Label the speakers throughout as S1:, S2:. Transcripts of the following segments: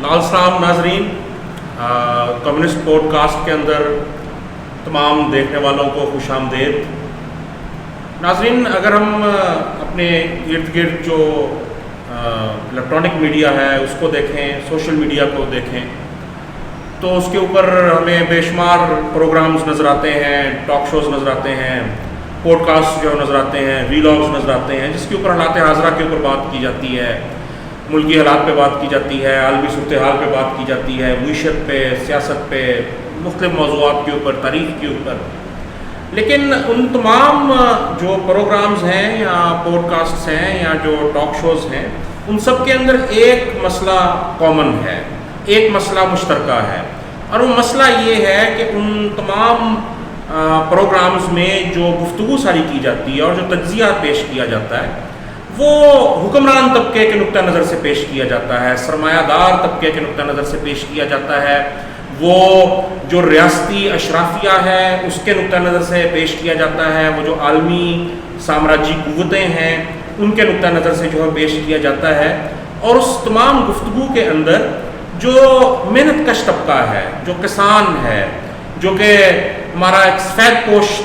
S1: لال سلام ناظرین، communist pod cost کے اندر تمام دیکھنے والوں کو خوش آمدید۔ ناظرین، اگر ہم اپنے ارد گرد جو الیکٹرانک میڈیا ہے اس کو دیکھیں، سوشل میڈیا کو دیکھیں، تو اس کے اوپر ہمیں بے شمار پروگرامز نظر آتے ہیں، ٹاک شوز نظر آتے ہیں، پوڈ کاسٹ جو نظر آتے ہیں، ویلاگز نظر آتے ہیں، جس کے اوپر حالات حاضرہ کے اوپر بات کی جاتی ہے، ملکی حالات پہ بات کی جاتی ہے، عالمی صورتحال پہ بات کی جاتی ہے، معیشت پہ، سیاست پہ، مختلف موضوعات کے اوپر، تاریخ کے اوپر۔ لیکن ان تمام جو پروگرامز ہیں یا پوڈ کاسٹس ہیں یا جو ٹاک شوز ہیں، ان سب کے اندر ایک مسئلہ کامن ہے، ایک مسئلہ مشترکہ ہے، اور وہ مسئلہ یہ ہے کہ ان تمام پروگرامز میں جو گفتگو ساری کی جاتی ہے اور جو تجزیہ پیش کیا جاتا ہے، وہ حکمران طبقے کے نقطہ نظر سے پیش کیا جاتا ہے، سرمایہ دار طبقے کے نقطہ نظر سے پیش کیا جاتا ہے، وہ جو ریاستی اشرافیہ ہے اس کے نقطہ نظر سے پیش کیا جاتا ہے، وہ جو عالمی سامراجی قوتیں ہیں ان کے نقطہ نظر سے جو ہے پیش کیا جاتا ہے۔ اور اس تمام گفتگو کے اندر جو محنت کش طبقہ ہے، جو کسان ہے، جو کہ ہمارا ایک سفید پوش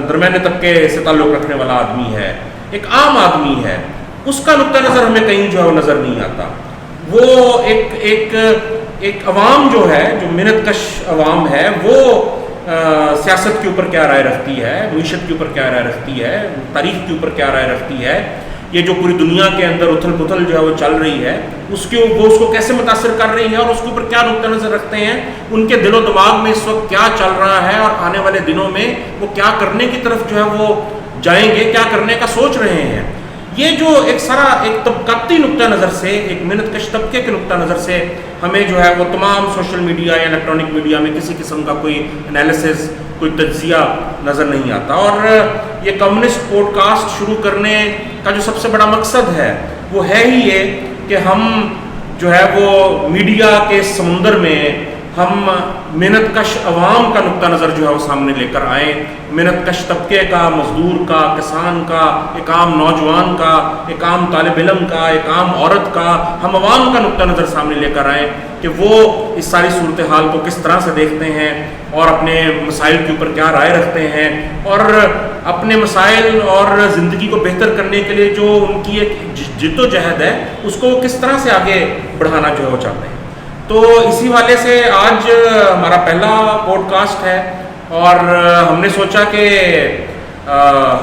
S1: درمیانے طبقے سے تعلق رکھنے والا آدمی ہے، ایک عام آدمی ہے، اس کا نقطہ نظر ہمیں کہیں جو ہے نظر نہیں آتا۔ وہ ایک عوام جو ہے، جو محنت کش عوام ہے، وہ سیاست کے اوپر کیا رائے رکھتی ہے، معیشت کے اوپر کیا رائے رکھتی ہے، تاریخ کے اوپر کیا رائے رکھتی ہے، یہ جو پوری دنیا کے اندر اتھل پتھل جو ہے وہ چل رہی ہے وہ اس کو کیسے متاثر کر رہی ہے اور اس کے اوپر کیا نقطہ نظر رکھتے ہیں، ان کے دل و دماغ میں اس وقت کیا چل رہا ہے اور آنے والے دنوں میں وہ کیا کرنے کی طرف جو ہے وہ جائیں گے، کیا کرنے کا سوچ رہے ہیں۔ یہ جو ایک طبقاتی نقطہ نظر سے، ایک محنت کش طبقے کے نقطہ نظر سے ہمیں جو ہے وہ تمام سوشل میڈیا یا الیکٹرانک میڈیا میں کسی قسم کا کوئی انالیسس، کوئی تجزیہ نظر نہیں آتا۔ اور یہ کمیونسٹ پوڈ کاسٹ شروع کرنے کا جو سب سے بڑا مقصد ہے وہ ہے ہی یہ کہ ہم جو ہے وہ میڈیا کے سمندر میں ہم محنت کش عوام کا نقطہ نظر جو ہے وہ سامنے لے کر آئیں، محنت کش طبقے کا، مزدور کا، کسان کا، ایک عام نوجوان کا، ایک عام طالب علم کا، ایک عام عورت کا، ہم عوام کا نقطہ نظر سامنے لے کر آئیں کہ وہ اس ساری صورتحال کو کس طرح سے دیکھتے ہیں اور اپنے مسائل کے اوپر کیا رائے رکھتے ہیں، اور اپنے مسائل اور زندگی کو بہتر کرنے کے لیے جو ان کی ایک جد و جہد ہے اس کو وہ کس طرح سے آگے بڑھانا جو ہے وہ چاہتے ہیں۔ تو اسی والے سے آج ہمارا پہلا پوڈ کاسٹ ہے، اور ہم نے سوچا کہ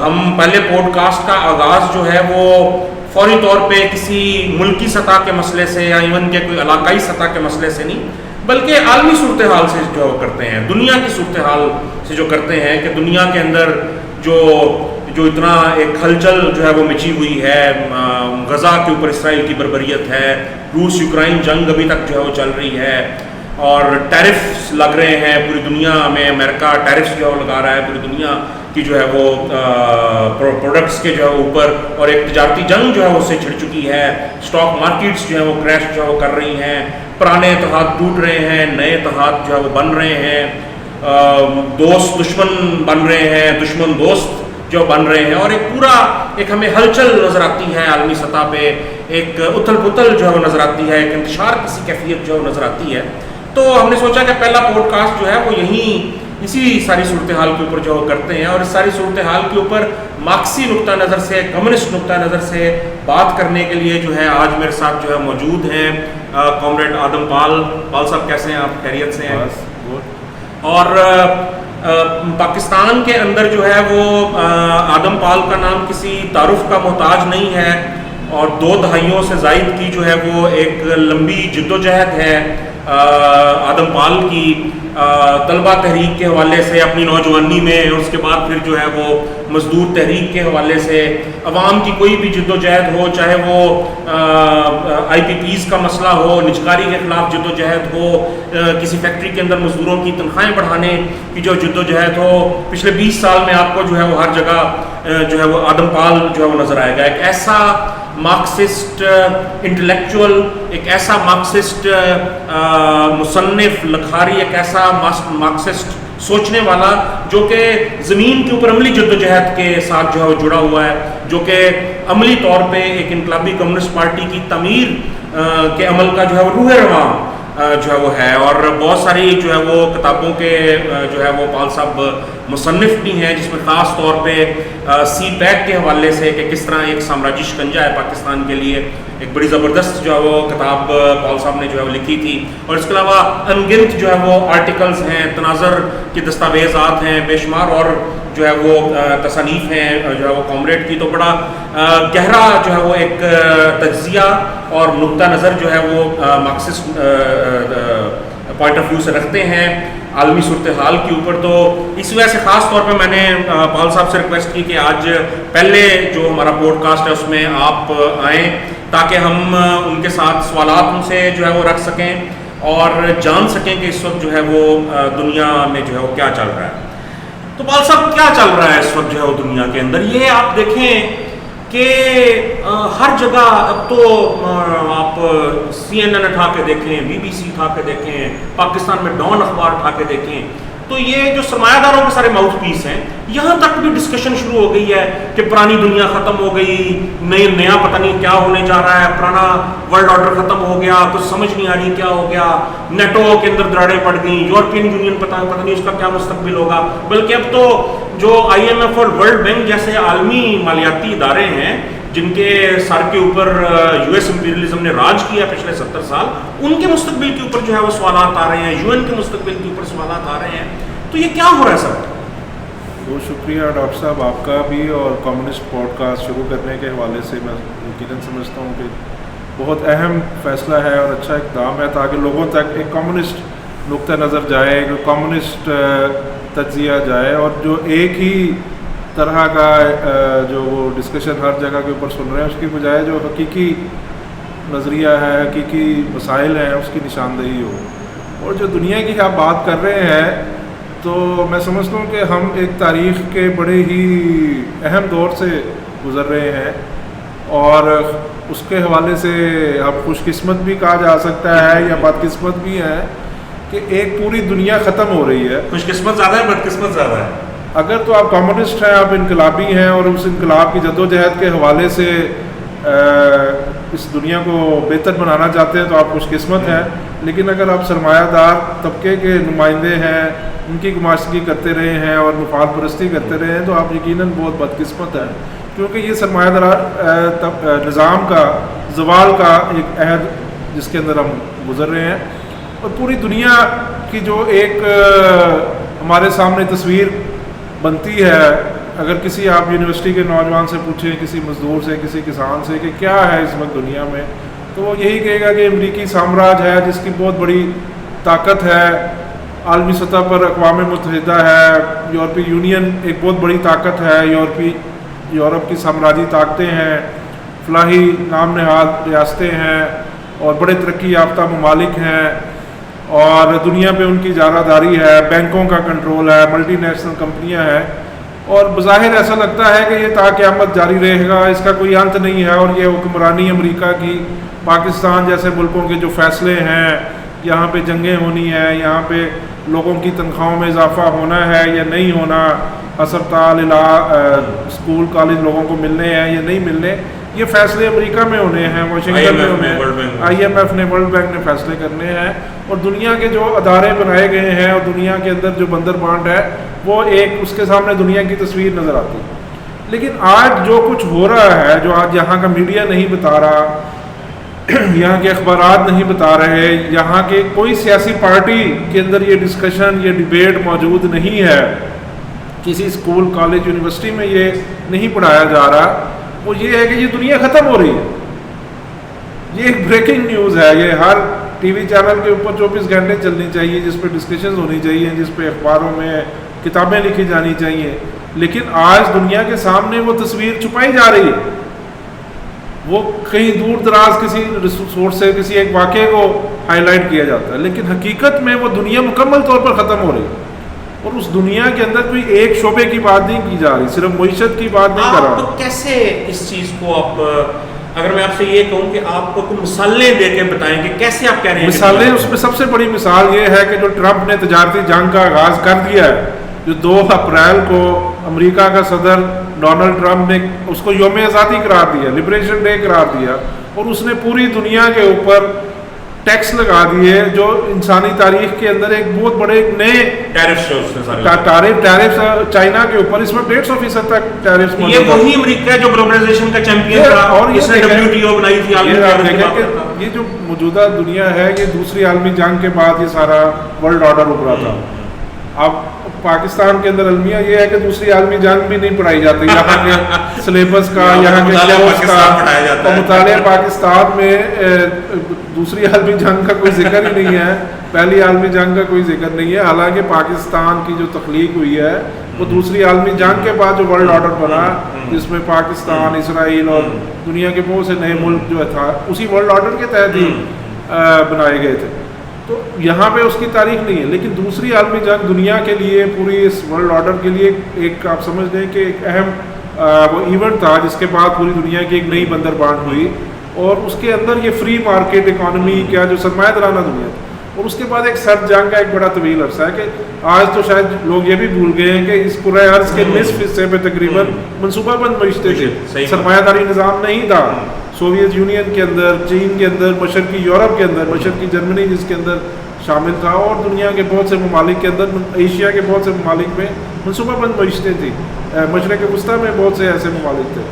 S1: ہم پہلے پوڈ کاسٹ کا آغاز جو ہے وہ فوری طور پہ کسی ملکی سطح کے مسئلے سے یا ایون کے کوئی علاقائی سطح کے مسئلے سے نہیں، بلکہ عالمی صورتحال سے جو وہ کرتے ہیں، دنیا کی صورتحال سے جو کرتے ہیں کہ دنیا کے اندر جو اتنا ایک ہلچل جو ہے وہ مچی ہوئی ہے، غزہ کے اوپر اسرائیل کی بربریت ہے، روس یوکرائن جنگ ابھی تک جو ہے وہ چل رہی ہے، اور ٹیرفس لگ رہے ہیں پوری دنیا میں، امریکہ ٹیرفس جو ہے وہ لگا رہا ہے پوری دنیا کی جو ہے وہ پروڈکٹس کے جو ہے اوپر، اور ایک تجارتی جنگ جو ہے اس سے چھڑ چکی ہے، اسٹاک مارکیٹس جو ہے وہ کریش جو ہے وہ کر رہی ہیں، پرانے اتحاد ٹوٹ رہے ہیں، نئے اتحاد جو ہے وہ بن رہے ہیں، دوست دشمن بن رہے ہیں، دشمن دوست جو بن رہے ہیں، اور ایک ہمیں ہلچل نظر آتی ہے عالمی سطح پہ، ایک اتھل پتھل جو ہے وہ نظر آتی ہے، ایک انتشار کسی کیفیت جو ہے وہ نظر آتی ہے۔ تو ہم نے سوچا کہ پہلا پوڈ کاسٹ جو ہے وہ اسی ساری صورتحال کے اوپر جو وہ کرتے ہیں، اور اس ساری صورتحال کے اوپر مارکسی نقطہ نظر سے، کمیونسٹ نقطہ نظر سے بات کرنے کے لیے جو ہے آج میرے ساتھ جو ہے موجود ہیں کامریڈ آدم پال صاحب۔ کیسے ہیں آپ؟ خیریت سے ہیں؟ اور پاکستان کے اندر جو ہے وہ آدم پال کا نام کسی تعارف کا محتاج نہیں ہے، اور 2 دہائیوں سے زائد کی جو ہے وہ ایک لمبی جد و جہد ہے آدم پال کی، طلبہ تحریک کے حوالے سے اپنی نوجوانی میں، اور اس کے بعد پھر جو ہے وہ مزدور تحریک کے حوالے سے عوام کی کوئی بھی جد و جہد ہو، چاہے وہ آئی پی پیز کا مسئلہ ہو، نجکاری کے خلاف جد و جہد ہو، کسی فیکٹری کے اندر مزدوروں کی تنخواہیں بڑھانے کی جو جد و جہد ہو، پچھلے 20 سال میں آپ کو جو ہے وہ ہر جگہ جو ہے وہ آدم پال جو ہے وہ نظر آئے گا۔ ایک ایسا مارکسسٹ انٹلیکچوئل، ایک ایسا مارکسسٹ مصنف لکھاری، ایک ایسا مارکسسٹ سوچنے والا جو کہ زمین کے اوپر عملی جدوجہد کے ساتھ جو ہے وہ جڑا ہوا ہے، جو کہ عملی طور پہ ایک انقلابی کمیونسٹ پارٹی کی تعمیر کے عمل کا جو ہے وہ روح رواں جو ہے وہ ہے. اور بہت ساری جو ہے وہ کتابوں کے جو ہے وہ پال صاحب مصنف بھی ہیں، جس میں خاص طور پہ سی پیک کے حوالے سے کہ کس طرح ایک سامراجی شکنجہ ہے پاکستان کے لیے، ایک بڑی زبردست جو ہے وہ کتاب پال صاحب نے جو ہے وہ لکھی تھی. اور اس کے علاوہ انگنت جو ہے وہ آرٹیکلز ہیں، تناظر کی دستاویزات ہیں بے شمار، اور جو ہے وہ تصانیف ہیں جو ہے وہ کامریڈ کی. تو بڑا گہرا جو ہے وہ ایک تجزیہ اور نقطہ نظر جو ہے وہ مارکسسٹ پوائنٹ آف ویو سے رکھتے ہیں عالمی صورتحال کے اوپر. تو اس وجہ سے خاص طور پہ میں نے پال صاحب سے ریکویسٹ کی کہ آج پہلے جو ہمارا پوڈ کاسٹ ہے اس میں آپ آئیں تاکہ ہم ان کے ساتھ سوالات ان سے جو ہے وہ رکھ سکیں اور جان سکیں کہ اس وقت جو ہے وہ دنیا میں جو ہے وہ کیا چل رہا ہے. تو پال صاحب کیا چل رہا ہے اس وقت جو ہے وہ دنیا کے اندر؟ یہ آپ دیکھیں کہ ہر جگہ اب تو آپ CNN اٹھا کے دیکھیں، BBC اٹھا کے دیکھیں، پاکستان میں ڈان اخبار اٹھا کے دیکھیں، تو یہ جو سرمایہ داروں کے سارے ماؤتھ پیس ہیں، یہاں تک بھی ڈسکشن شروع ہو گئی ہے کہ پرانی دنیا ختم ہو گئی، نیا پتہ نہیں کیا ہونے جا رہا ہے، پرانا ورلڈ آرڈر ختم ہو گیا، کچھ سمجھ نہیں آ رہی کیا ہو گیا، نیٹو کے اندر دراڑیں پڑ گئیں، یورپین یونین پتہ نہیں اس کا کیا مستقبل ہوگا. بلکہ اب تو جو IMF اور ورلڈ بینک جیسے عالمی مالیاتی ادارے ہیں جن کے سر کے اوپر US امپیریلزم نے راج کیا پچھلے 70 سال، ان کے مستقبل کے اوپر جو ہے وہ سوالات آ رہے ہیں، UN کے مستقبل کے اوپر سوالات آ رہے ہیں. تو یہ کیا ہو رہا ہے سر؟
S2: بہت شکریہ ڈاکٹر صاحب آپ کا بھی، اور کمیونسٹ پوڈ کاسٹ شروع کرنے کے حوالے سے میں یقیناً سمجھتا ہوں کہ بہت اہم فیصلہ ہے اور اچھا اقدام ہے تاکہ لوگوں تک ایک کمیونسٹ نقطہ نظر جائے، ایک کمیونسٹ تجزیہ جائے، اور جو ایک ہی طرح کا جو وہ ڈسکشن ہر جگہ کے اوپر سن رہے ہیں اس کی بجائے جو حقیقی نظریہ ہے، حقیقی مسائل ہیں، اس کی نشاندہی ہو. اور جو دنیا کی آپ بات کر رہے ہیں تو میں سمجھتا ہوں کہ ہم ایک تاریخ کے بڑے ہی اہم دور سے گزر رہے ہیں، اور اس کے حوالے سے ہم خوش قسمت بھی کہا جا سکتا ہے یا بدقسمت بھی ہے کہ ایک پوری دنیا ختم ہو رہی ہے.
S1: خوش قسمت زیادہ ہے، بدقسمت زیادہ ہے.
S2: اگر تو آپ کمیونسٹ ہیں، آپ انقلابی ہیں اور اس انقلاب کی جدوجہد کے حوالے سے اس دنیا کو بہتر بنانا چاہتے ہیں تو آپ خوش قسمت ہیں. لیکن اگر آپ سرمایہ دار طبقے کے نمائندے ہیں، ان کی گماشتگی کرتے رہے ہیں اور مفاد پرستی کرتے رہے ہیں تو آپ یقیناً بہت بدقسمت ہیں، کیونکہ یہ سرمایہ دار نظام کا زوال کا ایک عہد جس کے اندر ہم گزر رہے ہیں. اور پوری دنیا کی جو ایک ہمارے سامنے تصویر بنتی ہے، اگر کسی آپ یونیورسٹی کے نوجوان سے پوچھیں، کسی مزدور سے، کسی کسان سے کہ کیا ہے اس وقت دنیا میں، تو وہ یہی کہے گا کہ امریکی سامراج ہے جس کی بہت بڑی طاقت ہے، عالمی سطح پر اقوام متحدہ ہے، یورپی یونین ایک بہت بڑی طاقت ہے، یورپ کی سامراجی طاقتیں ہیں، فلاحی نام نہاد ریاستیں ہیں اور بڑے ترقی یافتہ ممالک ہیں، اور دنیا پہ ان کی اجارہ داری ہے، بینکوں کا کنٹرول ہے، ملٹی نیشنل کمپنیاں ہیں، اور بظاہر ایسا لگتا ہے کہ یہ تا قیامت جاری رہے گا، اس کا کوئی انت نہیں ہے. اور یہ حکمرانی امریکہ کی پاکستان جیسے ملکوں کے جو فیصلے ہیں، یہاں پہ جنگیں ہونی ہیں، یہاں پہ لوگوں کی تنخواہوں میں اضافہ ہونا ہے یا نہیں ہونا، ہسپتال اسکول کالج لوگوں کو ملنے ہیں یا نہیں ملنے، یہ فیصلے امریکہ میں ہونے ہیں، واشنگٹن میں ہونے ہیں، IMF نے، ورلڈ بینک نے فیصلے کرنے ہیں. اور دنیا کے جو ادارے بنائے گئے ہیں اور دنیا کے اندر جو بندر بانٹ ہے وہ ایک اس کے سامنے دنیا کی تصویر نظر آتی ہے. لیکن آج جو کچھ ہو رہا ہے، جو آج یہاں کا میڈیا نہیں بتا رہا، یہاں کے اخبارات نہیں بتا رہے، یہاں کے کوئی سیاسی پارٹی کے اندر یہ ڈسکشن، یہ ڈیبیٹ موجود نہیں ہے، کسی اسکول کالج یونیورسٹی میں یہ نہیں پڑھایا جا رہا، وہ یہ ہے کہ یہ دنیا ختم ہو رہی ہے. یہ ایک بریکنگ نیوز ہے، یہ ہر ٹی وی چینل کے اوپر 24 گھنٹے چلنی چاہیے، جس پہ ڈسکشنز ہونی چاہیے، جس پہ اخباروں میں کتابیں لکھی جانی چاہیے. لیکن آج دنیا کے سامنے وہ تصویر چھپائی جا رہی ہے، وہ کہیں دور دراز کسی سورس سے کسی ایک واقعے کو ہائی لائٹ کیا جاتا ہے، لیکن حقیقت میں وہ دنیا مکمل طور پر ختم ہو رہی ہے. اور اس دنیا کے اندر کوئی ایک شعبے کی بات نہیں کی جا رہی، صرف معیشت کی بات نہیں کر رہا.
S1: آپ کیسے اس چیز کو آپ، اگر میں آپ سے یہ کہوں کہ آپ کو کچھ مثالیں دے کے بتائیں کہ کیسے آپ کہہ رہے ہیں؟
S2: مثالیں، اس میں سب سے بڑی مثال یہ ہے کہ جو ٹرمپ نے تجارتی جنگ کا آغاز کر دیا ہے، جو 2 اپریل کو امریکہ کا صدر ڈونلڈ ٹرمپ نے اس کو یوم آزادی قرار دیا, لبریشن ڈے قرار دیا, اور اس نے پوری دنیا کے اوپر ٹیکس لگا دیے جو انسانی تاریخ کے اندر ایک بہت بڑے ایک نئے ٹیرف چائنا کے اوپر, اس میں 150% تک ٹیرف.
S1: یہ وہی امریکہ ہے جو گلوبلائزیشن کا چیمپئن تھا, اور اس نے WTO بنائی تھی.
S2: یہ جو موجودہ دنیا ہے یہ دوسری عالمی جنگ کے بعد یہ سارا ورلڈ آرڈر ابھرا تھا. اب پاکستان کے اندر المیہ یہ ہے کہ دوسری عالمی جنگ بھی نہیں پڑھائی جاتی, یہاں کے سلیبس کا, یہاں کے کورس کا مطالعہ پاکستان میں دوسری عالمی جنگ کا کوئی ذکر ہی نہیں ہے, پہلی عالمی جنگ کا کوئی ذکر نہیں ہے. حالانکہ پاکستان کی جو تخلیق ہوئی ہے وہ دوسری عالمی جنگ کے بعد جو ورلڈ آرڈر بنا, جس میں پاکستان, اسرائیل اور دنیا کے بہت سے نئے ملک جو تھا اسی ورلڈ آرڈر کے تحت ہی بنائے گئے تھے. تو یہاں پہ اس کی تاریخ نہیں ہے. لیکن دوسری عالمی جنگ دنیا کے لیے, پوری اس ورلڈ آرڈر کے لیے ایک آپ سمجھ لیں کہ ایک اہم وہ ایونٹ تھا, جس کے بعد پوری دنیا کی ایک نئی بندر بانٹ ہوئی, اور اس کے اندر یہ فری مارکیٹ اکانومی کا جو سرمایہ دارانہ دنیا تھی. اور اس کے بعد ایک سرد جنگ کا ایک بڑا طویل عرصہ ہے کہ آج تو شاید لوگ یہ بھی بھول گئے ہیں کہ اس پورے عرض کے نصف حصے پہ تقریباً منصوبہ بند معیشتیں تھے, سرمایہ داری نظام نہیں تھا. سوویت یونین کے اندر, چین کے اندر, مشرقی یورپ کے اندر, مشرقی جرمنی جس کے اندر شامل تھا, اور دنیا کے بہت سے ممالک کے اندر, ایشیا کے بہت سے ممالک میں منصوبہ بند معیشتیں تھیں. مشرق وسطیٰ میں بہت سے ایسے ممالک تھے,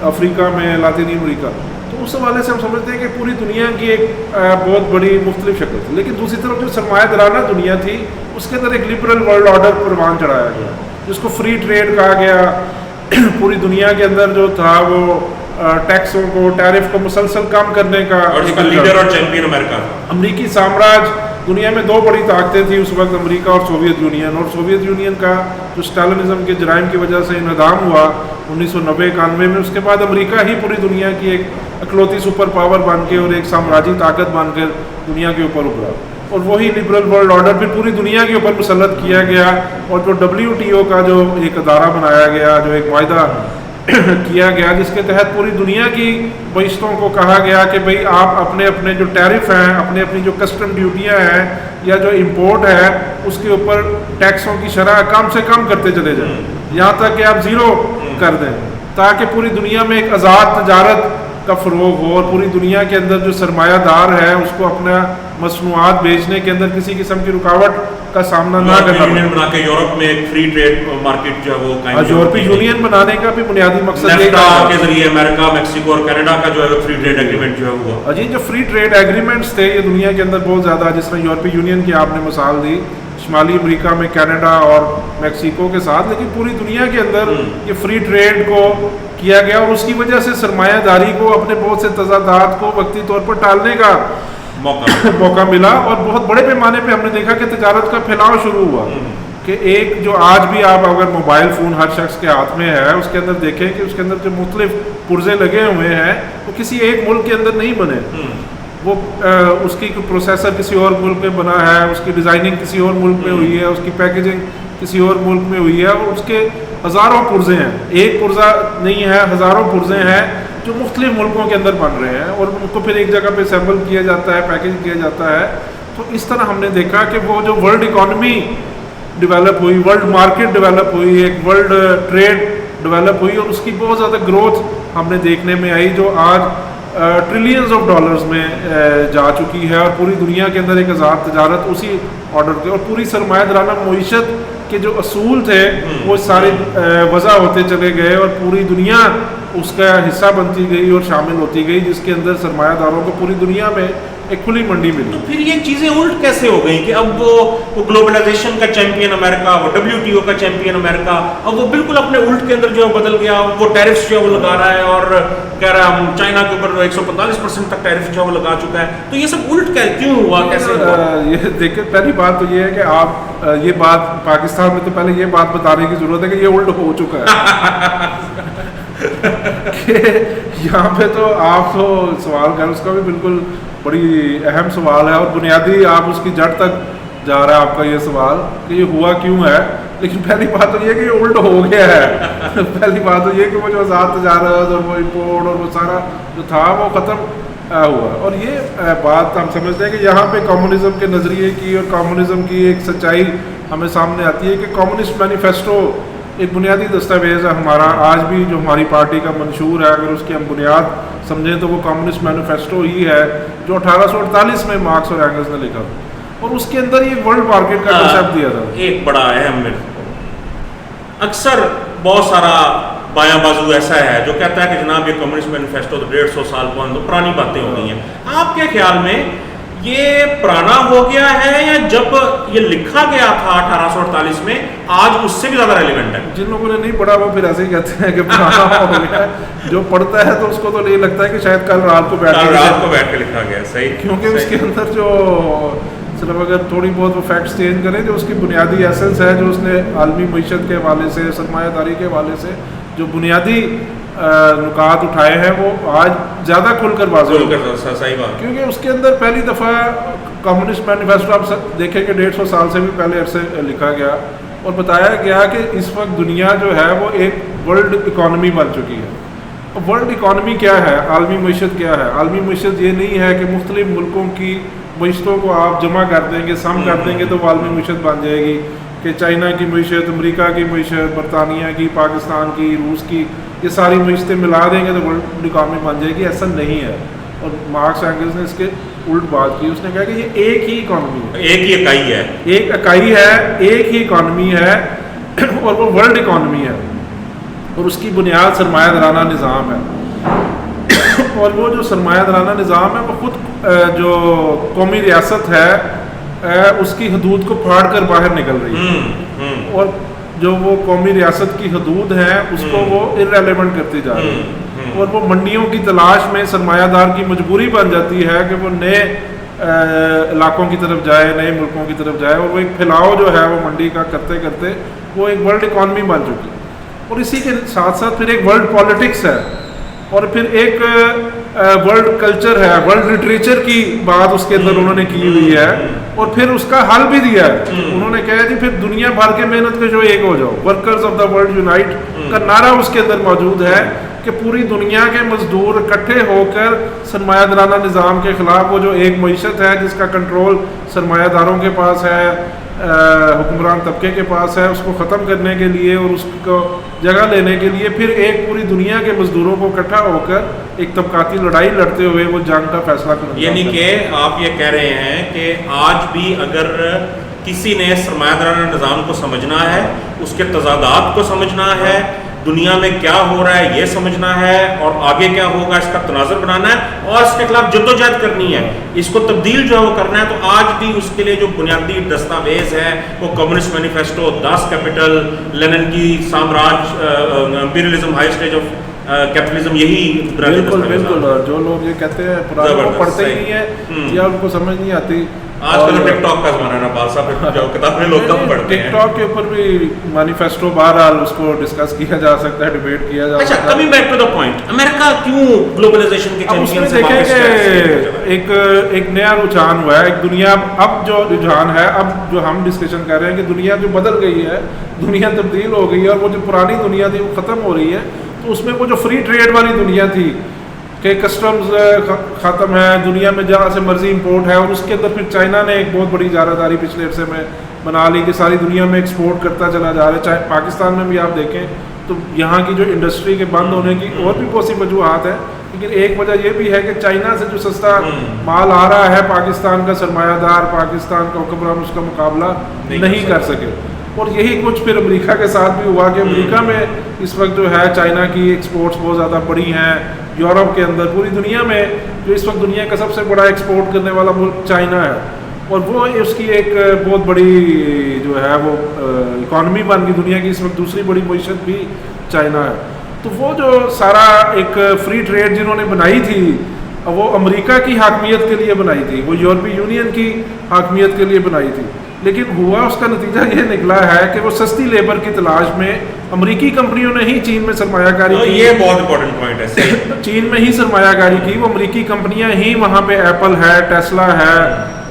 S2: افریقہ میں, لاطینی امریکہ. تو اس حوالے سے ہم سمجھتے ہیں کہ پوری دنیا کی ایک بہت بڑی مختلف شکل تھی. لیکن دوسری طرف جو سرمایہ دارانہ دنیا تھی اس کے اندر ایک لبرل ورلڈ آرڈر پروان چڑھایا گیا, جس کو فری ٹریڈ کہا گیا. پوری دنیا کے اندر جو تھا وہ ٹیکسوں کو, ٹیرف کو مسلسل کم کرنے کا,
S1: اور اس کا لیڈر اور چیمپئن امریکہ.
S2: امریکی سامراج, دنیا میں دو بڑی طاقتیں تھیں اس وقت, امریکہ اور سوویت یونین. اور سوویت یونین کا جو اسٹالنزم کے جرائم کی وجہ سے انہدام ہوا 1990-91 میں, اس کے بعد امریکہ ہی پوری دنیا کی ایک اکلوتی سپر پاور بن کے اور ایک سامراجی طاقت بن کر دنیا کے اوپر ابھرا. اور وہی لبرل ورلڈ آرڈر بھی پوری دنیا کے اوپر مسلط کیا گیا, اور جو WTO کا جو ایک ادارہ بنایا گیا, جو ایک معاہدہ کیا گیا, جس کے تحت پوری دنیا کی معیشتوں کو کہا گیا کہ بھئی آپ اپنے اپنے جو ٹیرف ہیں, اپنی جو کسٹم ڈیوٹیاں ہیں یا جو امپورٹ ہے, اس کے اوپر ٹیکسوں کی شرح کم سے کم کرتے چلے جائیں, یہاں تک کہ آپ زیرو کر دیں, تاکہ پوری دنیا میں ایک آزاد تجارت کا فروغ ہو, اور پوری دنیا کے اندر جو سرمایہ دار ہے اس کو اپنا مصنوعات بیچنے کے اندر کسی قسم کی رکاوٹ کا سامنا نہ کرنا پڑے.
S1: بنا کے یورپ میں ایک فری ٹریڈ مارکیٹ جو ہے وہ قائم,
S2: یورپی یونین بنانے کا بھی بنیادی مقصد
S1: نیفٹا کے ذریعے امریکہ, میکسیکو اور کینیڈا کا جو ہے فری ٹریڈ ایگریمنٹ جو ہے ہوا.
S2: جی, جو فری ٹریڈ ایگریمنٹس تھے یہ دنیا کے اندر بہت زیادہ, جس میں یورپی یونین کی آپ نے مثال دی, شمالی امریکہ میں کینیڈا اور میکسیکو کے ساتھ. لیکن پوری دنیا کے اندر یہ فری ٹریڈ کو کیا گیا, اور اس کی وجہ سے سرمایہ داری کو اپنے بہت سے تضادات کو وقتی طور پر ٹالنے کا موقع ملا. اور بہت بڑے پیمانے پہ ہم نے دیکھا کہ تجارت کا پھیلاؤ شروع ہوا, کہ ایک جو آج بھی آپ اگر موبائل فون ہر شخص کے ہاتھ میں ہے, اس کے اندر دیکھیں کہ اس کے اندر جو مختلف پرزے لگے ہوئے ہیں وہ کسی ایک ملک کے اندر نہیں بنے. وہ اس کی پروسیسر کسی اور ملک میں بنا ہے, اس کی ڈیزائننگ کسی اور ملک میں ہوئی ہے, اس کی پیکیجنگ کسی اور ملک میں ہوئی ہے, اور اس کے ہزاروں پرزے ہیں. ایک پرزہ نہیں ہے, ہزاروں پرزے ہیں جو مختلف ملکوں کے اندر بن رہے ہیں, اور ان کو پھر ایک جگہ پہ اسمبل کیا جاتا ہے, پیکیج کیا جاتا ہے. تو اس طرح ہم نے دیکھا کہ وہ جو ورلڈ اکانومی ڈیولپ ہوئی, ورلڈ مارکیٹ ڈیولپ ہوئی, ایک ورلڈ ٹریڈ ڈیولپ ہوئی, اور اس کی بہت زیادہ گروتھ ہم نے دیکھنے میں آئی, جو آج ٹریلینز آف ڈالرز میں جا چکی ہے. اور پوری دنیا کے اندر ایک آزاد تجارت اسی آرڈر کے, اور پوری سرمایہ دارانہ معیشت کے جو اصول تھے وہ سارے وضع ہوتے چلے گئے, اور پوری دنیا اس کا حصہ بنتی گئی اور شامل ہوتی گئی, جس کے اندر سرمایہ داروں کو پوری دنیا میں ایک کھلی منڈی ملی.
S1: تو پھر یہ چیزیں الٹ کیسے ہو گئیں کہ اب وہ گلوبلائزیشن کا چیمپئن امریکہ, وہ WTO کا چیمپئن امریکہ, اب وہ بالکل اپنے الٹ کے اندر جو ہے بدل گیا, وہ ٹیرفس جو ہے وہ لگا رہا ہے, اور کہہ رہا ہے ہم چائنا کے اوپر 145% تک ٹیرف جو ہے وہ لگا چکا ہے. تو یہ سب الٹ کیوں ہوا, کیسے ہوا؟
S2: یہ دیکھیں, پہلی بات تو یہ ہے کہ آپ یہ بات پاکستان میں تو پہلے یہ بات بتانے کی ضرورت ہے کہ یہ الٹ ہو چکا ہے. کہ یہاں پہ تو آپ تو سوال کر, اس کا بھی بالکل بڑی اہم سوال ہے, اور بنیادی آپ اس کی جڑ تک جا رہا ہے آپ کا یہ سوال کہ یہ ہوا کیوں ہے. لیکن پہلی بات تو یہ کہ یہ الٹ ہو گیا ہے. پہلی بات تو یہ کہ وہ جو آزاد تجارت اور وہ امپورٹ اور وہ سارا جو تھا وہ ختم ہوا. اور یہ بات ہم سمجھتے ہیں کہ یہاں پہ کمیونزم کے نظریے کی اور کمیونزم کی ایک سچائی ہمیں سامنے آتی ہے کہ کمیونسٹ مینیفیسٹو ایک بنیادی دستاویز ہے ہمارا آج بھی جو ہماری پارٹی کا منشور ہے، اگر اس کی ہم بنیاد سمجھیں تو وہ کمیونسٹ مینیفیسٹو ہی ہے جو 1848 میں مارکس اور اینگلز نے لکھا تھا، اور اس کے اندر یہ ورلڈ مارکیٹ کا کنسیپٹ دیا تھا۔
S1: ایک بڑا اہم اکثر بہت سارا بایاں بازو ایسا ہے جو کہتا ہے کہ جناب یہ کمیونسٹ مینیفیسٹو تو 150 سال پرانی باتیں ہو گئی ہیں۔ آپ کے خیال میں یہ پرانا ہو گیا ہے یا جب یہ لکھا گیا تھا 1848 میں آج اس سے بھی زیادہ ریلیونٹ ہے؟
S2: جن لوگوں نے نہیں پڑھا وہ پھر ایسے ہی کہتے ہیں کہ پرانا ہو گیا ہے، جو پڑھتا ہے تو اس کو تو نہیں لگتا ہے کہ شاید کل رات کو
S1: بیٹھ کے لکھا گیا۔ صحیح،
S2: کیونکہ اس کے اندر جو صرف اگر تھوڑی بہت وہ فیکٹس چینج کریں، جو اس کی بنیادی ایسنس ہے، جو اس نے عالمی معیشت کے حوالے سے، سرمایہ داری کے حوالے سے جو بنیادی نکات اٹھائے ہیں، وہ آج زیادہ کھل کر واضح ہو گئے۔
S1: صحیح بات،
S2: کیونکہ اس کے اندر پہلی دفعہ کمیونسٹ مینیفیسٹو آپ دیکھیں کہ 150 سال سے بھی پہلے عرصے لکھا گیا اور بتایا گیا کہ اس وقت دنیا جو ہے وہ ایک ورلڈ اکانومی بن چکی ہے۔ ورلڈ اکانومی کیا ہے؟ عالمی معیشت کیا ہے؟ عالمی معیشت یہ نہیں ہے کہ مختلف ملکوں کی معیشتوں کو آپ جمع کر دیں گے، سم کر دیں گے تو وہ عالمی معیشت بن جائے گی، کہ چائنا کی معیشت، امریکہ کی معیشت، برطانیہ کی، پاکستان کی، روس کی، یہ ساری معیشتیں ملا دیں گے تو ورلڈ اکانومی بن جائے گی۔ ایسا نہیں ہے، اور مارکس اینگلز نے اس کے الٹ بات کی، اس نے کہا کہ یہ ایک ہی اکانومی ہے،
S1: ایک ہی اکائی ہے،
S2: ایک اکائی ہے، ایک ہی اکانومی ہے، اور وہ ورلڈ اکانومی ہے، اور اس کی بنیاد سرمایہ دارانہ نظام ہے۔ اور وہ جو سرمایہ دارانہ نظام ہے وہ خود جو قومی ریاست ہے اس کی حدود کو پھاڑ کر باہر نکل رہی ہے، اور جو وہ قومی ریاست کی حدود ہیں اس کو وہ ارریلیونٹ کرتی جا رہی ہے، اور وہ منڈیوں کی تلاش میں سرمایہ دار کی مجبوری بن جاتی ہے کہ وہ نئے علاقوں کی طرف جائے، نئے ملکوں کی طرف جائے، اور وہ ایک پھیلاؤ جو ہے وہ منڈی کا کرتے کرتے وہ ایک ورلڈ اکانومی بن چکی ہے۔ اور اسی کے ساتھ ساتھ پھر ایک ورلڈ پالیٹکس ہے، اور پھر ایک ورلڈ کلچر ہے، ورلڈ لٹریچر کی بات اس کے اندر انہوں نے کی ہوئی ہے، اور پھر اس کا حل بھی دیا ہے۔ انہوں نے کہا جی پھر دنیا بھر کے محنت کے جو ایک ہو جاؤ، workers of the world unite کا نعرہ اس کے اندر موجود ہے، کہ پوری دنیا کے مزدور اکٹھے ہو کر سرمایہ دارانہ نظام کے خلاف وہ جو ایک معیشت ہے جس کا کنٹرول سرمایہ داروں کے پاس ہے، حکمران طبقے کے پاس ہے، اس کو ختم کرنے کے لیے اور اس کو جگہ لینے کے لیے پھر ایک پوری دنیا کے مزدوروں کو اکٹھا ہو کر ایک طبقاتی لڑائی لڑتے ہوئے وہ جنگ کا فیصلہ کرنا۔
S1: یعنی کہ آپ یہ کہہ رہے ہیں کہ آج بھی اگر کسی نے سرمایہ دارانہ نظام کو سمجھنا ہے، اس کے تضادات کو سمجھنا ہے، دنیا میں کیا ہو رہا ہے یہ سمجھنا ہے، اور آگے کیا ہوگا اس کا تناظر بنانا ہے اور اس کے خلاف جدوجہد کرنی ہے، اس کو تبدیل جو ہے وہ کرنا ہے، تو آج بھی اس کے لیے جو بنیادی دستاویز ہے وہ Communist Manifesto, Das Kapital, Lenin کی سامراج، imperialism, high stage of capitalism, یہی
S2: بالکل بالکل۔ اور جو لوگ یہ کہتے ہیں پرانے وہ پڑھتے ہی نہیں ہیں یا ان کو سمجھ نہیں آتی۔
S1: آج کل ٹک ٹاک کا زمانہ ہے نا بال صاحب، جو کتابیں لوگ کم پڑھتے ہیں،
S2: ٹک ٹاک کے اوپر بھی مینیفیسٹو بہرحال اس کو ڈسکس کیا جا سکتا ہے، ڈیبیٹ کیا جا سکتا ہے۔
S1: اچھا، coming back to the point, امریکہ کیوں گلوبلائزیشن کے چیمپئن سے
S2: دیکھیں کہ ایک نیا رجحان ہوا ہے، ایک دنیا اب جو رجحان ہے، اب جو ہم ڈسکشن کر رہے ہیں کہ دنیا جو بدل گئی ہے، دنیا تبدیل ہو گئی ہے، اور وہ جو پرانی دنیا تھی وہ ختم ہو رہی ہے، تو اس میں وہ جو فری ٹریڈ والی دنیا تھی کہ کسٹمز ختم ہے، دنیا میں جہاں سے مرضی امپورٹ ہے، اور اس کے اندر پھر چائنا نے ایک بہت بڑی اجارہ داری پچھلے عرصے میں بنا لی کہ ساری دنیا میں ایکسپورٹ کرتا چلا جا رہا ہے۔ چاہے پاکستان میں بھی آپ دیکھیں تو یہاں کی جو انڈسٹری کے بند ہونے کی اور بھی بہت سی وجوہات ہیں، لیکن ایک وجہ یہ بھی ہے کہ چائنا سے جو سستا مال آ رہا ہے، پاکستان کا سرمایہ دار، پاکستان کا حکمران اس کا مقابلہ نہیں کر سکے۔ اور یہی کچھ پھر امریکہ کے ساتھ بھی ہوا کہ امریکہ میں اس وقت جو ہے چائنا کی ایکسپورٹس بہت زیادہ بڑی ہیں، یورپ کے اندر، پوری دنیا میں جو اس وقت دنیا کا سب سے بڑا ایکسپورٹ کرنے والا ملک چائنا ہے، اور وہ اس کی ایک بہت بڑی جو ہے وہ اکانومی بن گئی، دنیا کی اس وقت دوسری بڑی معیشت بھی چائنا ہے۔ تو وہ جو سارا ایک فری ٹریڈ جنہوں نے بنائی تھی، وہ امریکہ کی حاکمیت کے لیے بنائی تھی، وہ یورپی یونین کی حاکمیت کے لیے بنائی تھی، لیکن ہوا اس کا نتیجہ یہ نکلا ہے کہ وہ سستی لیبر کی تلاش میں امریکی کمپنیوں نے ہی چین میں سرمایہ کاری کی۔
S1: یہ بہت امپورٹنٹ پوائنٹ ہے،
S2: چین میں ہی سرمایہ کاری کی، وہ امریکی کمپنیاں ہی وہاں پہ ایپل ہے، ٹیسلا ہے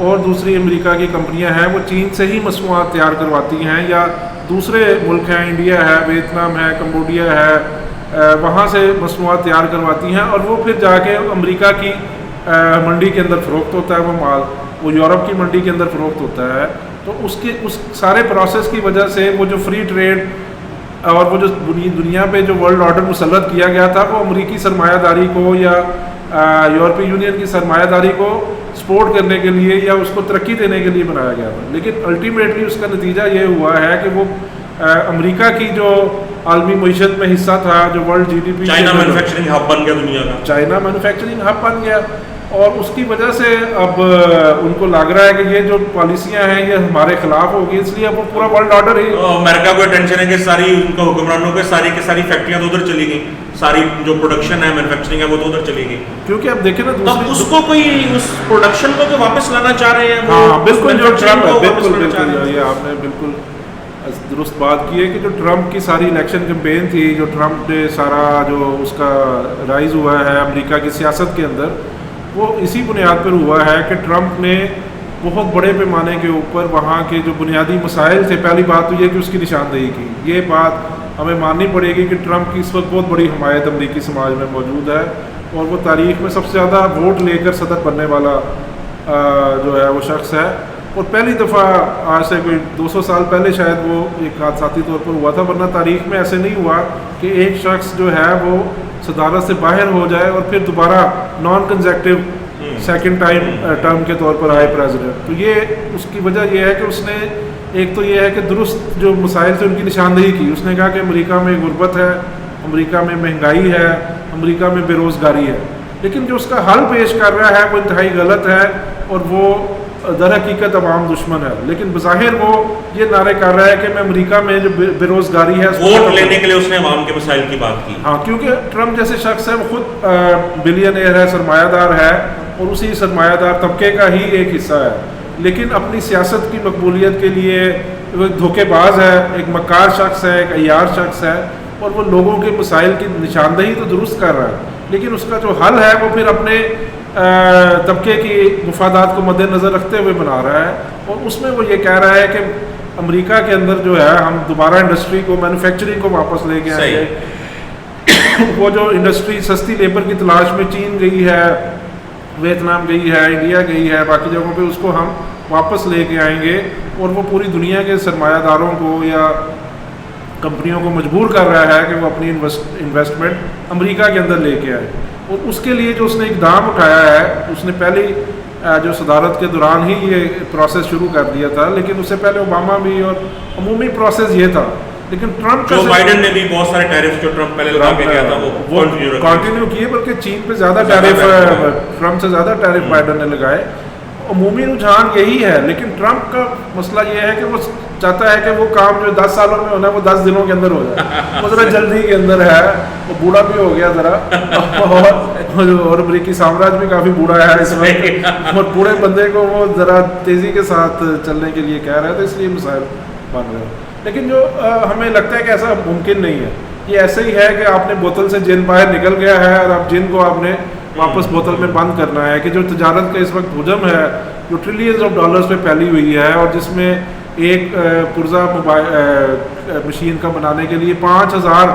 S2: اور دوسری امریکہ کی کمپنیاں ہیں، وہ چین سے ہی مصنوعات تیار کرواتی ہیں، یا دوسرے ملک ہیں، انڈیا ہے، ویتنام ہے، کمبوڈیا ہے، وہاں سے مصنوعات تیار کرواتی ہیں، اور وہ پھر جا کے امریکہ کی منڈی کے اندر فروخت ہوتا ہے، وہ مال وہ یورپ کی منڈی کے اندر فروخت ہوتا ہے۔ تو اس سارے پروسیس کی وجہ سے وہ جو فری ٹریڈ اور وہ جو دنیا پہ جو ورلڈ آرڈر مسلط کیا گیا تھا وہ امریکی سرمایہ داری کو یا یورپی یونین کی سرمایہ داری کو سپورٹ کرنے کے لیے یا اس کو ترقی دینے کے لیے بنایا گیا تھا. لیکن الٹیمیٹلی اس کا نتیجہ یہ ہوا ہے کہ وہ امریکہ کی جو عالمی معیشت میں حصہ تھا, جو world G D P,
S1: China manufacturing hub بن گیا دنیا کا,
S2: چائنا مینوفیکچرنگ ہب بن گیا. اور اس کی وجہ سے اب ان کو لگ رہا ہے کہ یہ جو پالیسیاں ہیں یہ ہمارے خلاف ہوگی, اس لیے اب وہ پورا ورلڈ آرڈر ہی,
S1: امریکہ کو ٹینشن ہے کہ ساری ان کا حکمرانوں کے ساری کی ساری فیکٹریاں تو ادھر چلی گئی, ساری جو پروڈکشن ہے مینوفیکچرنگ ہے وہ تو ادھر چلی گئی.
S2: کیونکہ اب دیکھیں نا
S1: اب اس کو کوئی اس پروڈکشن کو جو واپس لانا چاہ رہے ہیں,
S2: ہاں بالکل, جو ٹرمپ بالکل یہ آپ نے بالکل درست بات کی ہے کہ جو ٹرمپ کی ساری الیکشن کمپین تھی, جو ٹرمپ نے سارا جو اس کا رائز ہوا ہے امریکہ کی سیاست کے اندر, وہ اسی بنیاد پر ہوا ہے کہ ٹرمپ نے بہت بڑے پیمانے کے اوپر وہاں کے جو بنیادی مسائل تھے, پہلی بات تو یہ کہ اس کی نشاندہی کی. یہ بات ہمیں ماننی پڑے گی کہ ٹرمپ کی اس وقت بہت بڑی حمایت امریکی سماج میں موجود ہے, اور وہ تاریخ میں سب سے زیادہ ووٹ لے کر صدر بننے والا جو ہے وہ شخص ہے. اور پہلی دفعہ آج سے کوئی 200 سال پہلے شاید وہ ایک حادثاتی طور پر ہوا تھا, ورنہ تاریخ میں ایسے نہیں ہوا کہ ایک شخص جو ہے وہ صدارت سے باہر ہو جائے اور پھر دوبارہ نان کنزیکٹیو سیکنڈ ٹرم کے طور پر آئے پریزیڈنٹ. تو یہ اس کی وجہ یہ ہے کہ اس نے ایک تو یہ ہے کہ درست جو مسائل تھے ان کی نشاندہی کی. اس نے کہا کہ امریکہ میں غربت ہے, امریکہ میں مہنگائی ہے, امریکہ میں بے روزگاری ہے, لیکن جو اس کا حل پیش کر رہا ہے وہ انتہائی غلط ہے اور وہ در حقیقت عوام دشمن ہے. لیکن بظاہر وہ یہ نعرے کر رہا ہے کہ میں امریکہ میں جو بے روزگاری ہے,
S1: ووٹ لینے کے لیے اس نے عوام کے مسائل کی بات کی.
S2: ہاں, کیونکہ ٹرمپ جیسے شخص ہے وہ خود بلینئر ہے, سرمایہ دار ہے, اور اسی سرمایہ دار طبقے کا ہی ایک حصہ ہے, لیکن اپنی سیاست کی مقبولیت کے لیے وہ ایک دھوکے باز ہے, ایک مکار شخص ہے, ایک عیار شخص ہے, اور وہ لوگوں کے مسائل کی نشاندہی تو درست کر رہا ہے, لیکن اس کا جو حل ہے وہ پھر اپنے طبقے کی مفادات کو مد نظر رکھتے ہوئے بنا رہا ہے. اور اس میں وہ یہ کہہ رہا ہے کہ امریکہ کے اندر جو ہے ہم دوبارہ انڈسٹری کو, مینوفیکچرنگ کو واپس لے کے آئیں گے. وہ جو انڈسٹری سستی لیبر کی تلاش میں چین گئی ہے, ویتنام گئی ہے, انڈیا گئی ہے, باقی جگہوں پہ اس کو ہم واپس لے کے آئیں گے, اور وہ پوری دنیا کے سرمایہ داروں کو یا کمپنیوں کو مجبور کر رہا ہے کہ وہ اپنی انویسٹمنٹ امریکہ کے اندر لے کے آئے. اور اس کے لیے جو اس نے اقدام اٹھایا ہے, اس نے پہلی جو صدارت کے دوران ہی یہ پروسیس شروع کر دیا تھا, لیکن اس سے پہلے اوباما بھی, اور عمومی پروسیس یہ تھا. لیکن ٹرمپ
S1: جو بائیڈن نے بھی بہت سارے ٹیرف جو ٹرمپ پہلے لگا کے گیا تھا وہ
S2: کنٹینیو کیے, بلکہ چین پہ زیادہ ٹیرف, ٹرمپ سے زیادہ ٹیرف بائیڈن نے لگائے. عمومی رجحان یہی ہے, لیکن ٹرمپ کا مسئلہ یہ ہے کہ وہ چاہتا ہے کہ وہ کام جو 10 سالوں میں ہونا ہے وہ 10 دنوں کے اندر ہو جائے. وہ ذرا جلدی کے اندر ہے, وہ بوڑھا بھی ہو گیا ذرا, اور امریکی سامراج بھی کافی بوڑھا ہے اس میں, اور بوڑھے بندے کو وہ ذرا تیزی کے ساتھ چلنے کے لیے کہہ رہا ہے, تو اس لیے مسائل بن رہے ہیں. لیکن جو ہمیں لگتا ہے کہ ایسا ممکن نہیں ہے. یہ ایسے ہی ہے کہ آپ نے بوتل سے جن باہر نکل گیا ہے, اور اب جن کو آپ نے واپس بوتل میں بند کرنا ہے. کہ جو تجارت کا اس وقت حجم ہے جو ٹریلینز آف ڈالرز پہ پھیلی ہوئی ہے, اور جس میں ایک پرزہ مشین کا بنانے کے لیے 5000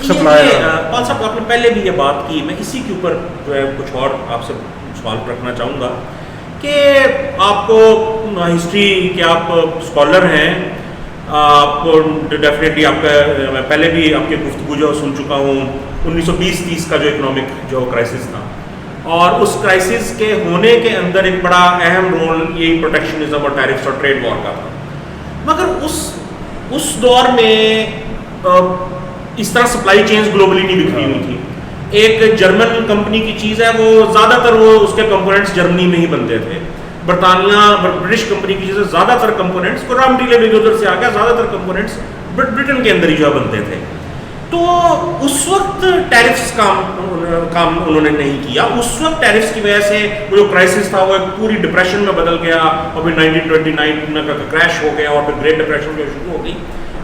S2: سپلائر.
S1: پال صاحب آپ نے پہلے بھی یہ بات کی, میں اسی کے اوپر جو ہے کچھ اور آپ سے سوال رکھنا چاہوں گا کہ آپ کو ہسٹری کے آپ اسکالر ہیں, آپ کو ڈیفینیٹلی آپ کا میں پہلے بھی آپ کی گفتگو جو سن چکا ہوں 1920-30 کا جو اکنامک جو کرائسس تھا, اور اس کرائسس کے ہونے کے اندر ایک بڑا اہم رول یہی پروٹیکشنزم اور ٹیرفس اور ٹریڈ وار کا تھا. مگر اس دور میں اس طرح سپلائی چینز گلوبلی نہیں بکھری ہوئی تھی. ایک جرمن کمپنی کی چیز ہے, وہ زیادہ تر وہ اس کے کمپوننٹس جرمنی میں ہی بنتے تھے. برٹش کمپنی کی چیزیں زیادہ تر کمپوننٹس کو را مٹیریل ادھر سے آ گیا, زیادہ تر کمپوننٹس برٹن کے اندر ہی جو بنتے تھے. تو اس وقت ٹیرفس کام انہوں نے نہیں کیا. اس وقت ٹیرفس کی وجہ سے وہ جو کرائسس تھا وہ ایک پوری ڈپریشن میں بدل گیا, اور پھر 1929 کا کریش ہو گیا, اور پھر گریٹ ڈپریشن جو شروع ہو گئی.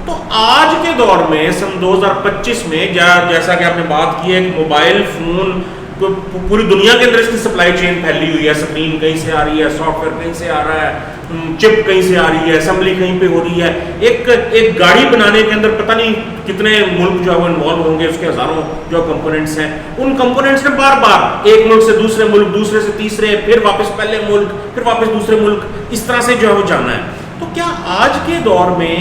S1: تو آج کے دور میں سن 2025 میں جیسا کہ آپ نے بات کی ہے کہ موبائل فون پوری دنیا کے اندر اس کی سپلائی چین پھیلی ہوئی ہے. اسکرین کہیں سے آ رہی ہے, سافٹ ویئر کہیں سے آ رہا ہے, چپ کہیں سے آ رہی ہے, اسمبلی کہیں پہ ہو رہی ہے. ایک گاڑی بنانے کے اندر پتہ نہیں کتنے ملک جو ہے وہ انوالو ہوں گے, اس کے ہزاروں جو کمپوننٹس ہیں. ان کمپوننٹس نے بار بار ایک ملک سے دوسرے ملک, دوسرے سے تیسرے, پھر واپس پہلے ملک, پھر واپس دوسرے ملک, اس طرح سے جو ہے وہ جانا ہے. تو کیا آج کے دور میں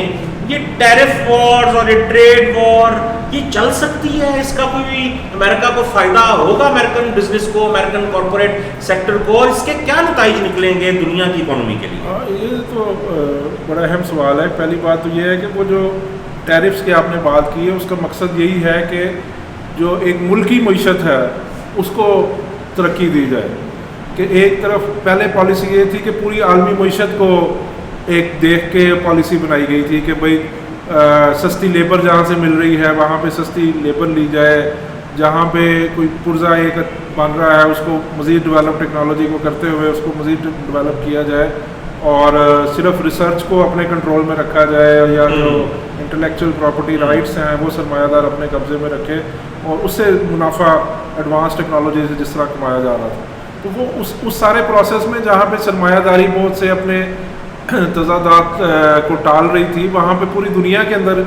S1: یہ ٹیرف وارز اور یہ ٹریڈ وار یہ چل سکتی ہے؟ اس کا کوئی امریکہ کو فائدہ ہوگا، امریکن بزنس کو، امریکن کارپوریٹ سیکٹر کو، اور اس کے کیا نتائج نکلیں گے دنیا کی اکانومی کے لیے؟
S2: یہ تو بڑا اہم سوال ہے. پہلی بات تو یہ ہے کہ وہ جو ٹیرفس کی آپ نے بات کی ہے اس کا مقصد یہی ہے کہ جو ایک ملکی معیشت ہے اس کو ترقی دی جائے. کہ ایک طرف پہلے پالیسی یہ تھی کہ پوری عالمی معیشت کو ایک دیکھ کے پالیسی بنائی گئی تھی کہ بھئی سستی لیبر جہاں سے مل رہی ہے وہاں پہ سستی لیبر لی جائے، جہاں پہ کوئی پرزہ ایک بن رہا ہے اس کو مزید ڈیولپ ٹیکنالوجی کو کرتے ہوئے اس کو مزید ڈیولپ کیا جائے، اور صرف ریسرچ کو اپنے کنٹرول میں رکھا جائے، یا جو انٹلیکچوئل پراپرٹی رائٹس ہیں وہ سرمایہ دار اپنے قبضے میں رکھے اور اس سے منافع ایڈوانس ٹیکنالوجی سے جس طرح کمایا جا رہا تھا. تو وہ اس سارے پروسیس میں جہاں پہ سرمایہ داری بہت سے اپنے تضادات کو ٹال رہی تھی، وہاں پہ پوری دنیا کے اندر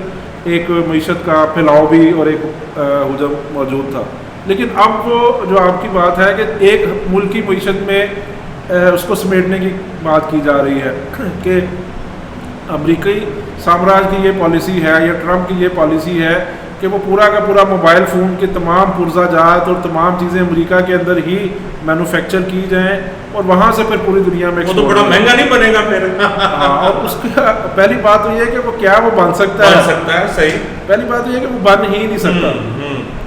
S2: ایک معیشت کا پھیلاؤ بھی اور ایک حجم موجود تھا. لیکن اب وہ جو آپ کی بات ہے کہ ایک ملک کی معیشت میں اس کو سمیٹنے کی بات کی جا رہی ہے کہ امریکی سامراج کی یہ پالیسی ہے یا ٹرمپ کی یہ پالیسی ہے کہ وہ پورا کا پورا موبائل فون کے تمام پرزہ جات اور تمام چیزیں امریکہ کے اندر ہی مینوفیکچر کی جائیں اور وہاں سے پھر پوری دنیا میں.
S1: وہ تو بڑا مہنگا نہیں بنے گا پھر.
S2: ہاں، اور اس کا پہلی بات تو یہ ہے کہ وہ کیا وہ بن سکتا ہے.
S1: صحیح.
S2: پہلی بات یہ ہے کہ وہ بن ہی نہیں سکتا،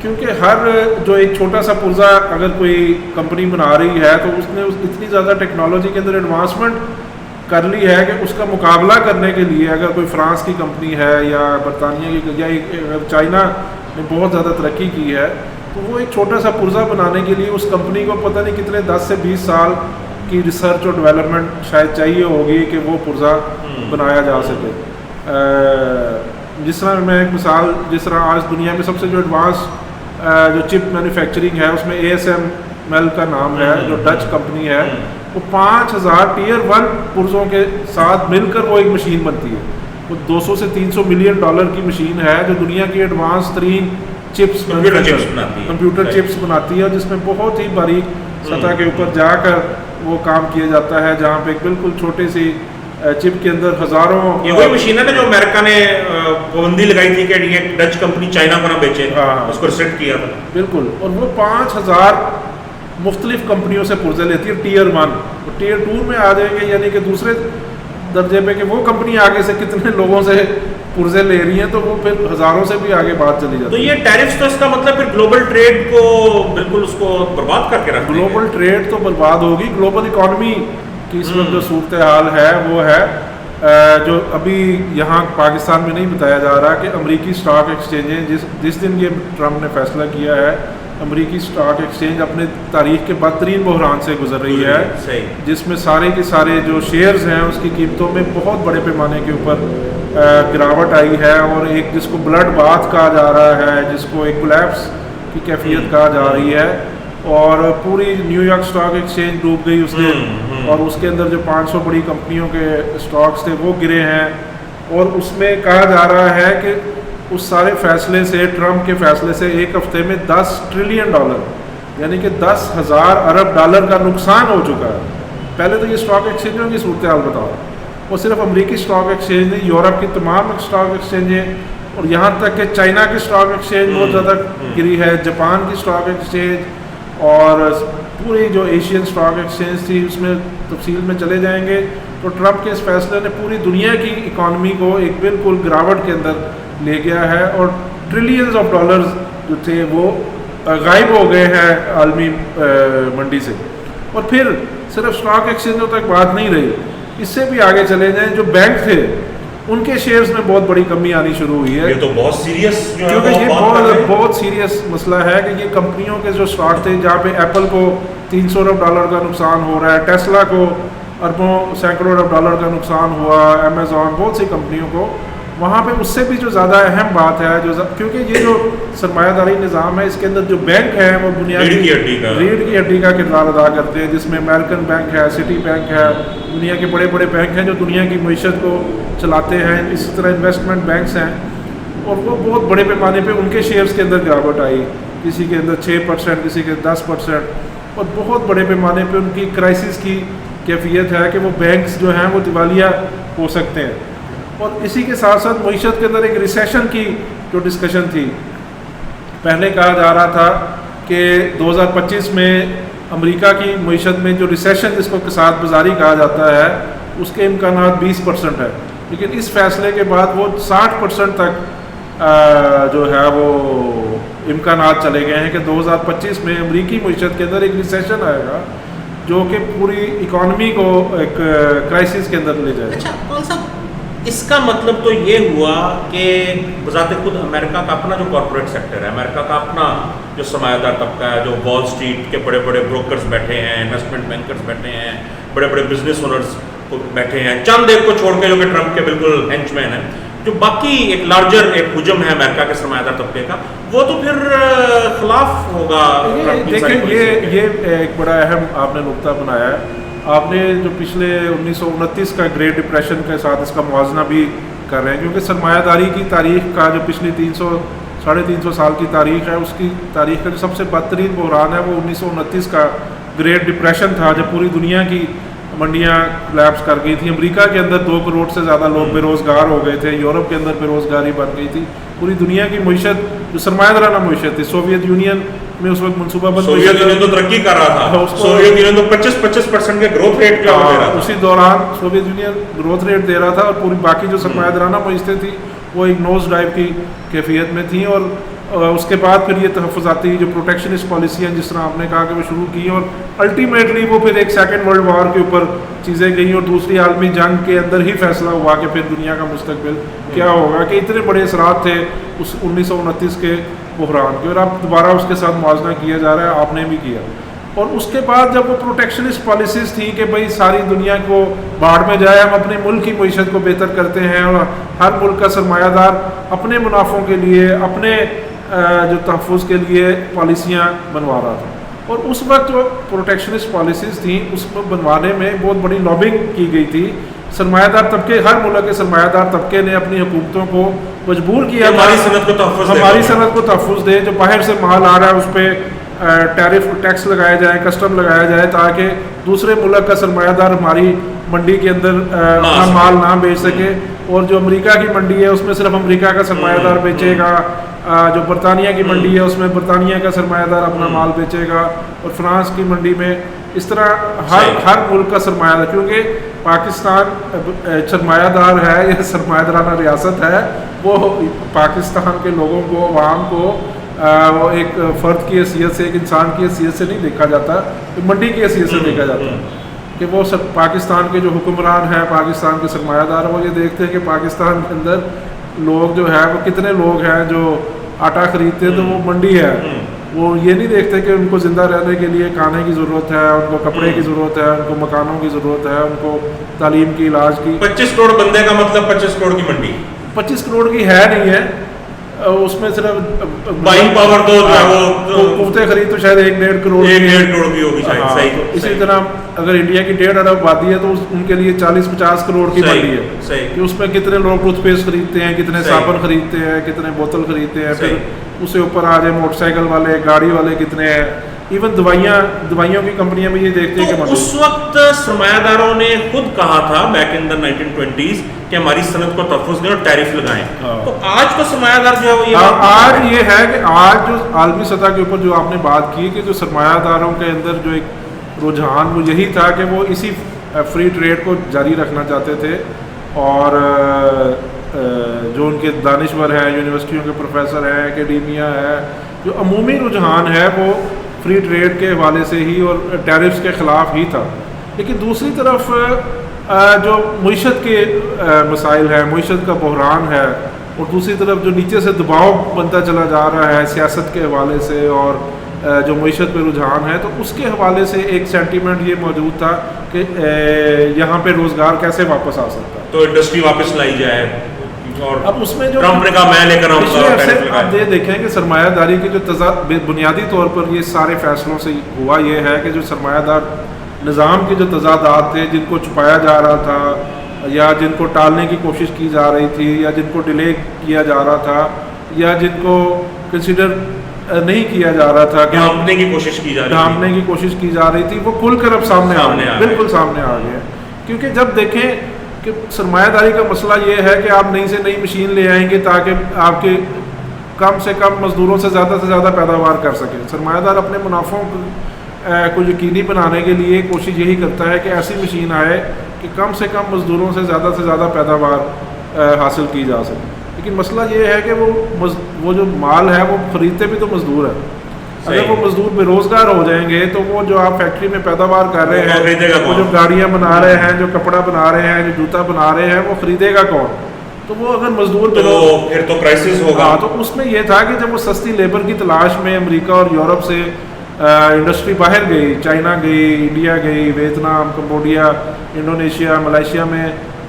S2: کیونکہ ہر جو ایک چھوٹا سا پرزہ اگر کوئی کمپنی بنا رہی ہے تو اس نے اتنی زیادہ ٹیکنالوجی کے اندر ایڈوانسمنٹ کر لی ہے کہ اس کا مقابلہ کرنے کے لیے اگر کوئی فرانس کی کمپنی ہے یا برطانیہ کی یا اگر چائنا نے بہت زیادہ ترقی کی ہے تو وہ ایک چھوٹا سا پرزہ بنانے کے لیے اس کمپنی کو پتہ نہیں کتنے 10 سے 20 سال کی ریسرچ اور ڈیولپمنٹ شاید چاہیے ہوگی کہ وہ پرزہ بنایا جا سکے. جس طرح میں ایک مثال، جس طرح آج دنیا میں سب سے جو ایڈوانس جو چپ مینوفیکچرنگ ہے اس میں ASML کا نام ہے جو ڈچ کمپنی ہے، وہ 5000 ٹیئر 1 پرزوں کے ساتھ مل کر وہ ایک مشین بنتی ہے. وہ 200 سے 300 ملین ڈالر کی مشین ہے جو دنیا کی ایڈوانس ترین چپس کمپیوٹر چپس بناتی ہے، جس میں بہت ہی باریک سطح کے اوپر جا کر وہ کام کیا جاتا ہے، جہاں پہ بالکل چھوٹی سی چپ کے اندر ہزاروں.
S1: یہ وہی مشین ہے نا جو امریکہ نے پابندی لگائی تھی کہ یہ ڈچ کمپنی چائنا کو نہ بیچے، اس کو ریسٹرکٹ کیا تھا.
S2: بالکل. اور وہ 5000 مختلف کمپنیوں سے پرزے لیتی ہے ٹیئر 1. ٹیئر 2 میں آ جائیں گے یعنی کہ دوسرے درجے پہ کہ وہ کمپنی آگے سے کتنے لوگوں سے پرزے لے رہی ہیں، تو وہ پھر ہزاروں سے بھی آگے بات چلی جاتی ہے.
S1: تو یہ ٹیرفس تو اس کا مطلب پھر گلوبل ٹریڈ کو بالکل اس کو برباد کر کے رکھ دیں گے.
S2: گلوبل ٹریڈ تو برباد ہوگی. گلوبل اکانومی کی اس وقت جو صورتحال ہے وہ ہے جو ابھی یہاں پاکستان میں نہیں بتایا جا رہا کہ امریکی اسٹاک ایکسچینجیں جس دن یہ ٹرمپ نے فیصلہ کیا ہے، امریکی اسٹاک ایکسچینج اپنے تاریخ کے بدترین بحران سے گزر رہی ہے، جس میں سارے کے سارے جو شیئرز ہیں اس کی قیمتوں میں بہت بڑے پیمانے کے اوپر گراوٹ آئی ہے، اور ایک جس کو بلڈ باتھ کہا جا رہا ہے، جس کو ایک کولیپس کی کیفیت کہا جا رہی ہے، اور پوری نیو یارک اسٹاک ایکسچینج ڈوب گئی اس دن، اور اس کے اندر جو 500 بڑی کمپنیوں کے اسٹاکس تھے وہ گرے ہیں. اور اس میں کہا جا رہا ہے کہ اس سارے فیصلے سے، ٹرمپ کے فیصلے سے ایک ہفتے میں $10 ٹریلین یعنی کہ 10,000 ارب ڈالر کا نقصان ہو چکا ہے. پہلے تو یہ اسٹاک ایکسچینجوں کی صورتحال بتاؤ. وہ صرف امریکی اسٹاک ایکسچینج نہیں، یورپ کی تمام اسٹاک ایکسچینجیں، اور یہاں تک کہ چائنا کی اسٹاک ایکسچینج بہت زیادہ گری ہے، جاپان کی اسٹاک ایکسچینج، اور پوری جو ایشین اسٹاک ایکسچینج تھی اس میں تفصیل میں چلے جائیں گے. تو ٹرمپ کے اس فیصلے نے پوری دنیا کی اکانومی کو ایک بالکل گراوٹ کے اندر لے گیا ہے، اور ٹریلینز آف ڈالرز جو تھے وہ غائب ہو گئے ہیں عالمی منڈی سے. اور پھر صرف اسٹاک ایکسچینجوں تک بات نہیں رہی، اس سے بھی آگے چلے جائیں، جو بینک تھے ان کے شیئرز میں بہت بڑی کمی آنی شروع ہوئی ہے.
S1: یہ تو بہت سیریس جو ہے،
S2: کیونکہ یہ بہت سیریس مسئلہ ہے کہ یہ کمپنیوں کے جو اسٹاک تھے، جہاں پہ ایپل کو $300 ارب کا نقصان ہو رہا ہے، ٹیسلا کو اربوں سینکڑوں ارب ڈالر کا نقصان ہوا، امیزون، بہت سی کمپنیوں کو، وہاں پہ اس سے بھی جو زیادہ اہم بات ہے کیونکہ یہ جو سرمایہ داری نظام ہے اس کے اندر جو بینک ہیں وہ بنیادی ریڑھ کی ہڈی کا کردار ادا کرتے ہیں، جس میں امریکن بینک ہے، سٹی بینک ہے، دنیا کے بڑے بڑے بینک ہیں جو دنیا کی معیشت کو چلاتے ہیں. اسی طرح انویسٹمنٹ بینکس ہیں، اور وہ بہت بڑے پیمانے پہ ان کے شیئرز کے اندر گراوٹ آئی، کسی کے اندر 6%، کسی کے 10%، اور بہت بڑے پیمانے پہ ان کی کرائسس کی کیفیت ہے کہ وہ بینکس جو ہیں وہ دیوالیہ ہو سکتے ہیں. اور اسی کے ساتھ ساتھ معیشت کے اندر ایک ریسیشن کی جو ڈسکشن تھی. پہلے کہا جا رہا تھا کہ 2025 میں امریکہ کی معیشت میں جو ریسیشن جس کو اقتصاد بازاری کہا جاتا ہے اس کے امکانات 20% ہے، لیکن اس فیصلے کے بعد وہ 60% تک جو ہے وہ امکانات چلے گئے ہیں کہ 2025 میں امریکی معیشت کے اندر ایک ریسیشن آئے گا جو کہ پوری اکانومی کو ایک کرائسس کے اندر لے جائے گا.
S1: اچھا کون صاحب، اس کا مطلب تو یہ ہوا کہ بذات خود امریکہ کا اپنا جو کارپوریٹ سیکٹر ہے، امریکہ کا اپنا جو سرمایہ دار طبقہ ہے، جو وال اسٹریٹ کے بڑے بڑے بروکرز بیٹھے ہیں، انویسٹمنٹ بینکرز بیٹھے ہیں، بڑے بڑے بزنس اونرز بیٹھے ہیں، چند ایک کو چھوڑ کے جو کہ ٹرمپ کے بالکل ہینچ مین ہیں، جو باقی ایک لارجر ایک حجم ہے امریکہ کے سرمایہ دار طبقے کا، وہ تو پھر خلاف ہوگا.
S2: دیکھیں یہ ایک بڑا اہم آپ نے نقطہ بنایا ہے. آپ نے جو پچھلے 1929 کا گریٹ ڈپریشن کے ساتھ اس کا موازنہ بھی کر رہے ہیں، کیونکہ سرمایہ داری کی تاریخ کا جو پچھلی 300-350 سال کی تاریخ ہے، اس کی تاریخ کا جو سب سے بدترین بحران ہے وہ 1929 کا گریٹ ڈپریشن تھا، جب پوری دنیا کی منڈیاں کولیپس کر گئی تھیں. امریکہ کے اندر 2 کروڑ سے زیادہ لوگ بے روزگار ہو گئے تھے، یورپ کے اندر بے روزگاری بڑھ گئی تھی. پوری دنیا کی معیشت جو سرمایہ دارانہ معیشت تھی، سوویت یونین میں اس وقت منصوبہ بند،
S1: سوویت یونین تو ترقی کر رہا تھا، سوویت یونین تو 25% کے گروتھ ریٹ دے رہا تھا.
S2: اسی دوران سوویت یونین گروتھ ریٹ دے رہا تھا اور پوری باقی جو سرمایہ دارانہ معیشتیں تھیں وہ ایک نوز ڈائیو کی کیفیت میں تھیں. اور اس کے بعد پھر یہ تحفظاتی جو پروٹیکشنسٹ پالیسیاں جس طرح آپ نے کہا کہ وہ شروع کی، اور الٹیمیٹلی وہ پھر ایک سیکنڈ ورلڈ وار کے اوپر چیزیں گئیں اور دوسری عالمی جنگ کے اندر ہی فیصلہ ہوا کہ پھر دنیا کا مستقبل کیا ہوگا، کہ اتنے بڑے اثرات تھے اس 1929 کے بحران کے، اور اب دوبارہ اس کے ساتھ موازنہ کیا جا رہا ہے، آپ نے بھی کیا. اور اس کے بعد جب وہ پروٹیکشنسٹ پالیسیز تھیں کہ بھئی ساری دنیا کو باڑ میں جائے، ہم اپنے ملک کی معیشت کو بہتر کرتے ہیں اور ہر ملک کا سرمایہ دار اپنے منافعوں کے لیے، اپنے جو تحفظ کے لیے پالیسیاں بنوا رہا تھا. اور اس وقت جو پروٹیکشنسٹ پالیسیز تھیں اس کو بنوانے میں بہت بڑی لابنگ کی گئی تھی. سرمایہ دار طبقے، ہر ملک کے سرمایہ دار طبقے نے اپنی حکومتوں کو مجبور کیا
S1: ہماری صنعت کو
S2: تحفظ دے، جو باہر سے مال آ رہا ہے اس پہ ٹیکس لگایا جائے، کسٹم لگایا جائے، تاکہ دوسرے ملک کا سرمایہ دار ہماری منڈی کے اندر اپنا مال نہ بیچ سکے. اور جو امریکہ کی منڈی ہے اس میں صرف امریکہ کا سرمایہ دار بیچے گا، جو برطانیہ کی منڈی ہے اس میں برطانیہ کا سرمایہ دار اپنا مال بیچے گا، اور فرانس کی منڈی میں اس طرح ہر ملک کا سرمایہ دار، کیونکہ پاکستان سرمایہ دار ہے یا سرمایہ دارانہ ریاست ہے، وہ پاکستان کے لوگوں کو، عوام کو وہ ایک فرد کی حیثیت سے، ایک انسان کی حیثیت سے نہیں دیکھا جاتا، منڈی کی حیثیت سے دیکھا جاتا ہے. کہ وہ سب پاکستان کے جو حکمران ہیں، پاکستان کے سرمایہ دار، وہ یہ دیکھتے ہیں کہ پاکستان کے اندر لوگ جو ہے وہ کتنے لوگ ہیں جو آٹا خریدتے ہیں، تو وہ منڈی ہے. وہ یہ نہیں دیکھتے کہ ان کو زندہ رہنے کے لیے کھانے کی ضرورت ہے، ان کو کپڑے کی ضرورت ہے، ان کو مکانوں کی ضرورت ہے، ان کو تعلیم کی، علاج کی.
S1: 25 کروڑ بندے کا مطلب 25 کروڑ کی منڈی،
S2: 25 کروڑ کی ہے نہیں ہے، اس میں صرف
S1: بائنگ پاور تو
S2: قوتیں خرید تو شاید 1-1.5 کروڑ
S1: کی ہوگی شاید. صحیح.
S2: اسی طرح اگر انڈیا کی 1.5 ارب آبادی ہے تو ان کے لیے 40-50 کروڑ کی منڈی ہے، کہ اس میں کتنے لوگ ٹوتھ پیسٹ خریدتے ہیں، کتنے صابن خریدتے ہیں، کتنے بوتل خریدتے ہیں، پھر اسے اوپر آ جائے موٹر سائیکل والے، گاڑی والے کتنے ہیں، ایون دوائیوں کی کمپنیاں بھی یہ دیکھتے ہیں کہ
S1: اس وقت سرمایہ داروں نے خود کہا تھا بیک ان دا 1920s کہ ہماری صنعت کو تحفظ دیں اور ٹیرف لگائیں. تو آج تو سرمایہ دار جو ہے وہ
S2: آج یہ ہے کہ آج جو عالمی سطح کے اوپر جو آپ نے بات کی کہ جو سرمایہ داروں کے اندر جو ایک رجحان وہ یہی تھا کہ وہ اسی فری ٹریڈ کو جاری رکھنا چاہتے تھے، اور جو ان کے دانشور ہیں، یونیورسٹیوں کے پروفیسر ہیں، اکیڈیمیا ہے، جو عمومی رجحان ہے وہ فری ٹریڈ کے حوالے سے ہی اور ٹیرفز کے خلاف ہی تھا. لیکن دوسری طرف جو معیشت کے مسائل ہیں، معیشت کا بحران ہے، اور دوسری طرف جو نیچے سے دباؤ بنتا چلا جا رہا ہے سیاست کے حوالے سے، اور جو معیشت پہ رجحان ہے، تو اس کے حوالے سے ایک سینٹیمنٹ یہ موجود تھا کہ یہاں پہ روزگار کیسے واپس آ سکتا ہے،
S1: تو انڈسٹری واپس لائی جائے. اور
S2: اب اس میں جو
S1: ٹرمپ نے کہا میں لے کر آؤں گا.
S2: آپ یہ دیکھیں کہ سرمایہ داری کے جو بنیادی طور پر یہ سارے فیصلوں سے ہوا یہ ہے کہ جو سرمایہ دار نظام کے جو تضادات تھے، جن کو چھپایا جا رہا تھا یا جن کو ٹالنے کی کوشش کی جا رہی تھی یا جن کو ڈیلے کیا جا رہا تھا یا جن کو کنسیڈر نہیں کیا جا رہا تھا، کہ
S1: ڈھانپنے کی کوشش کی جا رہی
S2: تھی، وہ کھل کر اب سامنے آ گئے، بالکل سامنے آ گئے. کیونکہ جب دیکھیں کہ سرمایہ داری کا مسئلہ یہ ہے کہ آپ نئی سے نئی مشین لے آئیں گے تاکہ آپ کے کم سے کم مزدوروں سے زیادہ پیداوار کر سکیں. سرمایہ دار اپنے منافعوں کو یقینی بنانے کے لیے کوشش یہی کرتا ہے کہ ایسی مشین آئے کہ کم سے کم مزدوروں سے زیادہ پیداوار حاصل کی جا سکے. لیکن مسئلہ یہ ہے کہ وہ جو مال ہے وہ خریدتے بھی تو مزدور ہے. اگر وہ مزدور بے روزگار ہو جائیں گے تو وہ جو آپ فیکٹری میں پیداوار کر رہے ہیں, وہ جو گاڑیاں بنا رہے ہیں, جو کپڑا بنا رہے ہیں, جو جوتا بنا رہے ہیں, وہ خریدے گا کون؟ تو وہ اگر مزدور
S1: پھر تو کرائسس ہوگا.
S2: تو اس میں یہ تھا کہ جب وہ سستی لیبر کی تلاش میں امریکہ اور یورپ سے انڈسٹری باہر گئی, چائنا گئی, انڈیا گئی, ویتنام, کمبوڈیا, انڈونیشیا, ملائیشیا میں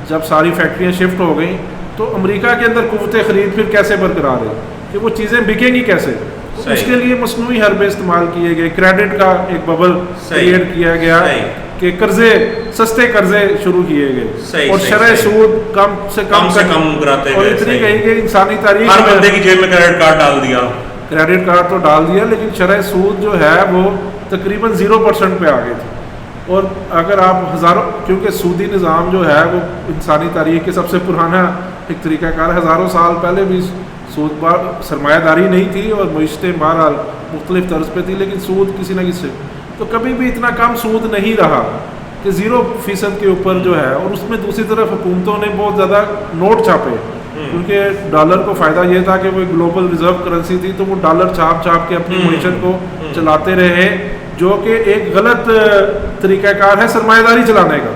S2: جب ساری فیکٹریاں شفٹ ہو گئیں تو امریکہ کے اندر قوت خرید پھر کیسے برقرار ہے کہ وہ چیزیں بکیں گی کیسے؟ اس کے لیے مصنوعی حربے استعمال کیے گئے, کریڈٹ کا ایک ببل کریٹ کیا گیا کہ سستے قرضے شروع کیے گئے اور شرح سود کم سے کم
S1: کراتے
S2: اور اتنی کہیں کہ انسانی تاریخ
S1: ہر بندے کی جیب میں کریڈٹ کارڈ
S2: تو ڈال دیا, لیکن شرح سود جو ہے وہ تقریباً 0% پہ آ گئی تھی. اور اگر آپ کیونکہ سودی نظام جو ہے وہ انسانی تاریخ کے سب سے پرانا ایک طریقہ کار, ہزاروں سال پہلے بھی سود سرمایہ داری نہیں تھی اور معیشتیں بہرحال مختلف طرز پہ تھی, لیکن سود کسی نہ کسی سے تو کبھی بھی اتنا کم سود نہیں رہا کہ 0% کے اوپر جو ہے. اور اس میں دوسری طرف حکومتوں نے بہت زیادہ نوٹ چھاپے کیونکہ ڈالر کو فائدہ یہ تھا کہ وہ گلوبل ریزرو کرنسی تھی, تو وہ ڈالر چھاپ کے اپنی معیشت کو چلاتے رہے, جو کہ ایک غلط طریقہ کار ہے سرمایہ داری چلانے کا.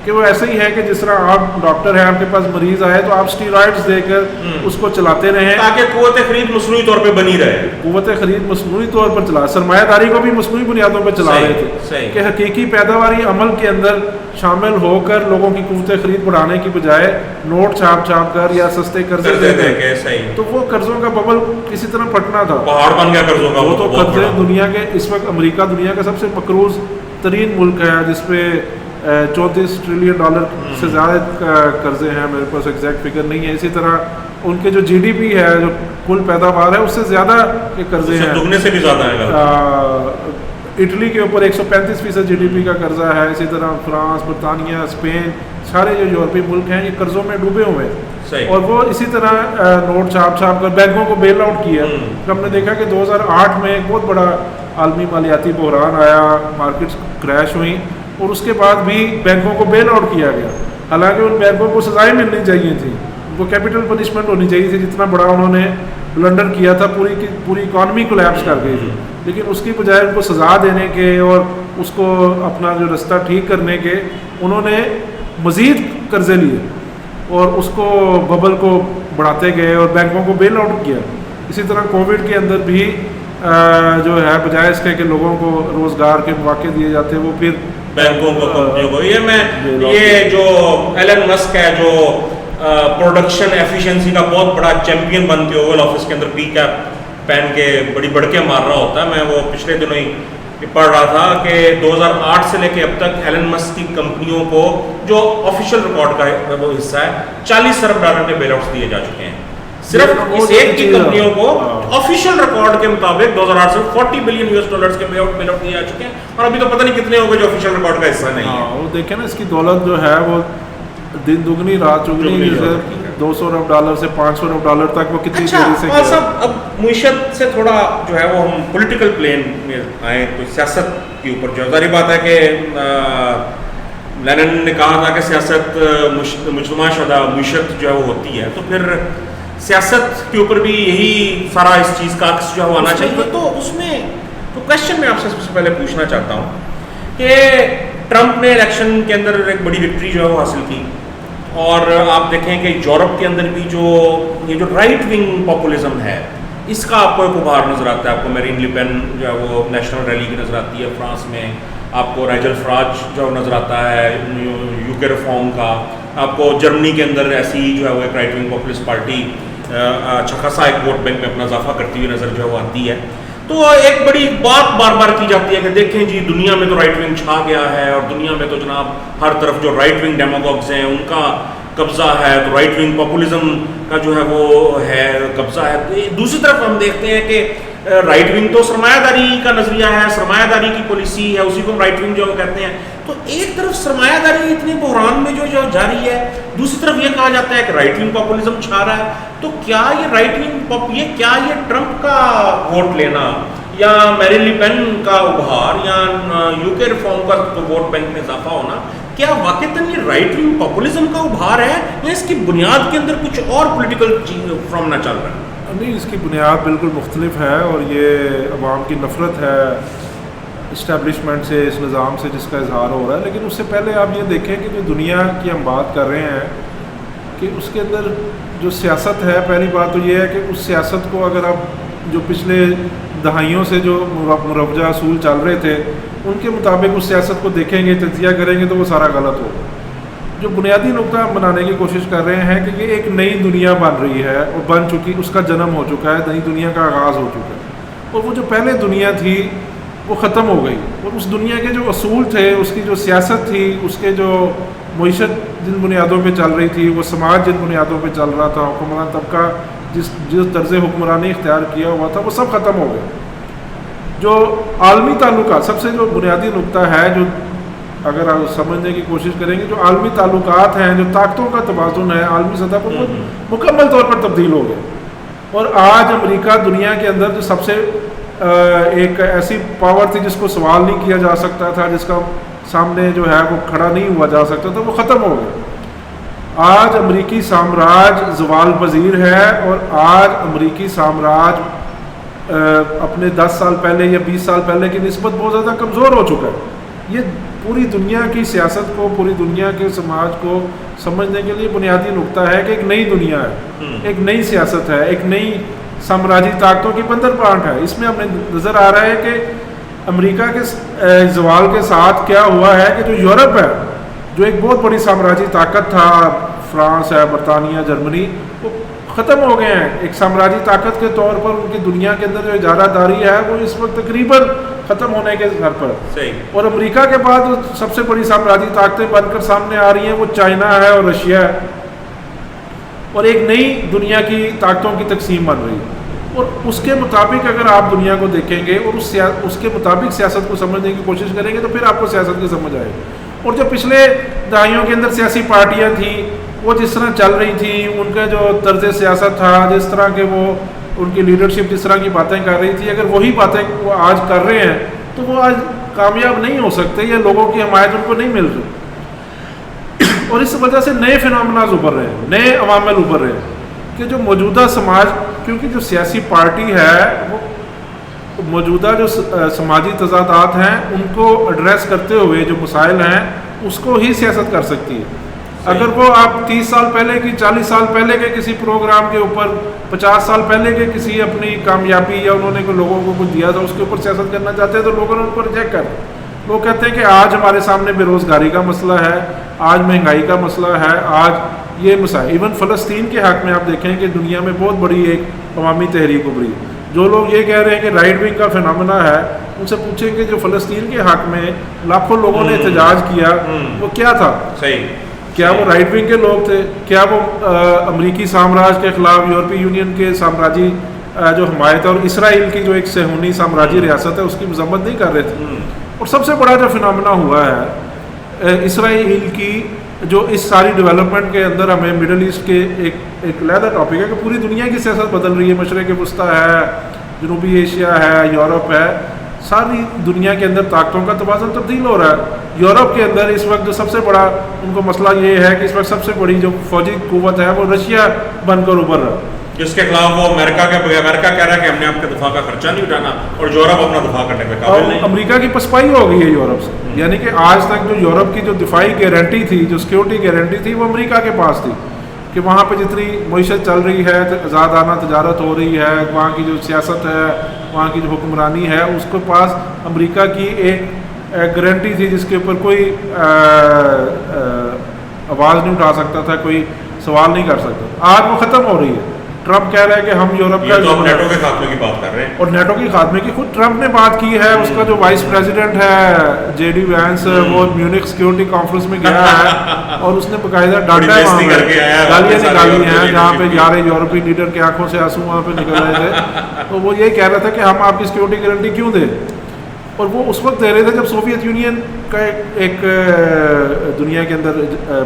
S2: کہ وہ ایسے ہی ہے کہ جس طرح آپ ڈاکٹر ہیں, آپ کے پاس مریض آئے تو آپ اسٹیرائڈز دے کر اس کو چلاتے رہیں
S1: تاکہ قوت خرید مصنوعی طور پہ بنی رہے.
S2: قوت خرید مصنوعی طور پر چلا, سرمایہ داری کو بھی مصنوعی بنیادوں پر چلا رہے تھے کہ حقیقی پیداواری عمل کے اندر شامل ہو کر لوگوں کی قوت خرید بڑھانے کی بجائے نوٹ چھاپ کر یا سستے قرضے دے کے, تو وہ قرضوں کا ببل کسی طرح پھٹنا تھا,
S1: پہاڑ بن گیا قرضوں کا.
S2: وہ تو قرضے دنیا کے اس وقت امریکہ دنیا کا سب سے مقروض ترین ملک ہے جس پہ 34 ٹریلین ڈالر سے زیادہ قرضے ہیں, میرے پاس ایگزیکٹ فگر نہیں ہے. اسی طرح ان کے جو جی ڈی پی ہے, جو کل پیداوار ہے, اس سے زیادہ کے قرضے ہیں,
S1: دگنے سے بھی زیادہ ہے.
S2: اٹلی کے اوپر 135% جی ڈی پی کا قرضہ ہے. اسی طرح فرانس, برطانیہ, اسپین, سارے جو یورپی ملک ہیں یہ قرضوں میں ڈوبے ہوئے ہیں. اور وہ اسی طرح نوٹ چھاپ کر بینکوں کو بیل آؤٹ کیا. ہم نے دیکھا کہ 2008 میں ایک بہت بڑا عالمی مالیاتی بحران آیا, مارکیٹس کریش ہوئیں اور اس کے بعد بھی بینکوں کو بیل آؤٹ کیا گیا. حالانکہ ان بینکوں کو سزائیں ملنی چاہیے تھی, ان کو کیپٹل پنشمنٹ ہونی چاہیے تھی. جتنا بڑا انہوں نے بلنڈر کیا تھا, پوری اکانومی کولیپس کر گئی تھی, لیکن اس کی بجائے ان کو سزا دینے کے اور اس کو اپنا جو رستہ ٹھیک کرنے کے, انہوں نے مزید قرضے لیے اور اس کو ببل کو بڑھاتے گئے اور بینکوں کو بیل آؤٹ کیا. اسی طرح کووڈ کے اندر بھی جو ہے بجائے اس کے کہ لوگوں کو روزگار کے مواقع دیے جاتے, وہ پھر
S1: بینکوں کو, کمپنیوں کو. یہ جو ایلن مسک ہے جو پروڈکشن ایفیشنسی کا بہت بڑا چیمپئن بن کے اوول آفس کے اندر پی کیپ پہن کے بڑی بڑکے مار رہا ہوتا ہے. میں وہ پچھلے دنوں ہی پڑھ رہا تھا کہ 2008 سے لے کے اب تک ایلن مسک کی کمپنیوں کو جو آفیشیل ریکارڈ کا وہ حصہ ہے $40 ارب کے بیل آؤٹس دیے جا چکے ہیں. صرف اس ایک کی کمپنیوں کو آفیشیل ریکارڈ کے مطابق 2008 سے $40 بلین کے بیل آؤٹ دیے جا چکے ہیں, اور ابھی تو پتہ نہیں کتنے ہو گئے جو آفیشیل ریکارڈ کا حصہ نہیں ہے.
S2: وہ دیکھیں نا اس کی دولت جو ہے وہ دن دگنی رات چگنی, $200 ارب سے $500 ارب تک وہ کتنی تیزی سے گیا.
S1: صاحب اب معیشت سے تھوڑا جو ہے وہ ہم پولیٹیکل پلین میں آئیں تو سیاست کے اوپر جو ظاہر بات ہے کہ لینن نے کہا تھا کہ سیاست مجتمع شدہ معیشت جو ہے وہ ہوتی ہے, تو پھر سیاست کے اوپر بھی یہی سارا اس چیز کا عکس جو ہے آنا چاہیے. تو اس میں تو کویشچن میں آپ سے سب سے پہلے پوچھنا چاہتا ہوں کہ ٹرمپ نے الیکشن کے اندر ایک بڑی وکٹری جو ہے وہ حاصل کی, اور آپ دیکھیں کہ یورپ کے اندر بھی یہ جو رائٹ ونگ پاپولزم ہے اس کا آپ کو ایک ابھار نظر آتا ہے. آپ کو میرین لیپن جو ہے وہ نیشنل ریلی کی نظر آتی ہے فرانس میں, آپ کو نائجل فراج جو نظر آتا ہے یو کے ریفارم کا, آپ کو جرمنی کے اندر ایسی جو ہے وہ ایک رائٹ ونگ پاپولسٹ پارٹی اچھا خاصا ایک ووٹ بینک میں اپنا اضافہ کرتی ہوئی نظر جو ہے وہ آتی ہے. تو ایک بڑی بات بار بار کی جاتی ہے کہ دیکھیں جی دنیا میں تو رائٹ ونگ چھا گیا ہے, اور دنیا میں تو جناب ہر طرف جو رائٹ ونگ ڈیموگوگز ہیں ان کا قبضہ ہے, تو رائٹ ونگ پاپولزم کا جو ہے وہ ہے قبضہ ہے. دوسری طرف ہم دیکھتے ہیں کہ رائٹ ونگ تو سرمایہ داری کا نظریہ ہے, سرمایہ داری کی پالیسی ہے, اسی کو رائٹ ونگ جو کہتے ہیں. تو ایک طرف سرمایہ داری اتنے بحران میں جو جاری ہے, دوسری طرف یہ کہا جاتا ہے کہ رائٹ ونگ پاپولزم چھا رہا ہے. تو کیا یہ رائٹ ونگ یہ ٹرمپ کا ووٹ لینا یا میرین لی پین کا ابھار یا یو کے ریفارم کا ووٹ بینک میں اضافہ ہونا, کیا واقعتاً یہ رائٹ ونگ پاپولزم کا ابھار ہے یا اس کی بنیاد کے اندر کچھ اور پولیٹیکل فنامنا چل رہا ہے؟
S2: نہیں, اس کی بنیاد بالکل مختلف ہے اور یہ عوام کی نفرت ہے اسٹیبلشمنٹ سے, اس نظام سے جس کا اظہار ہو رہا ہے. لیکن اس سے پہلے آپ یہ دیکھیں کہ جو دنیا کی ہم بات کر رہے ہیں کہ اس کے اندر جو سیاست ہے, پہلی بات تو یہ ہے کہ اس سیاست کو اگر آپ جو پچھلے دہائیوں سے جو مروجہ اصول چل رہے تھے ان کے مطابق اس سیاست کو دیکھیں گے, تجزیہ کریں گے تو وہ سارا غلط ہوگا. جو بنیادی نقطہ ہم بنانے کی کوشش کر رہے ہیں کہ یہ ایک نئی دنیا بن رہی ہے اور بن چکی, اس کا جنم ہو چکا ہے, نئی دنیا کا آغاز ہو چکا ہے. اور وہ جو پہلے دنیا تھی وہ ختم ہو گئی اور اس دنیا کے جو اصول تھے, اس کی جو سیاست تھی, اس کے جو معیشت جن بنیادوں پہ چل رہی تھی, وہ سماج جن بنیادوں پہ چل رہا تھا, حکمران طبقہ جس طرز حکمرانی اختیار کیا ہوا تھا, وہ سب ختم ہو گئے. جو عالمی تعلقات, سب سے جو بنیادی نقطہ ہے جو اگر آپ سمجھنے کی کوشش کریں گے, جو عالمی تعلقات ہیں, جو طاقتوں کا توازن ہے عالمی سطح پر, وہ مکمل طور پر تبدیل ہو گیا. اور آج امریکہ دنیا کے اندر جو سب سے ایک ایسی پاور تھی جس کو سوال نہیں کیا جا سکتا تھا, جس کا سامنے جو ہے وہ کھڑا نہیں ہوا جا سکتا تھا, وہ ختم ہو گیا. آج امریکی سامراج زوال پذیر ہے اور آج امریکی سامراج اپنے 10 سال پہلے یا 20 سال پہلے کی نسبت بہت زیادہ کمزور ہو چکا ہے. یہ پوری دنیا کی سیاست کو, پوری دنیا کے سماج کو سمجھنے کے لیے بنیادی نقطہ ہے کہ ایک نئی دنیا ہے, ایک نئی سیاست ہے, ایک نئی سامراجی طاقتوں کی بندر پانٹ ہے. اس میں ہمیں نظر آ رہا ہے کہ امریکہ کے زوال کے ساتھ کیا ہوا ہے کہ جو یورپ ہے, جو ایک بہت بڑی سامراجی طاقت تھا, فرانس ہے, برطانیہ, جرمنی, وہ ختم ہو گئے ہیں. ایک سامراجی طاقت کے طور پر ان کی دنیا کے اندر جو اجارہ داری ہے وہ اس وقت تقریباً ختم ہونے کے گھر پر. اور امریکہ کے بعد سب سے بڑی سامراجی طاقتیں بن کر سامنے آ رہی ہیں, وہ چائنا ہے اور رشیا ہے, اور ایک نئی دنیا کی طاقتوں کی تقسیم بن رہی ہے. اور اس کے مطابق اگر آپ دنیا کو دیکھیں گے اور اس کے مطابق سیاست کو سمجھنے کی کوشش کریں گے تو پھر آپ کو سیاست کی سمجھ آئے گی. اور جو پچھلے دہائیوں کے اندر سیاسی پارٹیاں تھیں وہ جس طرح چل رہی تھیں, ان کا جو طرز سیاست تھا, جس طرح کے وہ ان کی لیڈرشپ جس طرح کی باتیں کر رہی تھی, اگر وہی باتیں وہ آج کر رہے ہیں تو وہ آج کامیاب نہیں ہو سکتے, یا لوگوں کی حمایت ان کو نہیں مل رہی. اور اس وجہ سے نئے فینومناز ابھر رہے ہیں, نئے عوامل ابھر رہے ہیں کہ جو موجودہ سماج, کیونکہ جو سیاسی پارٹی ہے وہ موجودہ جو سماجی تضادات ہیں ان کو ایڈریس کرتے ہوئے جو مسائل ہیں اس کو ہی سیاست کر سکتی ہے. اگر وہ آپ 30 سال پہلے کی, 40 سال پہلے کے کسی پروگرام کے اوپر, 50 سال پہلے کے کسی اپنی کامیابی یا انہوں نے کوئی لوگوں کو کچھ دیا تھا اس کے اوپر سیاست کرنا چاہتے ہیں تو لوگوں نے ان کو ریجیکٹ کر دیا. وہ کہتے ہیں کہ آج ہمارے سامنے بے روزگاری کا مسئلہ ہے, آج مہنگائی کا مسئلہ ہے, آج یہ مسائل. ایون فلسطین کے حق میں آپ دیکھیں کہ دنیا میں بہت بڑی ایک عوامی تحریک ابھری. جو لوگ یہ کہہ رہے ہیں کہ رائٹ ونگ کا فینومینا ہے, ان سے پوچھیں کہ جو فلسطین کے حق میں لاکھوں لوگوں نے احتجاج کیا وہ کیا تھا؟ کیا وہ رائٹ ونگ کے لوگ تھے؟ کیا وہ امریکی سامراج کے خلاف یورپی یونین کے سامراجی جو حمایت ہے اور اسرائیل کی جو ایک صہیونی سامراجی ریاست ہے اس کی مذمت نہیں کر رہے تھے؟ اور سب سے بڑا جو فینومینا ہوا ہے اسرائیل کی, جو اس ساری ڈیولپمنٹ کے اندر ہمیں مڈل ایسٹ کے ایک علیحدہ ٹاپک ہے کہ پوری دنیا کی سیاست بدل رہی ہے. مشرق وسطیٰ ہے, جنوبی ایشیا ہے, یورپ ہے, ساری دنیا کے اندر طاقتوں کا توازن تبدیل ہو رہا ہے. یورپ کے اندر اس وقت جو سب سے بڑا ان کو مسئلہ یہ ہے کہ اس وقت سب سے بڑی جو فوجی قوت ہے وہ رشیا بن کر ابھر رہا ہے,
S1: جس کے خلاف وہ امریکہ کہہ رہا ہے کہ ہم نے آپ کے دفاع کا خرچہ نہیں اٹھانا, اور یورپ اپنا دفاع کرنے پہ قابل نہیں.
S2: امریکہ کی پسپائی ہو گئی ہے یورپ سے, یعنی کہ آج تک جو یورپ کی جو دفاعی گارنٹی تھی, جو سیکورٹی گارنٹی تھی, وہ امریکہ کے پاس تھی. کہ وہاں پہ جتنی معیشت چل رہی ہے, آزادانہ تجارت ہو رہی ہے, وہاں کی جو سیاست ہے, وہاں کی جو حکمرانی ہے, اس کے پاس امریکہ کی ایک گارنٹی تھی جس کے اوپر کوئی آواز نہیں اٹھا سکتا تھا, کوئی سوال نہیں کر سکتا. آج وہ ختم ہو رہی ہے. ٹرمپ کہہ رہا ہے کہ ہم یورپ کا,
S1: تو نیٹو کے خاتمے کی بات کر رہے ہیں,
S2: اور نیٹو کے خاتمے کی خود ٹرمپ نے بات کی ہے. اس کا جو وائس پریزیڈنٹ ہے جے ڈی وینس, وہ میونک سیکورٹی کانفرنس میں گیا ہے اور اس نے باقاعدہ ڈانٹا ہے, وہاں پہ گالیاں نکالی ہیں جہاں پہ سارے یورپی لیڈر کی آنکھوں سے آنسو وہاں پہ نکل رہے تھے. تو وہ یہ کہہ رہا تھا کہ ہم آپ کی سیکورٹی گارنٹی کیوں دیں, اور وہ اس وقت دے رہے تھے جب سوویت یونین کا ایک دنیا کے اندر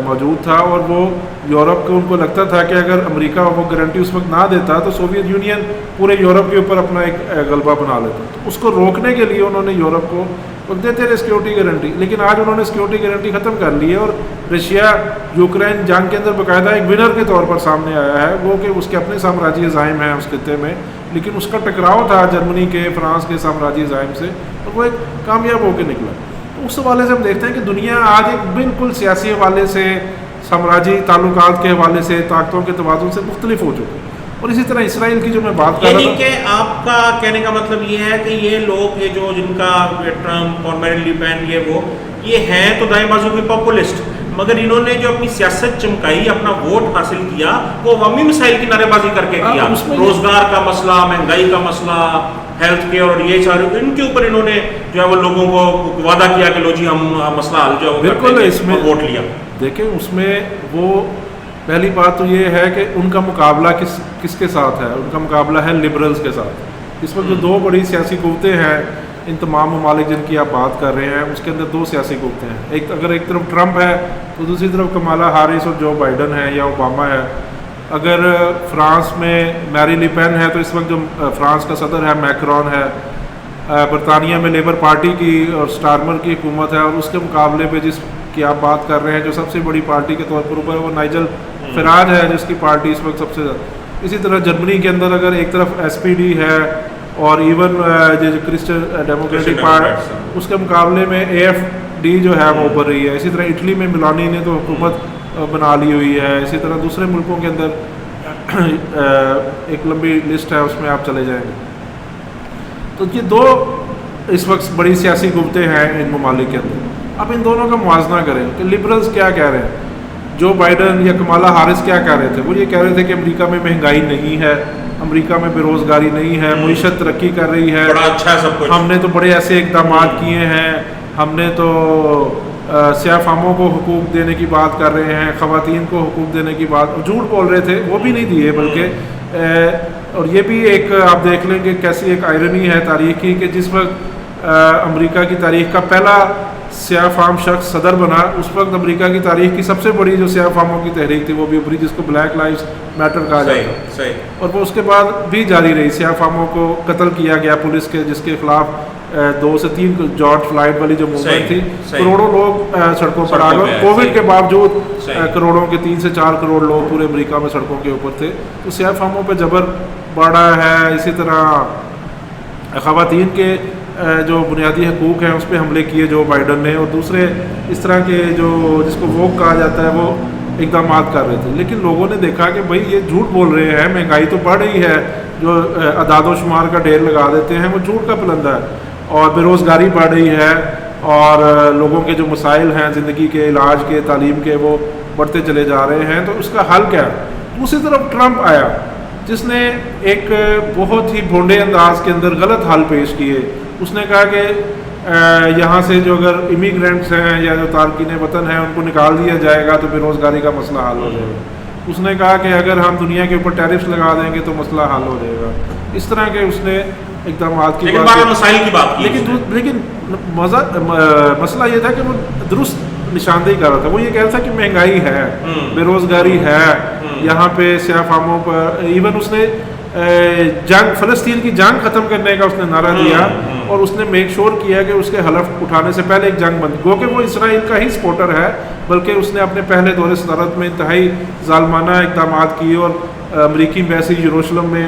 S2: موجود تھا، اور وہ یورپ کو ان کو لگتا تھا کہ اگر امریکہ وہ گارنٹی اس وقت نہ دیتا تو سوویت یونین پورے یورپ کے اوپر اپنا ایک غلبہ بنا لیتا. تو اس کو روکنے کے لیے انہوں نے یورپ کو دیتے رہے سیکورٹی گارنٹی، لیکن آج انہوں نے سیکورٹی گارنٹی ختم کر لی ہے، اور رشیا یوکرین جنگ کے اندر باقاعدہ ایک ونر کے طور پر سامنے آیا ہے. وہ کہ اس کے اپنے سامراجی عزائم ہیں اس خطے میں، لیکن اس کا ٹکراؤ تھا جرمنی کے فرانس کے سامراجی عزائم سے، اور وہ ایک کامیاب ہو کے نکلا. تو اس حوالے سے ہم دیکھتے ہیں کہ دنیا آج ایک بالکل سیاسی حوالے سے، سامراجی تعلقات کے حوالے سے، طاقتوں کے توازن سے مختلف ہو چکے. اور اسی طرح اسرائیل کی جو میں بات کر رہا
S1: یعنی
S2: تھا،
S1: کہ آپ کا کہنے کا مطلب یہ ہے کہ یہ لوگ یہ جو جن کا ٹرمپ اور میرین لی پین یہ ہیں تو دائیں بازو کے پاپولسٹ، مگر انہوں نے جو اپنی سیاست چمکائی، اپنا ووٹ حاصل کیا، وہ عوامی مسائل کی نعرے بازی کر کے کیا. روزگار کا مسئلہ، مہنگائی کا مسئلہ، ہیلتھ کیئر اور یہ سارے ان کے اوپر انہوں نے جو ہے وہ لوگوں کو وعدہ کیا کہ لو جی ہم مسئلہ حل جو ہے
S2: بالکل اس میں
S1: ووٹ لیا.
S2: دیکھیں اس میں وہ پہلی بات تو یہ ہے کہ ان کا مقابلہ کس کے ساتھ ہے. ان کا مقابلہ ہے لبرلز کے ساتھ. اس وقت جو دو بڑی سیاسی قوتیں ہیں ان تمام ممالک جن کی آپ بات کر رہے ہیں، اس کے اندر دو سیاسی قوتیں ہیں. اگر ایک طرف ٹرمپ ہے تو دوسری طرف کمالا ہیرس اور جو بائیڈن ہے یا اوباما ہے. اگر فرانس میں میری لی پین ہے تو اس وقت جو فرانس کا صدر ہے میکرون ہے. برطانیہ میں لیبر پارٹی کی اور سٹارمر کی حکومت ہے، اور اس کے مقابلے پہ جس کی آپ بات کر رہے ہیں جو سب سے بڑی پارٹی کے طور پر اوپر وہ نائجل فراج ہے جس کی پارٹی اس وقت سب سے زیادہ. اسی طرح جرمنی کے اندر اگر ایک طرف ایس پی ڈی ہے اور ایون جو کرسچن ڈیموکریٹک پارٹی، اس کے مقابلے میں اے ایف ڈی جو ہے وہ ابھر رہی ہے. اسی طرح اٹلی میں میلانی نے تو حکومت بنا لی ہوئی ہے. اسی طرح دوسرے ملکوں کے اندر ایک لمبی لسٹ ہے، اس میں آپ چلے جائیں گے. تو یہ دو اس وقت بڑی سیاسی قوتیں ہیں ان ممالک کے اندر. اب ان دونوں کا موازنہ کریں کہ لبرلز کیا کہہ رہے ہیں. جو بائیڈن یا کمالا ہیرس کیا کہہ رہے تھے، وہ یہ کہہ رہے تھے کہ امریکہ میں مہنگائی نہیں ہے، امریکہ میں بے روزگاری نہیں ہے، معیشت ترقی کر رہی ہے،
S1: بڑا اچھا ہے سب کچھ،
S2: ہم نے تو بڑے ایسے اقدامات کیے ہیں، ہم نے تو سیاہ فاموں کو حقوق دینے کی بات کر رہے ہیں، خواتین کو حقوق دینے کی بات جھوٹ بول رہے تھے، وہ بھی نہیں دیے بلکہ. اور یہ بھی ایک آپ دیکھ لیں کہ کیسی ایک آئرنی ہے تاریخی کہ جس وقت امریکہ کی تاریخ کا پہلا سیاہ فام شخص صدر بنا، اس وقت امریکہ کی تاریخ کی سب سے بڑی جو سیاہ فاموں کی تحریک تھی وہ بھی ابھری، جس کو بلیک لائیوز میٹر کہا جاتا ہے. اور وہ اس کے بعد بھی جاری رہی. سیاہ فاموں کو قتل کیا گیا پولیس کے، جس کے خلاف 2 سے 3 جارج فلائیڈ والی جو موومنٹ تھی، کروڑوں لوگ سڑکوں پر آ گئے. کووڈ کے باوجود کروڑوں کے 3 سے 4 کروڑ لوگ پورے امریکہ میں سڑکوں کے اوپر تھے. تو سیاہ فاموں پہ جبر بڑھا ہے. اسی طرح خواتین کے جو بنیادی حقوق ہیں اس پہ حملے کیے جو بائیڈن نے، اور دوسرے اس طرح کے جو جس کو ووک کہا جاتا ہے وہ اقدامات کر رہے تھے. لیکن لوگوں نے دیکھا کہ بھائی یہ جھوٹ بول رہے ہیں، مہنگائی تو بڑھ رہی ہے، جو اعداد و شمار کا ڈھیر لگا دیتے ہیں وہ جھوٹ کا پلندہ ہے، اور بے روزگاری بڑھ رہی ہے، اور لوگوں کے جو مسائل ہیں زندگی کے، علاج کے، تعلیم کے، وہ بڑھتے چلے جا رہے ہیں. تو اس کا حل کیا ہے؟ دوسری طرف ٹرمپ آیا جس نے ایک بہت ہی بھونڈے انداز کے اندر غلط حل پیش کیے. اس نے کہا کہ یہاں سے جو اگر امیگرینٹس ہیں یا جو تارکین وطن ہیں ان کو نکال دیا جائے گا تو بے روزگاری کا مسئلہ حل ہو جائے گا. اس نے کہا کہ اگر ہم دنیا کے اوپر ٹیرفس لگا دیں گے تو مسئلہ حل ہو جائے گا. اس طرح کے اس نے اقدامات کی
S1: بات کی.
S2: لیکن مسئلہ یہ تھا کہ وہ درست نشاندہی کر رہا تھا. وہ یہ کہہ رہا تھا کہ مہنگائی ہے، بے روزگاری ہے یہاں پہ سیاہ فاموں پر. ایون اس نے جنگ، فلسطین کی جنگ ختم کرنے کا اس نے نعرہ دیا، اور اس نے میک شور کیا کہ اس کے حلف اٹھانے سے پہلے ایک جنگ بند. گو کہ وہ اسرائیل کا ہی سپورٹر ہے، بلکہ اس نے اپنے پہلے دور صدارت میں انتہائی ظالمانہ اقدامات کیے، اور امریکی ایمبیسی یروشلم میں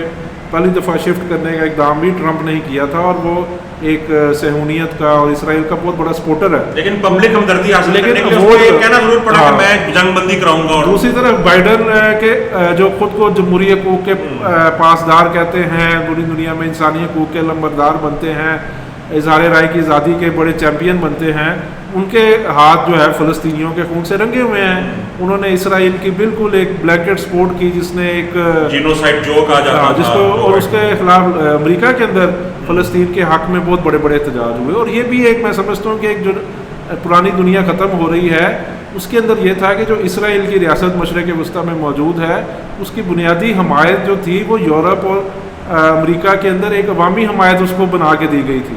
S2: پہلی دفعہ شفٹ کرنے کا اقدام بھی ٹرمپ نے ہی کیا تھا. اور وہ ایک صہیونیت کا اور اسرائیل کا بہت بڑا سپورٹر ہے.
S1: لیکن پبلک ہمدردی حاصل کرنے کے لیے یہ کہنا ضرور پڑا کہ میں جنگ بندی کراؤں گا. اور
S2: دوسری طرف بائیڈن کے جو خود کو جمہوری حقوق کے پاسدار کہتے ہیں، پوری دنیا میں انسانی حقوق کے لمبردار بنتے ہیں، اظہار رائے کی آزادی کے بڑے چیمپئن بنتے ہیں، ان کے ہاتھ جو ہے فلسطینیوں کے خون سے رنگے ہوئے ہیں. انہوں نے اسرائیل کی بالکل ایک بلینکٹ سپورٹ کی جس نے ایک
S1: جینوسائیڈ جو کہا جاتا
S2: جس کو، اور اس کے خلاف امریکہ کے اندر فلسطین کے حق میں بہت بڑے بڑے احتجاج ہوئے. اور یہ بھی ایک میں سمجھتا ہوں کہ ایک جو پرانی دنیا ختم ہو رہی ہے اس کے اندر یہ تھا کہ جو اسرائیل کی ریاست مشرق وسطیٰ میں موجود ہے اس کی بنیادی حمایت جو تھی وہ یورپ اور امریکہ کے اندر ایک عوامی حمایت اس کو بنا کے دی گئی تھی.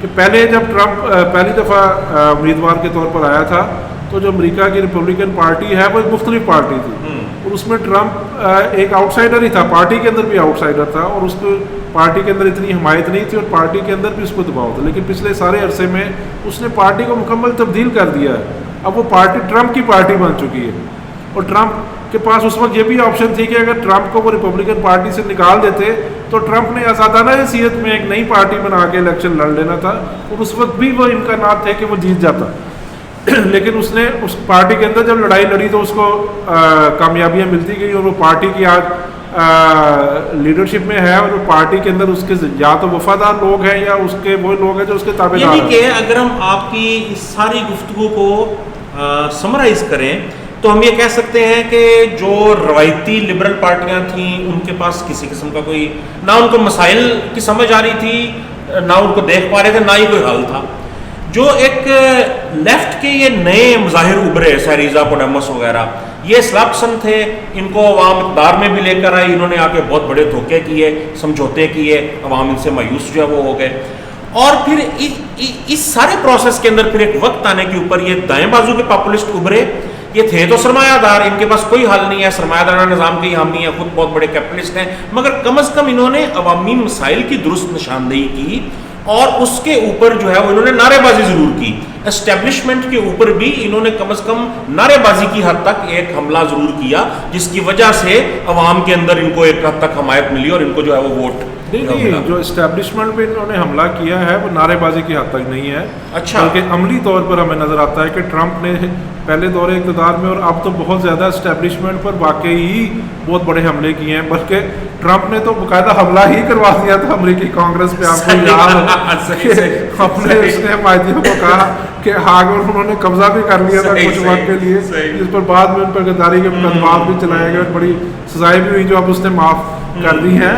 S2: کہ پہلے جب ٹرمپ پہلی دفعہ امیدوار کے طور پر آیا تھا تو جو امریکہ کی ریپبلکن پارٹی ہے وہ ایک مختلف پارٹی تھی، اور اس میں ٹرمپ ایک آؤٹ سائڈر ہی تھا، پارٹی کے اندر بھی آؤٹ سائڈر تھا، اور اس کو پارٹی کے اندر اتنی حمایت نہیں تھی اور پارٹی کے اندر بھی اس کو دباؤ تھا، لیکن پچھلے سارے عرصے میں اس نے پارٹی کو مکمل تبدیل کر دیا ہے. اب وہ پارٹی ٹرمپ کی پارٹی بن چکی ہے، اور ٹرمپ کے پاس اس وقت یہ بھی آپشن تھی کہ اگر ٹرمپ کو وہ ریپبلکن پارٹی سے نکال دیتے تو ٹرمپ نے آزادانہ حیثیت میں ایک نئی پارٹی بنا کے الیکشن لڑ لینا تھا، اور اس وقت بھی وہ امکانات تھے کہ وہ جیت جاتا. لیکن اس نے اس پارٹی کے اندر جب لڑائی لڑی تو اس کو کامیابیاں ملتی گئی، اور وہ پارٹی کی آج لیڈرشپ میں ہے، اور وہ پارٹی کے اندر اس کے یا تو وفادار لوگ ہیں یا اس کے وہ لوگ ہیں جو اس کے تابع دار ہیں.
S1: یعنی کہ اگر ہم آپ کی اس ساری گفتگو کو سمرائز کریں تو ہم یہ کہہ سکتے ہیں کہ جو روایتی لبرل پارٹیاں تھیں ان کے پاس کسی قسم کا کوئی نہ ان کو مسائل کی سمجھ آ رہی تھی، نہ ان کو دیکھ پا رہے تھے، نہ ہی کوئی حل تھا. جو ایک لیفٹ کے یہ نئے مظاہر ابھرے سیریزا پوڈیموس وغیرہ، یہ اصلاح پسند تھے، ان کو عوام اقتدار میں بھی لے کر آئی، انہوں نے آ کے بہت بڑے دھوکے کیے، سمجھوتے کیے، عوام ان سے مایوس جو ہے وہ ہو گئے. اور پھر اس سارے پروسیس کے اندر پھر ایک وقت آنے کے اوپر یہ دائیں بازو کے پاپولسٹ ابھرے. یہ تھے تو سرمایہ دار، ان کے پاس کوئی حل نہیں ہے، سرمایہ دارانہ نظام کے حامی ہیں، خود بہت بڑے کیپٹلسٹ ہیں، مگر کم از کم انہوں نے عوامی مسائل کی درست نشاندہی کی، اور اس کے اوپر جو ہے وہ انہوں نے نعرے بازی ضرور کی. اسٹیبلشمنٹ کے اوپر بھی انہوں نے کم از کم نعرے بازی کی حد تک ایک حملہ ضرور کیا، جس کی وجہ سے عوام کے اندر ان کو ایک حد تک حمایت ملی اور ان کو جو ہے وہ ووٹ.
S2: نہیں، جو اسٹیبلشمنٹ پہ انہوں نے حملہ کیا ہے وہ نعرے بازی کی حد تک نہیں ہے،
S1: اچھا،
S2: بلکہ عملی طور پر ہمیں نظر آتا ہے کہ ٹرمپ نے پہلے دور اقتدار میں اور اب تو بہت زیادہ اسٹیبلشمنٹ پر واقعی ہی بہت بڑے حملے کیے ہیں. بلکہ ٹرمپ نے تو باقاعدہ حملہ ہی کروا دیا تھا امریکی کانگریس پہ. آپ کو یاد ہو اپنے اس نے حمایتیوں کو کہا کہ آگے انہوں نے قبضہ بھی کر لیا تھا کچھ وقت کے لیے، جس پر بعد میں ان پر غداری کے مقدمات بھی چلائے گئے، بڑی سزائیں بھی ہوئی جو اب اس نے معاف کر دی ہیں.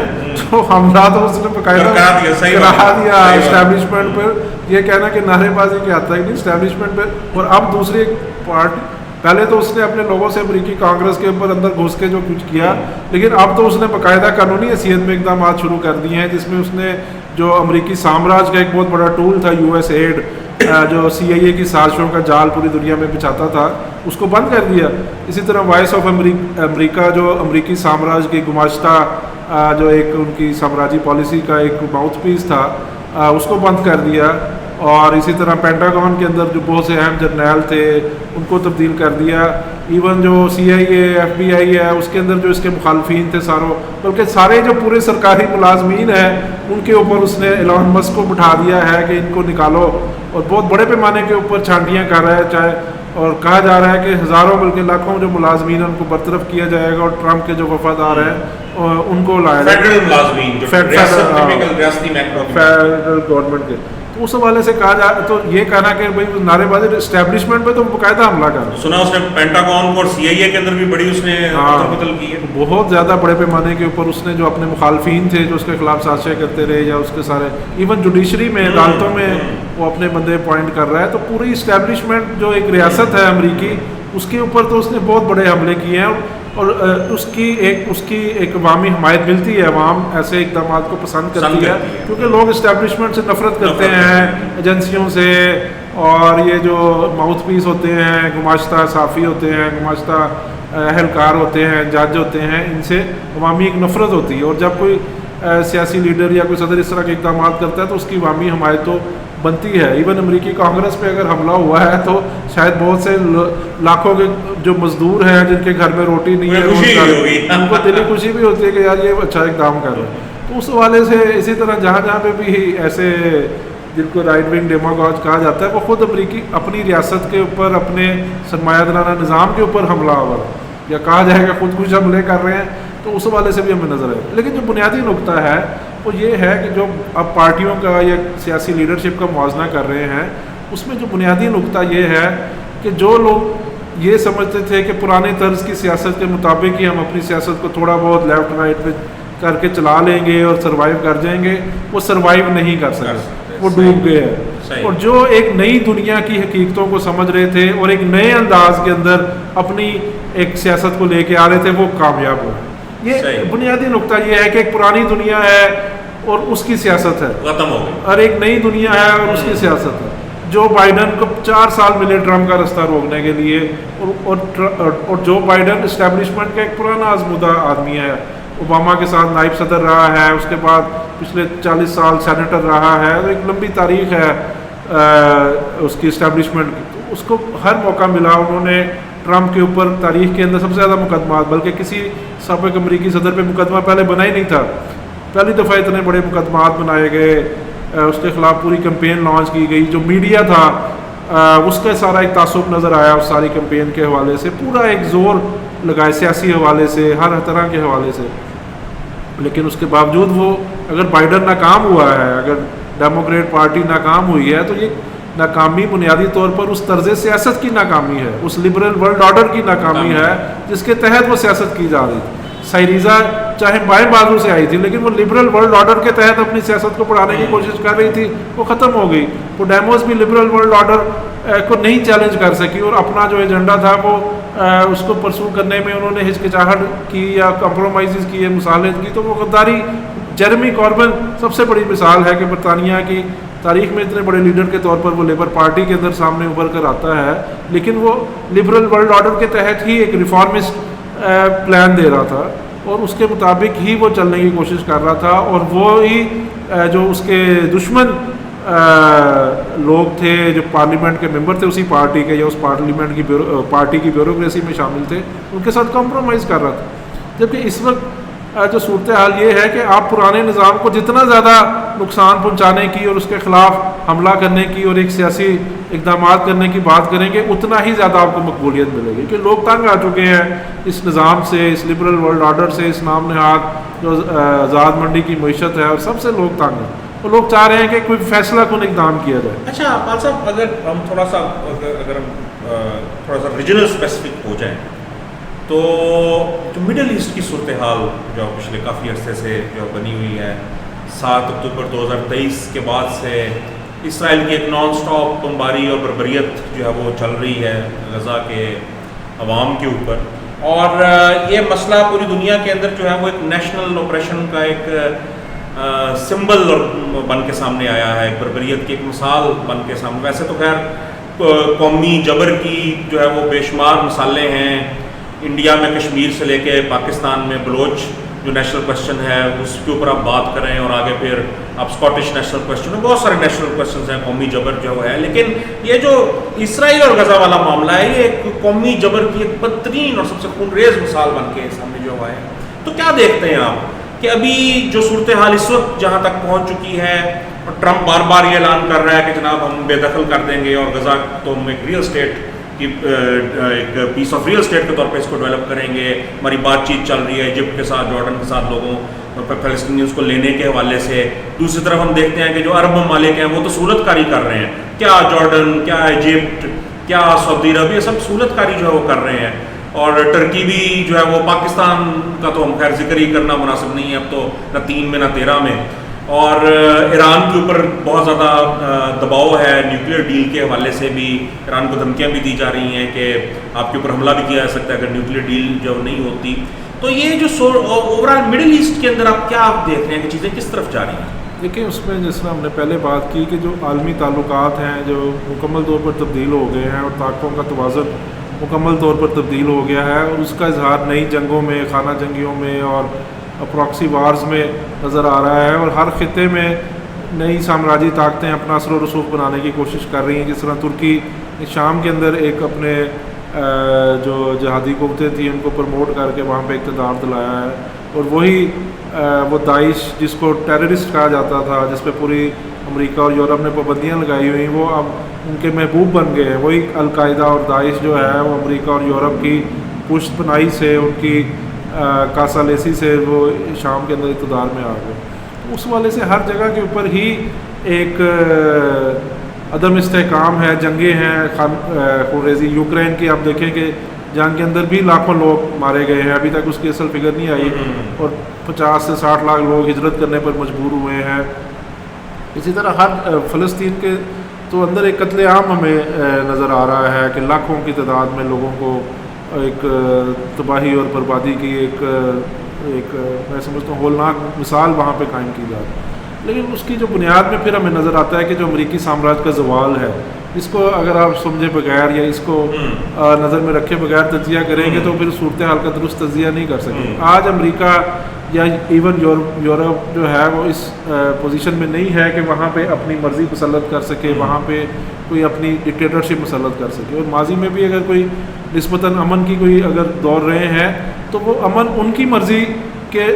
S2: تو حملہ تو اس نے باقاعدہ کرا دیا اسٹیبلشمنٹ پر. یہ کہنا کہ نعرے بازی کے حد تک نہیں، اسٹیبلشمنٹ پہ. اور اب دوسری پارٹی، پہلے تو اس نے اپنے لوگوں سے امریکی کانگریس کے اوپر اندر گھس کے جو کچھ کیا، لیکن اب تو اس نے باقاعدہ قانونی حیثیت میں اقدامات شروع کر دیے ہیں، جس میں اس نے جو امریکی سامراج کا ایک بہت بڑا ٹول تھا یو ایس ایڈ، جو سی آئی اے کی سازشوں کا جال پوری دنیا میں بچھاتا تھا، اس کو بند کر دیا. اسی طرح وائس آف امریکہ جو امریکی سامراج کی گماشتہ جو ایک ان کی سامراجی پالیسی کا ایک ماؤتھ پیس تھا، اس کو بند کر دیا. اور اسی طرح پینٹاگون کے اندر جو بہت سے اہم جرنیل تھے ان کو تبدیل کر دیا. ایون جو سی آئی اے ایف بی آئی ہے اس کے اندر جو اس کے مخالفین تھے بلکہ سارے جو پورے سرکاری ملازمین ہیں ان کے اوپر اس نے ایلون مسک کو بٹھا دیا ہے کہ ان کو نکالو، اور بہت بڑے پیمانے کے اوپر چھانٹیاں کر رہا ہے چاہے، اور کہا جا رہا ہے کہ ہزاروں بلکہ لاکھوں جو ملازمین ہیں ان کو برطرف کیا جائے گا، اور ٹرمپ کے جو وفادار ہیں ان کو لایا جائے گا،
S1: فیڈرل ملازمین جو ریاستی
S2: فیڈرل گورنمنٹ کے. تو اس حوالے سے کہا جائے تو یہ کہنا کہ بھائی نعرے بازی اسٹیبلشمنٹ پہ تو باقاعدہ حملہ کر رہا ہے.
S1: سنا اس نے پینٹاگون کو اور سی آئی اے کے اندر بھی بڑی اس نے قتل کی ہے.
S2: بہت زیادہ بڑے پیمانے کے اوپر اس نے جو اپنے مخالفین تھے جو اس کے خلاف سازشیں کرتے رہے، یا اس کے سارے ایون جوڈیشری میں عدالتوں میں وہ اپنے بندے اپوائنٹ کر رہا ہے. تو پوری اسٹیبلشمنٹ جو ایک ریاست ہے امریکی، اس کے اوپر تو اس نے بہت بڑے حملے کیے ہیں، اور اس کی ایک عوامی حمایت ملتی ہے. عوام ایسے اقدامات کو پسند کرتی ہے کیونکہ لوگ اسٹیبلشمنٹ سے نفرت کرتے ہیں، ایجنسیوں سے، اور یہ جو ماؤتھ پیس ہوتے ہیں، گماشتہ صحافی ہوتے ہیں، گماشتہ اہلکار ہوتے ہیں، جج ہوتے ہیں، ان سے عوامی ایک نفرت ہوتی ہے. اور جب کوئی سیاسی لیڈر یا کوئی صدر اس طرح کے اقدامات کرتا ہے تو اس کی عوامی حمایت تو بنتی ہے. ایون امریکی کانگریس پہ اگر حملہ ہوا ہے تو شاید بہت سے لاکھوں کے جو مزدور ہیں جن کے گھر میں روٹی نہیں ہے ان کو دلی خوشی بھی ہوتی ہے کہ یار یہ اچھا اقدام کر رہے ہیں. تو اس حوالے سے اسی طرح جہاں پہ بھی ایسے جن کو رائٹ ونگ ڈیموکریٹ کہا جاتا ہے وہ خود امریکی اپنی ریاست کے اوپر، اپنے سرمایہ دارانہ نظام کے اوپر حملہ آور، یا کہا جائے گا خود کچھ حملے کر رہے ہیں. تو اس حوالے سے بھی ہمیں نظر ہے. لیکن جو بنیادی نقطہ ہے وہ یہ ہے کہ جو اب پارٹیوں کا یا سیاسی لیڈرشپ کا موازنہ کر رہے ہیں، اس میں جو بنیادی نقطہ یہ ہے کہ جو لوگ یہ سمجھتے تھے کہ پرانے طرز کی سیاست کے مطابق ہی ہم اپنی سیاست کو تھوڑا بہت لیفٹ رائٹ پہ کر کے چلا لیں گے اور سروائیو کر جائیں گے، وہ سروائیو نہیں کر سکے، وہ ڈوب گئے ہیں. اور جو ایک نئی دنیا کی حقیقتوں کو سمجھ رہے تھے اور ایک نئے انداز کے اندر اپنی ایک سیاست کو لے کے آ رہے تھے، وہ کامیاب ہوئے. یہ بنیادی نقطہ یہ ہے کہ ایک پرانی دنیا ہے اور اس کی سیاست ہے،
S1: ختم ہو گئی،
S2: اور ایک نئی دنیا ہے اور اس کی سیاست ہے. جو بائیڈن کو 4 سال ملے ٹرمپ کا رستہ روکنے کے لیے، اور جو بائیڈن اسٹیبلشمنٹ کا ایک پرانا آزمودہ آدمی ہے، اوباما کے ساتھ نائب صدر رہا ہے، اس کے بعد پچھلے 40 سال سینیٹر رہا ہے، اور ایک لمبی تاریخ ہے اس کی اسٹیبلشمنٹ کی. تو اس کو ہر موقع ملا، انہوں نے ٹرمپ کے اوپر تاریخ کے اندر سب سے زیادہ مقدمات، بلکہ کسی سابق امریکی صدر پہ مقدمہ پہلے بنا ہی نہیں تھا. پہلی دفعہ اتنے بڑے مقدمات بنائے گئے، اس کے خلاف پوری کمپین لانچ کی گئی. جو میڈیا تھا اس کا سارا ایک تعصب نظر آیا اس ساری کمپین کے حوالے سے، پورا ایک زور لگائے سیاسی حوالے سے، ہر طرح کے حوالے سے. لیکن اس کے باوجود وہ، اگر بائیڈن ناکام ہوا ہے، اگر ڈیموکریٹ پارٹی ناکام ہوئی ہے، تو یہ ناکامی بنیادی طور پر اس طرز سیاست کی ناکامی ہے، اس لبرل ورلڈ آرڈر کی ناکامی ہے جس کے تحت وہ سیاست کی جا رہی تھی. سائریزا چاہے بائیں بازو سے آئی تھی، لیکن وہ لبرل ورلڈ آرڈر کے تحت اپنی سیاست کو پڑھانے کی کوشش کر رہی تھی، وہ ختم ہو گئی. پوڈیموس بھی لبرل ورلڈ آرڈر کو نہیں چیلنج کر سکی، اور اپنا جو ایجنڈا تھا وہ اس کو پرسو کرنے میں انہوں نے ہچکچاہٹ کی یا کمپرومائزز کیے، مصالحت کی. تو وہ غداری، جیرمی کاربن سب سے بڑی مثال ہے کہ برطانیہ کی تاریخ میں اتنے بڑے لیڈر کے طور پر وہ لیبر پارٹی کے اندر سامنے ابھر کر آتا ہے، لیکن وہ لبرل ورلڈ آرڈر کے تحت ہی ایک ریفارمسٹ پلان دے رہا تھا، اور اس کے مطابق ہی وہ چلنے کی کوشش کر رہا تھا. اور وہی جو اس کے دشمن لوگ تھے، جو پارلیمنٹ کے ممبر تھے اسی پارٹی کے، یا اس پارلیمنٹ کی پارٹی کی بیوروکریسی میں شامل تھے، ان کے ساتھ کمپرومائز کر رہا تھا. جبکہ اس وقت جو صورتحال یہ ہے کہ آپ پرانے نظام کو جتنا زیادہ نقصان پہنچانے کی اور اس کے خلاف حملہ کرنے کی اور ایک سیاسی اقدامات کرنے کی بات کریں گے، اتنا ہی زیادہ آپ کو مقبولیت ملے گی. کہ لوگ تنگ آ چکے ہیں اس نظام سے، اس لبرل ورلڈ آرڈر سے، اس نام نہاد جو آزاد منڈی کی معیشت ہے، اور سب سے لوگ تنگ ہیں. وہ لوگ چاہ رہے ہیں کہ کوئی فیصلہ کن اقدام کیا جائے.
S1: اچھا پال صاحب، اگر ہم تھوڑا سا ریجنل اسپیسیفک ہو جائیں، تو جو مڈل ایسٹ کی صورتحال جو پچھلے کافی عرصے سے جو بنی ہوئی ہے، 7 اکتوبر 2023 کے بعد سے اسرائیل کی ایک نان سٹاپ بمباری اور بربریت جو ہے وہ چل رہی ہے غزہ کے عوام کے اوپر، اور یہ مسئلہ پوری دنیا کے اندر جو ہے وہ ایک نیشنل آپریشن کا ایک سمبل بن کے سامنے آیا ہے، بربریت کی ایک مثال بن کے سامنے. ویسے تو خیر قومی جبر کی جو ہے وہ بے شمار مثالیں ہیں، انڈیا میں کشمیر سے لے کے پاکستان میں بلوچ جو نیشنل کویسچن ہے اس کے اوپر آپ بات کریں، اور آگے پھر آپ اسکاٹش نیشنل کویسچن، بہت سارے نیشنل کویسچنز ہیں، قومی جبر جو ہے. لیکن یہ جو اسرائیل اور غزہ والا معاملہ ہے، یہ ایک قومی جبر کی ایک بدترین اور سب سے خونریز مثال بن کے سامنے جو ہے. تو کیا دیکھتے ہیں آپ کہ ابھی جو صورتحال اس وقت جہاں تک پہنچ چکی ہے، اور ٹرمپ بار بار یہ اعلان کر رہا ہے کہ جناب ہم بے دخل کر دیں گے، اور غزہ تو ہم ایک ریئل اسٹیٹ کی ایک پیس آف ریئل اسٹیٹ کے طور پہ اس کو ڈیولپ کریں گے، ہماری بات چیت چل رہی ہے ایجپٹ کے ساتھ، جارڈن کے ساتھ، لوگوں فلسطینیز کو لینے کے حوالے سے. دوسری طرف ہم دیکھتے ہیں کہ جو عرب ممالک ہیں وہ تو صورت کاری کر رہے ہیں، کیا جارڈن، کیا ایجپٹ، کیا سعودی عرب، یہ سب صورت کاری جو ہے وہ کر رہے ہیں. اور ٹرکی بھی جو ہے وہ، پاکستان کا تو ہم خیر ذکر ہی کرنا مناسب نہیں ہے اب تو، نہ 3 میں نہ 13 میں. اور ایران کے اوپر بہت زیادہ دباؤ ہے نیوکلیر ڈیل کے حوالے سے بھی، ایران کو دھمکیاں بھی دی جا رہی ہیں کہ آپ کے اوپر حملہ بھی کیا جا سکتا ہے اگر نیوکلیر ڈیل جو نہیں ہوتی. تو یہ جو اوور آل مڈل ایسٹ کے اندر آپ کیا دیکھ رہے ہیں کہ چیزیں کس طرف جا رہی ہیں؟
S2: دیکھیں، اس میں جس طرح ہم نے پہلے بات کی کہ جو عالمی تعلقات ہیں جو مکمل طور پر تبدیل ہو گئے ہیں، اور طاقتوں کا توازن مکمل طور پر تبدیل ہو گیا ہے، اور اس کا اظہار نئی جنگوں میں، خانہ جنگیوں میں اور پراکسی وارز میں نظر آ رہا ہے. اور ہر خطے میں نئی سامراجی طاقتیں اپنا اثر و رسوخ بنانے کی کوشش کر رہی ہیں. جس طرح ترکی شام کے اندر ایک اپنے جو جہادی قوتیں تھیں ان کو پروموٹ کر کے وہاں پہ اقتدار دلایا ہے، اور وہی وہ داعش جس کو ٹیررسٹ کہا جاتا تھا، جس پہ پوری امریکہ اور یورپ نے پابندیاں لگائی ہوئی، وہ اب ان کے محبوب بن گئے ہیں. وہی القاعدہ اور داعش جو ہے وہ امریکہ اور یورپ کی پشت پناہی سے، ان کی کاسالیسی سے وہ شام کے اندر اقتدار میں آ گئے. اس والے سے ہر جگہ کے اوپر ہی ایک عدم استحکام ہے، جنگیں ہیں، خونریزی. یوکرین کی آپ دیکھیں کہ جنگ کے اندر بھی لاکھوں لوگ مارے گئے ہیں، ابھی تک اس کی اصل فگر نہیں آئی، اور 50 سے 60 لاکھ لوگ ہجرت کرنے پر مجبور ہوئے ہیں. اسی طرح ہر فلسطین کے تو اندر ایک قتل عام ہمیں نظر آ رہا ہے کہ لاکھوں کی تعداد میں لوگوں کو ایک تباہی اور بربادی کی ایک ایک میں سمجھتا ہوں ہولناک مثال وہاں پہ قائم کی جائے. لیکن اس کی جو بنیاد میں پھر ہمیں نظر آتا ہے کہ جو امریکی سامراج کا زوال ہے, اس کو اگر آپ سمجھے بغیر یا اس کو نظر میں رکھے بغیر تجزیہ کریں گے تو پھر صورتحال کا درست تجزیہ نہیں کر سکیں. آج امریکہ یا ایون یورپ جو ہے وہ اس پوزیشن میں نہیں ہے کہ وہاں پہ اپنی مرضی مسلط کر سکے, وہاں پہ کوئی اپنی ڈکٹیٹرشپ مسلط کر سکے. اور ماضی میں بھی اگر کوئی نسبتاً امن کی کوئی اگر دور رہے ہیں تو وہ امن ان کی مرضی کے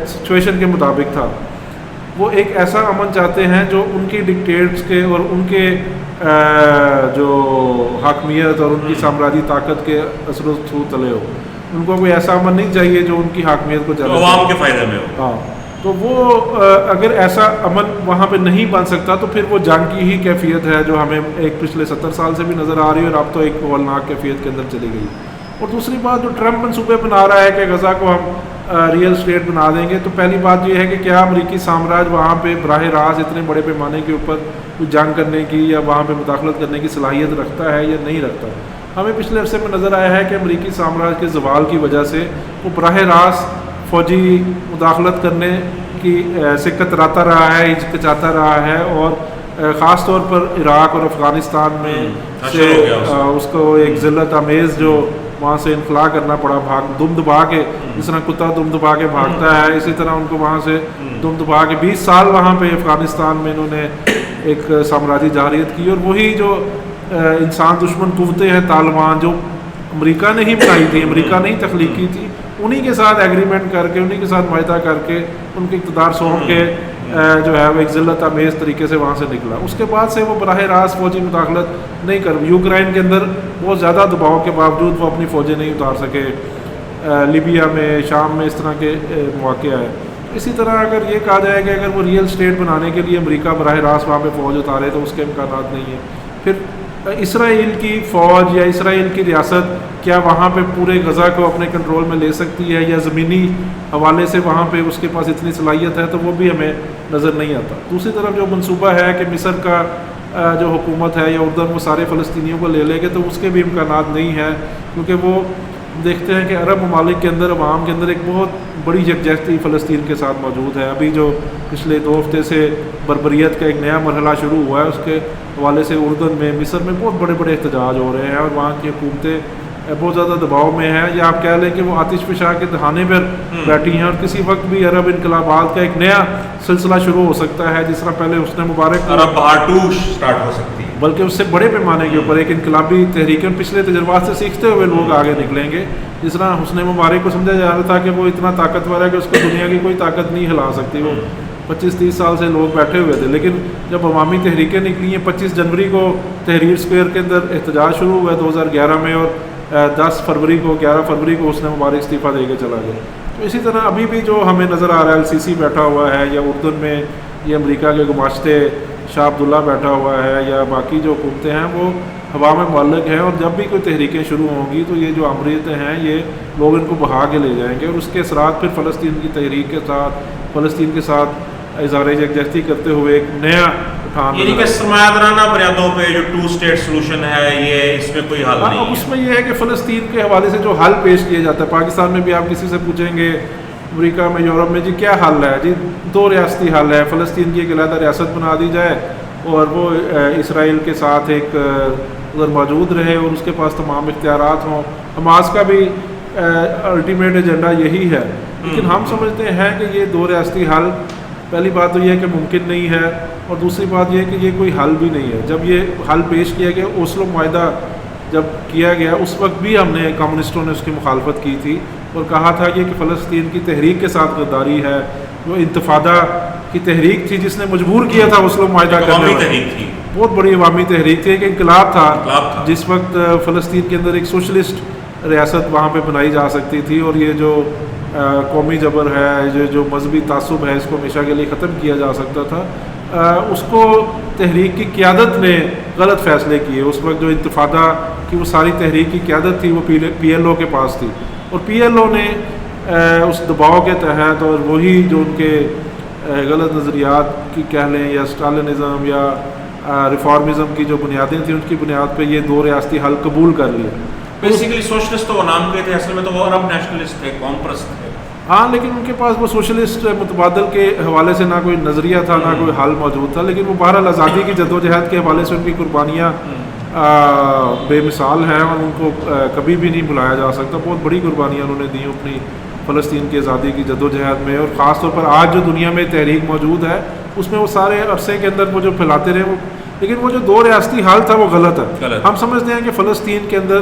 S2: سچویشن کے مطابق تھا. وہ ایک ایسا امن چاہتے ہیں جو ان کی ڈکٹیٹس کے اور ان کے جو حاکمیت اور ان کی سامراجی طاقت کے اثر و رسوخ تلے ہو. ان کو کوئی ایسا امن نہیں چاہیے جو ان کی حاکمیت کو چلے,
S1: عوام کے فائدے میں ہو.
S2: ہاں, تو وہ اگر ایسا امن وہاں پہ نہیں بن سکتا تو پھر وہ جنگ کی ہی کیفیت ہے جو ہمیں ایک پچھلے 70 سال سے بھی نظر آ رہی ہے, اور اب تو ایک ہولناک کیفیت کے اندر چلی گئی. اور دوسری بات, جو ٹرمپ منصوبے بنا رہا ہے کہ غزہ کو ہم ریئل اسٹیٹ بنا دیں گے, تو پہلی بات یہ ہے کہ کیا امریکی سامراج وہاں پہ براہ راست اتنے بڑے پیمانے کے اوپر کوئی جنگ کرنے کی یا وہاں پہ مداخلت کرنے کی صلاحیت رکھتا ہے یا نہیں رکھتا. ہمیں پچھلے عرصے میں نظر آیا ہے کہ امریکی سامراج کے زوال کی وجہ سے وہ براہ راست فوجی مداخلت کرنے کی سے کتراتا رہا ہے, ہچکچاتا رہا ہے, اور خاص طور پر عراق اور افغانستان میں سے اس کو ایک ذلت آمیز جو وہاں سے انخلا کرنا پڑا, دم دبا کے, جس طرح کتا دم دبا کے بھاگتا ہے اسی طرح ان کو وہاں سے دم دبا کے 20 سال وہاں پہ افغانستان میں انہوں نے ایک سامراجی جارحیت کی. اور وہی جو انسان دشمن قوتیں ہیں طالبان, جو امریکہ نے ہی بنائی تھی, امریکہ نے ہی تخلیق کی تھی, انہی کے ساتھ ایگریمنٹ کر کے, انہی کے ساتھ معاہدہ کر کے ان کے اقتدار سونپ کے جو ہے وہ ایک ذلت آمیز طریقے سے وہاں سے نکلا. اس کے بعد سے وہ براہ راست فوجی مداخلت نہیں کر. یوکرائن کے اندر بہت زیادہ دباؤ کے باوجود وہ اپنی فوجیں نہیں اتار سکے. لیبیا میں, شام میں اس طرح کے مواقع ہے. اسی طرح اگر یہ کہا جائے کہ اگر وہ ریئل اسٹیٹ بنانے کے لیے امریکہ براہ راست وہاں پہ فوج اتارے تو اس کے امکانات نہیں ہیں. پھر اسرائیل کی فوج یا اسرائیل کی ریاست کیا وہاں پہ پورے غزہ کو اپنے کنٹرول میں لے سکتی ہے, یا زمینی حوالے سے وہاں پہ اس کے پاس اتنی صلاحیت ہے, تو وہ بھی ہمیں نظر نہیں آتا. دوسری طرف جو منصوبہ ہے کہ مصر کا جو حکومت ہے یا اردن وہ سارے فلسطینیوں کو لے لے گے, تو اس کے بھی امکانات نہیں ہیں, کیونکہ وہ دیکھتے ہیں کہ عرب ممالک کے اندر عوام کے اندر ایک بہت بڑی یکجہتی فلسطین کے ساتھ موجود ہے. ابھی جو پچھلے 2 ہفتے سے بربریت کا ایک نیا مرحلہ شروع ہوا ہے, اس کے حوالے سے اردن میں, مصر میں بہت بڑے بڑے احتجاج ہو رہے ہیں, اور وہاں کی حکومتیں بہت زیادہ دباؤ میں ہیں, یا آپ کہہ لیں کہ وہ آتش فشاں کے دہانے پر بیٹھی ہیں, اور کسی وقت بھی عرب انقلابات کا ایک نیا سلسلہ شروع ہو سکتا ہے, جس طرح پہلے حسن مبارک
S1: عرب بہار 2 سٹارٹ ہو سکتی ہے,
S2: بلکہ اس سے بڑے پیمانے کے اوپر ایک انقلابی تحریکیں پچھلے تجربات سے سیکھتے ہوئے لوگ آگے نکلیں گے. جس طرح حسن مبارک کو سمجھا جا رہا تھا کہ وہ اتنا طاقتور ہے کہ اس کو دنیا کی کوئی طاقت نہیں ہلا سکتی, وہ 25-30 سال سے لوگ بیٹھے ہوئے تھے. لیکن جب عوامی تحریکیں نکلی ہیں, 25 جنوری کو تحریر اسکوائر کے اندر احتجاج شروع ہوا 2011 میں, اور 11 فروری کو حسن مبارک استعفیٰ دے کے چلا گیا. تو اسی طرح ابھی بھی جو ہمیں نظر آ رہا ہے, السیسی بیٹھا ہوا ہے, یا اردن میں یہ امریکہ کے گماشتے شاہ عبداللہ بیٹھا ہوا ہے, یا باقی جو حکومتیں ہیں وہ ہوا میں معلق ہیں, اور جب بھی کوئی تحریکیں شروع ہوں گی تو یہ جو امریتیں ہیں یہ لوگ ان کو بہا کے لے جائیں گے, اور اس کے اثرات پھر فلسطین کی تحریک کے ساتھ, فلسطین کے ساتھ اظہار یکجہتی کرتے ہوئے ایک نیا اٹھان,
S1: یعنی کہ سرمایہ دارانہ بنیادوں پہ جو 2 اسٹیٹ سولوشن ہے یہ اس میں کوئی حل نہیں ہے.
S2: اس میں یہ ہے کہ فلسطین کے حوالے سے جو حل پیش کیا جاتا ہے, پاکستان میں بھی آپ کسی سے پوچھیں گے, امریکہ میں, یورپ میں, جی کیا حل ہے, جی 2 ریاستی حل ہے, فلسطین کی ایک علیحدہ ریاست بنا دی جائے اور وہ اسرائیل کے ساتھ ایک ادھر موجود رہے اور اس کے پاس تمام اختیارات ہوں. حماس کا بھی الٹیمیٹ ایجنڈا یہی ہے, لیکن ہم سمجھتے ہیں کہ یہ 2 ریاستی حل, پہلی بات تو یہ ہے کہ ممکن نہیں ہے, اور دوسری بات یہ ہے کہ یہ کوئی حل بھی نہیں ہے. جب یہ حل پیش کیا گیا, اوسلو معاہدہ جب کیا گیا, اس وقت بھی ہم نے کمیونسٹوں نے اس کی مخالفت کی تھی اور کہا تھا کہ فلسطین کی تحریک کے ساتھ غداری ہے. وہ انتفاضہ کی تحریک تھی جس نے مجبور کیا تھا اوسلو معاہدہ کرنے میں, بہت بڑی عوامی تحریک تھی, ایک انقلاب تھا جس وقت فلسطین کے اندر ایک سوشلسٹ ریاست وہاں پہ بنائی جا سکتی تھی, اور یہ جو قومی جبر ہے, جو مذہبی تعصب ہے, اس کو ہمیشہ کے لیے ختم کیا جا سکتا تھا. اس کو تحریک کی قیادت نے غلط فیصلے کیے. اس وقت جو انتفاضہ کی وہ ساری تحریک کی قیادت تھی وہ پی ایل او کے پاس تھی, اور پی ایل او نے اس دباؤ کے تحت, اور وہی جو ان کے غلط نظریات کی کہہ لیں یا اسٹالنزم یا ریفارمزم کی جو بنیادیں تھیں, ان کی بنیاد پہ یہ 2 ریاستی حل قبول کر لیا.
S1: بیسیکلی سوشلسٹ تو وہ نام کے تھے, اصل میں تو وہ عرب نیشنلسٹ تھے, قوم پرست تھے.
S2: ہاں لیکن ان کے پاس وہ سوشلسٹ متبادل کے حوالے سے نہ کوئی نظریہ تھا نہ کوئی حل موجود تھا، لیکن وہ بہرحال آزادی کی جدوجہد کے حوالے سے ان کی قربانیاں بے مثال ہیں اور ان کو کبھی بھی نہیں بھلایا جا سکتا. بہت بڑی قربانیاں انہوں نے دی اپنی فلسطین کی آزادی کی جدوجہد میں، اور خاص طور پر آج جو دنیا میں تحریک موجود ہے اس میں وہ سارے عرصے کے اندر وہ جو پھیلاتے رہے وہ، لیکن وہ جو 2 ریاستی حل تھا وہ غلط ہے. ہم سمجھتے ہیں کہ فلسطین کے اندر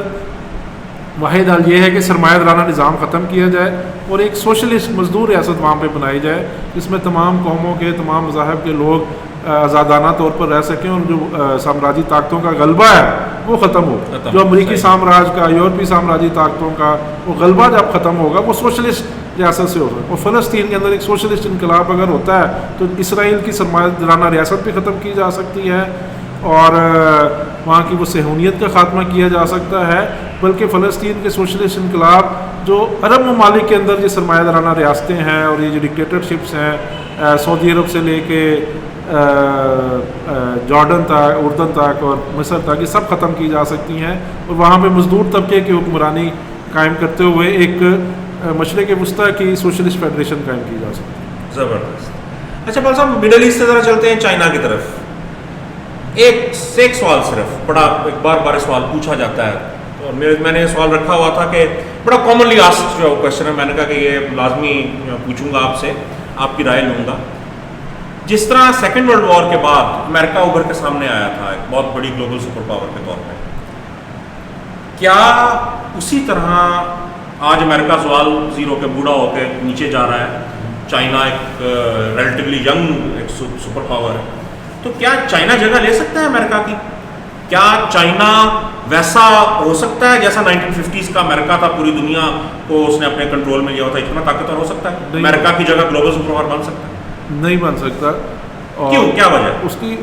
S2: واحد حل یہ ہے کہ سرمایہ دارانہ نظام ختم کیا جائے اور ایک سوشلسٹ مزدور ریاست وہاں پہ بنائی جائے جس میں تمام قوموں کے تمام مذاہب کے لوگ آزادانہ طور پر رہ سکیں، اور جو سامراجی طاقتوں کا غلبہ ہے وہ ختم ہو. جو امریکی سامراج کا، یورپی سامراجی طاقتوں کا وہ غلبہ جب ختم ہوگا وہ سوشلسٹ ریاست سے ہوگا. اور فلسطین کے اندر ایک سوشلسٹ انقلاب اگر ہوتا ہے تو اسرائیل کی سرمایہ دارانہ ریاست بھی ختم کی جا سکتی ہے اور وہاں کی وہ صہیونیت کا خاتمہ کیا جا سکتا ہے. بلکہ فلسطین کے سوشلسٹ انقلاب جو عرب ممالک کے اندر یہ سرمایہ دارانہ ریاستیں ہیں اور یہ جو ڈکٹیٹرشپس ہیں سعودی عرب سے لے کے جارڈن تک، اردن تک اور مصر تک، یہ سب ختم کی جا سکتی ہیں اور وہاں پہ مزدور طبقے کی حکمرانی قائم کرتے ہوئے ایک مشرق وسطیٰ کی سوشلسٹ فیڈریشن قائم کی جا سکتی ہے.
S3: زبردست. اچھا پال صاحب، مڈل ایسٹ سے ذرا چلتے ہیں چائنا کی طرف. ایک سوال صرف بڑا ایک بار سوال پوچھا جاتا ہے اور میں نے یہ سوال رکھا ہوا تھا کہ بڑا کامنلی آسکڈ جو کویشچن ہے، میں نے کہا کہ یہ لازمی پوچھوں گا آپ سے، آپ کی رائے لوں گا. جس طرح سیکنڈ ورلڈ وار کے بعد امریکہ ابھر کے سامنے آیا تھا ایک بہت بڑی گلوبل سپر پاور کے طور پہ، کیا اسی طرح آج امریکہ زوال زیرو کے بوڑھا ہو کے نیچے جا رہا ہے، چائنا ایک ریلیٹیولی ینگ ایک سپر پاور ہے، تو کیا چائنا جگہ لے سکتا ہے امریکہ کی؟ کیا چائنا ویسا ہو سکتا ہے جیسا 1950s کا امریکہ تھا، پوری دنیا کو اس نے اپنے کنٹرول میں لیا ہوتا ہے، اتنا طاقتور ہو سکتا ہے؟ امریکہ کی جگہ گلوبل سپر پاور بن سکتا ہے؟
S2: نہیں بن سکتا.
S3: کیوں؟ کیا وجہ؟
S2: اس کی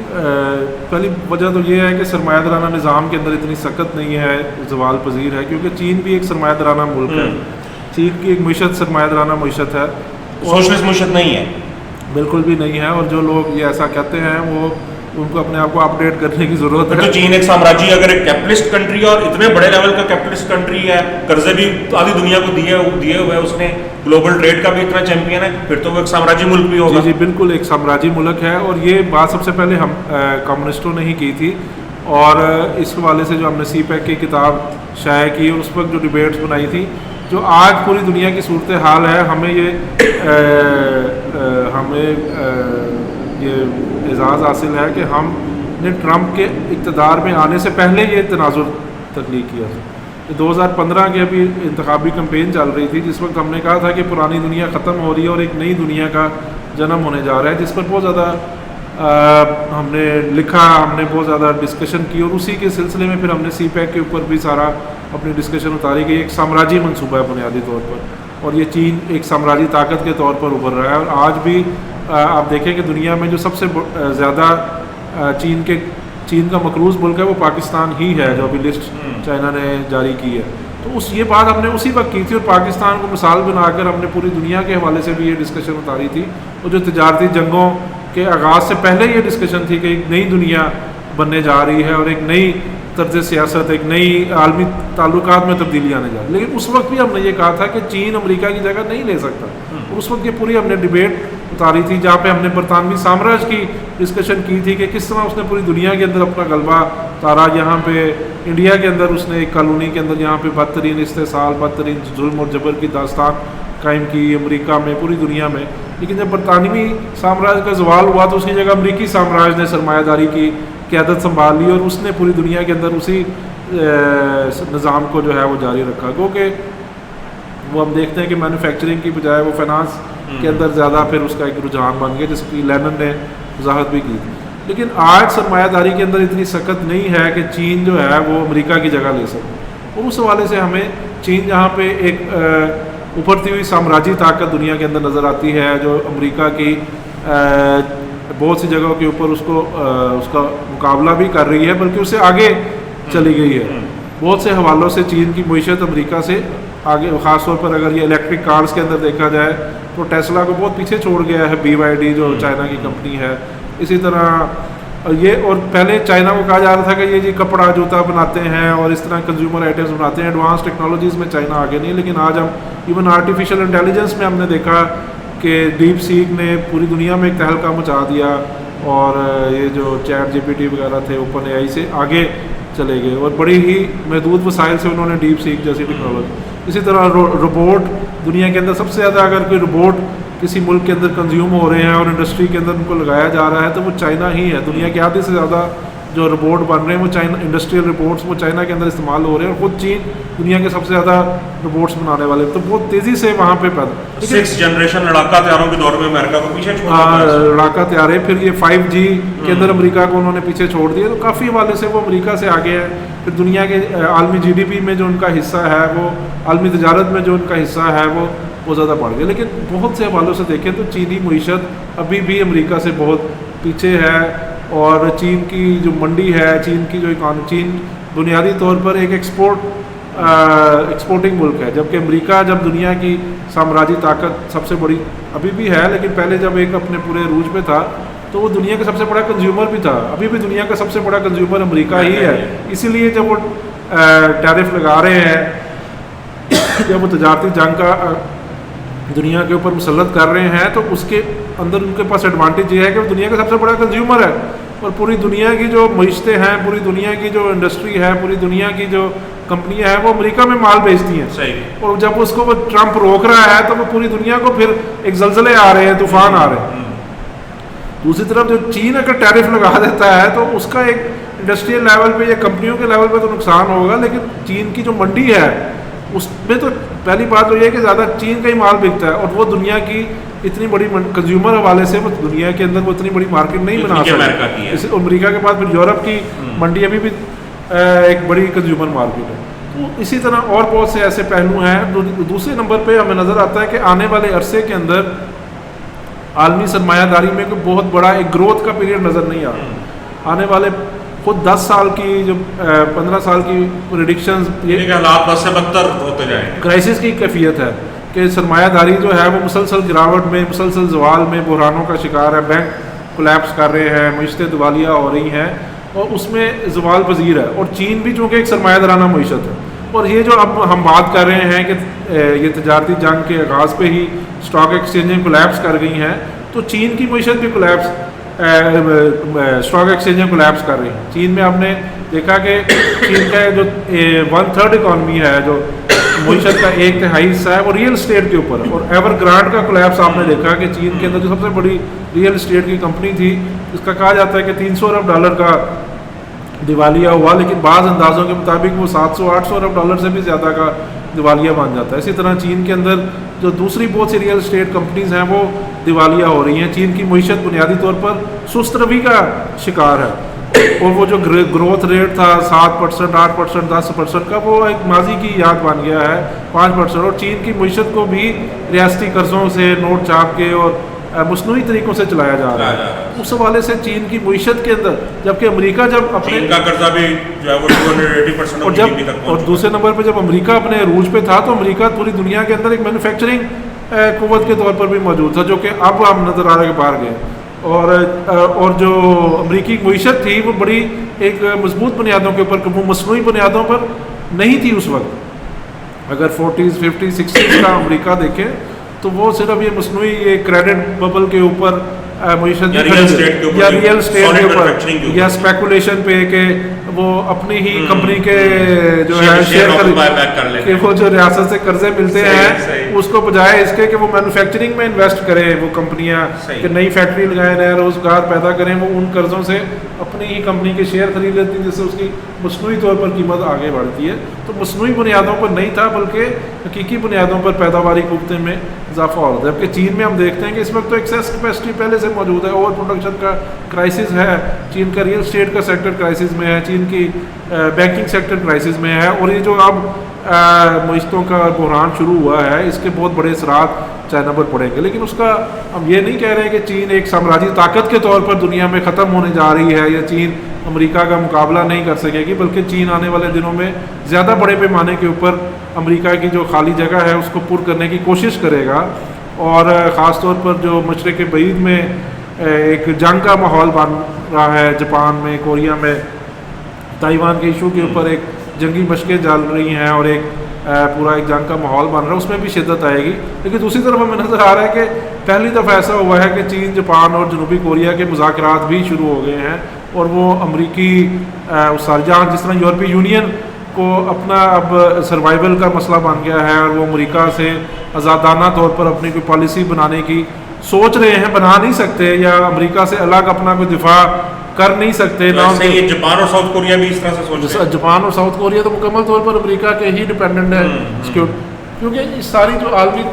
S2: پہلی وجہ تو یہ ہے کہ سرمایہ دارانہ نظام کے اندر اتنی سخت نہیں ہے، زوال پذیر ہے، کیونکہ چین بھی ایک سرمایہ دارانہ ملک ہے. چین کی ایک معیشت سرمایہ دارانہ معیشت ہے،
S3: سوشلسٹ معیشت نہیں ہے،
S2: بالکل بھی نہیں ہے. اور جو لوگ یہ ایسا کہتے ہیں وہ ان کو اپنے آپ کو اپڈیٹ کرنے کی ضرورت ہے.
S3: تو چین ایک سامراجی، اگر ایک کیپٹلسٹ کنٹری اور اتنے بڑے لیول کا کیپٹلسٹ کنٹری ہے، قرضے بھی آدھی دنیا کو دیے ہوئے، اس نے گلوبل ٹریڈ کا بھی اتنا چیمپئن ہے، پھر تو وہ ایک سامراجی ملک بھی ہوگا.
S2: جی بالکل ایک سامراجی ملک ہے. اور یہ بات سب سے پہلے ہم کمیونسٹوں نے ہی کی تھی، اور اس حوالے سے جو ہم نے سی پیک کی کتاب شائع کی اور اس وقت جو ڈبیٹس بنائی تھی، جو آج پوری دنیا کی صورتحال ہے، ہمیں یہ اعزاز حاصل ہے کہ ہم نے ٹرمپ کے اقتدار میں آنے سے پہلے یہ تناظر تخلیق کیا تھا. 2015 کی ابھی انتخابی کمپین چل رہی تھی، جس وقت ہم نے کہا تھا کہ پرانی دنیا ختم ہو رہی ہے اور ایک نئی دنیا کا جنم ہونے جا رہا ہے، جس پر بہت زیادہ ہم نے لکھا، ہم نے بہت زیادہ ڈسکشن کی، اور اسی کے سلسلے میں پھر ہم نے سی پیک کے اوپر بھی سارا اپنی ڈسکشن اتاری کہ ایک سامراجی منصوبہ ہے بنیادی طور پر، اور یہ چین ایک سامراجی طاقت کے طور پر ابھر رہا ہے. اور آج بھی آپ دیکھیں کہ دنیا میں جو سب سے زیادہ چین کا مقروض ملک ہے وہ پاکستان ہی ہے، جو ابھی لسٹ چائنا نے جاری کی ہے. تو یہ بات ہم نے اسی وقت کی تھی، اور پاکستان کو مثال بنا کر ہم نے پوری دنیا کے حوالے سے بھی یہ ڈسکشن اتاری تھی. اور جو تجارتی جنگوں کے آغاز سے پہلے یہ ڈسکشن تھی کہ ایک نئی دنیا بننے جا رہی ہے اور ایک نئی طرز سیاست، ایک نئی عالمی تعلقات میں تبدیلی آنے جا رہی ہے. لیکن اس وقت بھی ہم نے یہ کہا تھا کہ چین امریکہ کی جگہ نہیں لے سکتا. اور اس وقت یہ پوری ہم نے ڈبیٹ اتاری تھی جہاں پہ ہم نے برطانوی سامراج کی ڈسکشن کی تھی کہ کس طرح اس نے پوری دنیا کے اندر اپنا غلبہ اتارا. یہاں پہ انڈیا کے اندر اس نے ایک کالونی کے اندر یہاں پہ بدترین استحصال، بدترین ظلم اور جبر کی داستان قائم کی امریکہ میں، پوری دنیا میں. لیکن جب برطانوی سامراج کا زوال ہوا تو اس کی جگہ امریکی سامراج نے سرمایہ داری کی قیادت سنبھال لی، اور اس نے پوری دنیا کے اندر اسی نظام کو جو ہے وہ جاری رکھا. کیونکہ وہ ہم دیکھتے ہیں کہ مینوفیکچرنگ کی بجائے وہ فائنانس کے اندر زیادہ پھر اس کا ایک رجحان بن گیا، جس کی لینن نے وضاحت بھی کی تھی. لیکن آج سرمایہ داری کے اندر اتنی سخت نہیں ہے کہ چین جو ہے وہ امریکہ کی جگہ لے سکے. اور اس حوالے سے ہمیں چین جہاں پہ ایک ابھرتی ہوئی سامراجی طاقت دنیا کے اندر نظر آتی ہے، جو امریکہ کی بہت سی جگہوں کے اوپر اس کا مقابلہ بھی کر رہی ہے، بلکہ اس سے آگے چلی گئی ہے. بہت سے حوالوں سے چین کی معیشت امریکہ سے آگے، خاص طور پر اگر یہ الیکٹرک کارز کے اندر دیکھا جائے تو ٹیسلا کو بہت پیچھے چھوڑ گیا ہے BYD جو چائنا کی کمپنی ہے. اسی طرح اور پہلے چائنا کو کہا جا رہا تھا کہ یہ جی کپڑا جوتا بناتے ہیں اور اس طرح کنزیومر آئٹمس بناتے ہیں، ایڈوانس ٹیکنالوجیز میں چائنا آگے نہیں، لیکن آج ہم ایون آرٹیفیشیل انٹیلیجنس میں ہم نے دیکھا کہ ڈیپ سیک نے پوری دنیا میں ایک تہلکہ مچا دیا، اور یہ جو چیٹ GPT وغیرہ تھے اوپن AI سے آگے چلے گئے، اور بڑی ہی محدود وسائل سے انہوں نے ڈیپ سیک جیسی ٹیکنالوجی. اسی طرح روبوٹ دنیا کے اندر سب سے زیادہ اگر کوئی روبوٹ کسی ملک کے اندر کنزیوم ہو رہے ہیں اور انڈسٹری کے اندر ان کو لگایا جا رہا ہے تو وہ چائنا ہی ہے. دنیا کے آدھے سے زیادہ جو روبوٹ بن رہے ہیں وہ چائنا، انڈسٹریل روبوٹس وہ چائنا کے اندر استعمال ہو رہے ہیں، اور خود چین دنیا کے سب سے زیادہ روبوٹس بنانے والے، تو بہت تیزی سے وہاں پہ پیدا
S1: 6 جنریشن لڑاکا طیاروں کے دور میں امریکہ کو پیچھے چھوڑ دیا،
S2: لڑاکا طیارے، پھر یہ 5G کے اندر امریکہ کو انہوں نے پیچھے چھوڑ دیا، تو کافی حوالے سے وہ امریکہ سے آگے ہے. پھر دنیا کے عالمی GDP میں جو ان کا حصہ ہے، وہ عالمی تجارت میں جو ان کا حصہ ہے وہ زیادہ بڑھ گیا. لیکن بہت سے حوالوں سے دیکھیں تو چینی معیشت ابھی بھی امریکہ سے بہت پیچھے ہے، اور چین کی جو منڈی ہے، چین کی جو اکانومی، چین بنیادی طور پر ایک ایکسپورٹنگ ملک ہے، جبکہ امریکہ جب دنیا کی سامراجی طاقت سب سے بڑی ابھی بھی ہے، لیکن پہلے جب ایک اپنے پورے عروج پہ تھا تو وہ دنیا کا سب سے بڑا کنزیومر بھی تھا. ابھی بھی دنیا کا سب سے بڑا کنزیومر امریکہ ہی ہے. اسی لیے جب وہ ٹیرف لگا رہے ہیں، جب وہ تجارتی جنگ کا دنیا کے اوپر مسلط کر رہے ہیں، تو اس کے اندر ان کے پاس ایڈوانٹیج یہ ہے کہ وہ دنیا کا سب سے بڑا کنزیومر ہے، اور پوری دنیا کی جو معیشتیں ہیں، پوری دنیا کی جو انڈسٹری ہے، پوری دنیا کی جو کمپنیاں ہیں، وہ امریکہ میں مال بیچتی ہیں.
S1: صحیح.
S2: اور جب اس کو وہ ٹرمپ روک رہا ہے تو وہ پوری دنیا کو پھر ایک زلزلے آ رہے ہیں، طوفان آ رہے ہیں. دوسری طرف جو چین اگر ٹیرف لگا دیتا ہے تو اس کا ایک انڈسٹریل لیول پہ یا کمپنیوں کے لیول پہ تو نقصان ہوگا، لیکن چین کی جو منڈی ہے اس میں تو پہلی بات تو یہ ہے کہ زیادہ چین کا ہی مال بکتا ہے، اور وہ دنیا کی اتنی بڑی کنزیومر حوالے سے وہ دنیا کے اندر وہ اتنی بڑی مارکیٹ نہیں بنا سکتی. امریکہ کے بعد پھر یورپ کی منڈی ابھی بھی ایک بڑی کنزیومر مارکیٹ ہے. تو اسی طرح اور بہت سے ایسے پہلو ہیں. دوسرے نمبر پہ ہمیں نظر آتا ہے کہ آنے والے عرصے کے اندر عالمی سرمایہ داری میں کوئی بہت بڑا ایک گروتھ کا پیریڈ نظر نہیں آ رہا. آنے والے خود 10 سال کی جو 15 سال کی پریڈکشنز،
S1: یہ حالات بس سے بدتر ہوتے جائیں،
S2: کرائسس کی کیفیت ہے کہ سرمایہ داری جو ہے وہ مسلسل گراوٹ میں، مسلسل زوال میں، بحرانوں کا شکار ہے، بینک کولیپس کر رہے ہیں، معیشتیں دیوالیہ ہو رہی ہیں، اور اس میں زوال پذیر ہے. اور چین بھی چونکہ ایک سرمایہ دارانہ معیشت ہے، اور یہ جو اب ہم بات کر رہے ہیں کہ یہ تجارتی جنگ کے آغاز پہ ہی اسٹاک ایکسچینجیں کولیپس کر گئی ہیں، تو چین کی معیشت بھی کولیپس، اسٹاک ایکسچینجیں کولیپس کر رہی ہیں. چین میں آپ نے دیکھا کہ چین کا جو 1/3 اکانومی ہے، جو معیشت کا 1/3 حصہ ہے، وہ ریئل اسٹیٹ کے اوپر ہے. اور ایور گرانٹ کا کولیپس آپ نے دیکھا کہ چین کے اندر جو سب سے بڑی ریئل اسٹیٹ کی کمپنی تھی، اس کا کہا جاتا ہے کہ $300 ارب کا دیوالیہ ہوا، لیکن بعض اندازوں کے مطابق وہ $700-800 ارب سے بھی زیادہ کا دیوالیہ بن جاتا ہے. اسی طرح چین کے اندر جو دوسری بہت سی ریئل اسٹیٹ کمپنیز ہیں وہ دیوالیہ ہو رہی ہیں. چین کی معیشت بنیادی طور پر سست روی کا شکار ہے، اور وہ جو گروتھ ریٹ تھا 7%، 8%، 10% کا، وہ ایک ماضی کی یاد بن گیا ہے 5%. اور چین کی معیشت کو بھی ریاستی قرضوں سے، نوٹ چھاپ کے اور مصنوعی طریقوں سے چلایا جا رہا ہے. اس حوالے سے چین کی معیشت کے اندر، جبکہ امریکہ جب اپنے
S1: چین کا قرضہ بھی جو ہے وہ 280%
S2: اور جب اور دوسرے نمبر پہ جب امریکہ اپنے عروج پہ تھا، تو امریکہ پوری دنیا کے اندر ایک مینوفیکچرنگ قوت کے طور پر بھی موجود تھا، جو کہ اب ہم نظر آ رہے کہ باہر گئے. اور جو امریکی معیشت تھی وہ بڑی ایک مضبوط بنیادوں کے اوپر، وہ مصنوعی بنیادوں پر نہیں تھی اس وقت. اگر 40s 50s 60s کا امریکہ دیکھیں تو وہ صرف یہ مصنوعی یہ کریڈٹ ببل کے اوپر معیشت یا ریئل اسٹیٹ کے اوپر یا اسپیکولیشن پہ، کہ وہ اپنی ہی کمپنی کے جو ہے شیئر کہ وہ جو ریاست سے قرضے ملتے ہیں اس کو بجائے اس کے کہ وہ مینوفیکچرنگ میں انویسٹ کریں، وہ کمپنیاں کہ نئی فیکٹری لگائیں، نیا روزگار پیدا کریں، وہ ان قرضوں سے اپنی ہی کمپنی کے شیئر خرید لیتی ہیں، جس سے اس کی مصنوعی طور پر قیمت آگے بڑھتی ہے. تو مصنوعی بنیادوں پر نہیں تھا، بلکہ حقیقی بنیادوں پر پیداواری قوتیں میں اضافہ ہو رہا ہے. جبکہ چین میں ہم دیکھتے ہیں کہ اس وقت تو ایکسیس کیپیسٹی پہلے سے موجود ہے، اوور پروڈکشن کا کرائسس ہے، چین کا ریئل اسٹیٹ کا سیکٹر کرائسس میں ہے، چین کی بینکنگ سیکٹر کرائسس میں ہے. اور یہ جو اب معیشتوں کا بحران شروع ہوا ہے، اس کے بہت بڑے اثرات چائنا پر پڑیں گے. لیکن اس کا ہم یہ نہیں کہہ رہے کہ چین ایک سامراجی طاقت کے طور پر دنیا میں ختم ہونے جا رہی ہے، یا چین امریکہ کا مقابلہ نہیں کر سکے گی، بلکہ چین آنے والے دنوں میں زیادہ بڑے پیمانے کے اوپر امریکہ کی جو خالی جگہ ہے اس کو پر کرنے کی کوشش کرے گا. اور خاص طور پر جو مشرق بعید میں ایک جنگ کا ماحول بن رہا ہے جاپان میں، کوریا میں، تائیوان کے ایشو کے اوپر ایک جنگی مشقیں چل رہی ہیں اور ایک پورا ایک جنگ کا ماحول بن رہا ہے، اس میں بھی شدت آئے گی. لیکن دوسری طرف ہمیں نظر آ رہا ہے کہ پہلی دفعہ ایسا ہوا ہے کہ چین، جاپان اور جنوبی کوریا کے مذاکرات بھی شروع ہو گئے ہیں، اور وہ امریکی جہاں جس طرح یورپی یونین کو اپنا اب سروائیول کا مسئلہ بن گیا ہے اور وہ امریکہ سے آزادانہ طور پر اپنی کوئی پالیسی بنانے کی سوچ رہے ہیں، بنا نہیں سکتے، یا امریکہ سے الگ اپنا کوئی دفاع کر نہیں سکتے.
S1: یہ جاپان اور ساؤتھ کوریا بھی اس طرح سے سوچ رہے ہیں.
S2: جاپان اور ساؤتھ کوریا تو مکمل طور پر امریکہ کے ہی ڈپینڈنٹ ہے کیونکہ اس ساری جو عالمی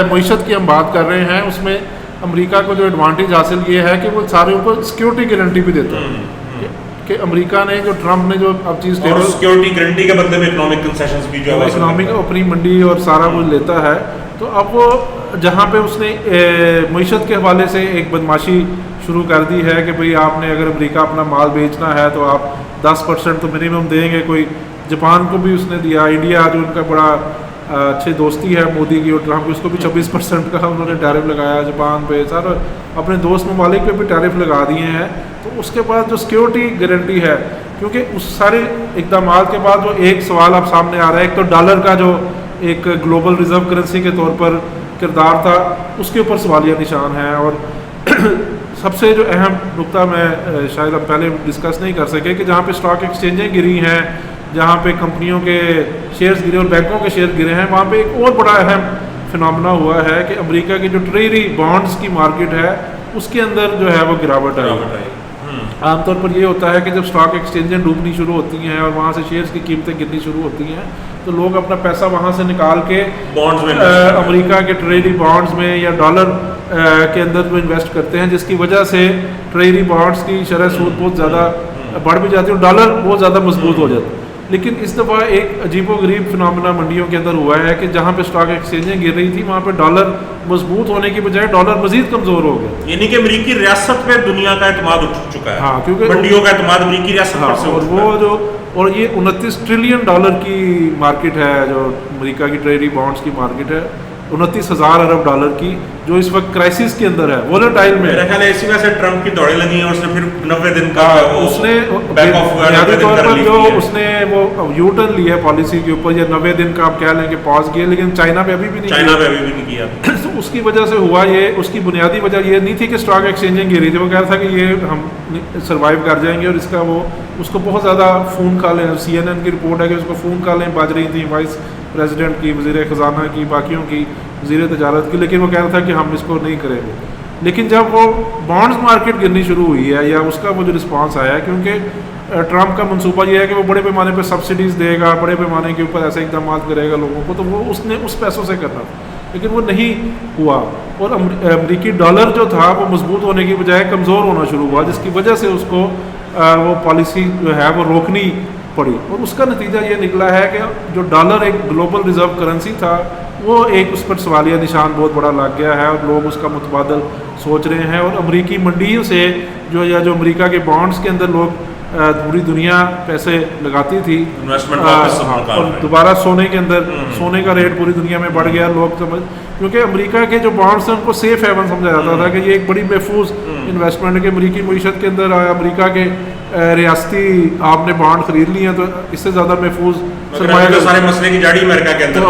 S2: معیشت کی ہم بات کر رہے ہیں اس میں امریکہ کو جو ایڈوانٹیج حاصل یہ ہے کہ وہ سارے اوپر سیکورٹی گارنٹی بھی دیتا ہے کہ امریکہ نے جو ٹرمپ نے جو اب چیز
S1: سیکورٹی گارنٹی کے بدلے میں اکنامک کنسیشنز بھی جو
S2: اکنامک اپنی منڈی اور سارا وہ لیتا ہے. تو اب وہ جہاں پہ اس نے معیشت کے حوالے سے ایک بدماشی شروع کر دی ہے کہ بھئی آپ نے اگر امریکہ اپنا مال بیچنا ہے تو آپ 10% تو منیمم دیں گے. کوئی جاپان کو بھی اس نے دیا، انڈیا جو ان کا بڑا اچھی دوستی ہے مودی کی اور ٹرمپ کی، اس کو بھی 26% کا انہوں نے ٹیرف لگایا جاپان پہ، سارے اپنے دوست ممالک پہ بھی ٹیرف لگا دیے ہیں. تو اس کے بعد جو سیکورٹی گارنٹی ہے، کیونکہ اس سارے اقدامات کے بعد جو ایک سوال اب سامنے آ رہا ہے، ایک تو ڈالر کا جو ایک گلوبل ریزرو کرنسی کے طور پر کردار تھا اس کے اوپر سوالیہ نشان ہے. اور سب سے جو اہم نقطہ میں شاید ہم پہلے ڈسکس نہیں کر سکے کہ جہاں پہ اسٹاک ایکسچینجیں گری ہیں، جہاں پہ کمپنیوں کے شیئرز گرے اور بینکوں کے شیئر گرے ہیں، وہاں پہ ایک اور بڑا اہم فنامنا ہوا ہے کہ امریکہ کی جو ٹریجری بانڈز کی مارکیٹ ہے اس کے اندر جو ہے وہ گراوٹ آئی. عام طور پر یہ ہوتا ہے کہ جب اسٹاک ایکسچینجیں ڈوبنی شروع ہوتی ہیں اور وہاں سے شیئرز کی قیمتیں گرنی شروع ہوتی ہیں تو لوگ اپنا پیسہ وہاں سے نکال کے امریکہ کے ٹریجری بانڈز میں یا ڈالر کے اندر جو انویسٹ کرتے ہیں، جس کی وجہ سے ٹریجری بانڈز کی شرح سود بہت زیادہ بڑھ بھی جاتی ہے اور ڈالر بہت زیادہ مضبوط ہو جاتا ہے. لیکن اس دفعہ ایک عجیب و غریب فنامنا منڈیوں کے اندر ہوا ہے کہ جہاں پہ اسٹاک ایکسچینجیں گر رہی تھی وہاں پہ ڈالر مضبوط ہونے کی بجائے ڈالر مزید کمزور ہو گیا.
S1: یعنی کہ امریکی ریاست پہ دنیا کا اعتماد اٹھ چکا ہے.
S2: ہاں، کیونکہ
S1: منڈیوں کا اعتماد امریکی ریاست پر سے
S2: اور وہ جو اور یہ 29 ٹریلین ڈالر کی مارکیٹ ہے جو امریکہ کی ٹریجری بانڈز کی مارکیٹ ہے، 29,000 ارب ڈالر کی، جو اس وقت کرائسس کے اندر ہے، وولٹائل میں.
S1: میرا خیال ہے اسی وجہ سے ٹرمپ کی دوڑیں لگی ہیں اور اس نے پھر 90 دن کا
S2: اس نے بنیادی طور پر جو اس نے وہ یو ٹرن لیا پالیسی کے اوپر، یا 90 دن کا آپ کہہ لیں کہ پاز کیا، لیکن چائنا پہ ابھی بھی نہیں
S1: کیا.
S2: تو اس کی وجہ سے ہوا یہ، اس کی بنیادی وجہ یہ نہیں تھی کہ اسٹاک ایکسچینجیں گری تھی، وہ کہہ رہا تھا کہ یہ ہم سروائیو کر جائیں گے، اور اس کا وہ اس کو بہت زیادہ فون کالیں، CNN کی رپورٹ ہے کہ اس کو فون کالیں بج رہی تھیں وائس پریزیڈنٹ کی، وزیر خزانہ کی، باقیوں کی، وزیر تجارت کی، لیکن وہ کہہ رہا تھا کہ ہم اس کو نہیں کریں گے. لیکن جب وہ بانڈز مارکیٹ گرنی شروع ہوئی ہے، یا اس کا وہ جو رسپانس آیا ہے، کیونکہ ٹرمپ کا منصوبہ یہ ہے کہ وہ بڑے پیمانے پہ سبسڈیز دے گا، بڑے پیمانے کے اوپر ایسے اقدامات کرے گا لوگوں کو، تو وہ اس نے اس پیسوں سے کرنا تھا، لیکن وہ نہیں ہوا. اور امریکی ڈالر جو تھا وہ مضبوط ہونے کی بجائے کمزور ہونا شروع ہوا، جس کی وجہ سے اس کو وہ پالیسی جو ہے وہ روکنی پڑی. اور اس کا نتیجہ یہ نکلا ہے کہ جو ڈالر ایک گلوبل ریزرو کرنسی تھا وہ ایک اس پر سوالیہ نشان بہت بڑا لگ گیا ہے، اور لوگ اس کا متبادل سوچ رہے ہیں. اور امریکی منڈیوں سے جو امریکہ کے بانڈز کے اندر لوگ پوری دنیا پیسے لگاتی تھی، اور دوبارہ سونے کے اندر سونے کا ریٹ پوری دنیا میں بڑھ گیا. لوگ کیونکہ امریکہ کے جو بانڈز ہیں ان کو سیف ہیون سمجھا جاتا تھا کہ یہ ایک بڑی محفوظ انویسٹمنٹ ہے کہ امریکی معیشت کے اندر امریکہ کے ریاستی آپ نے بانڈ خرید لی ہیں تو اس سے زیادہ محفوظ
S1: سرمایہ سارے مسئلے کی جڑی امریکہ کے اندر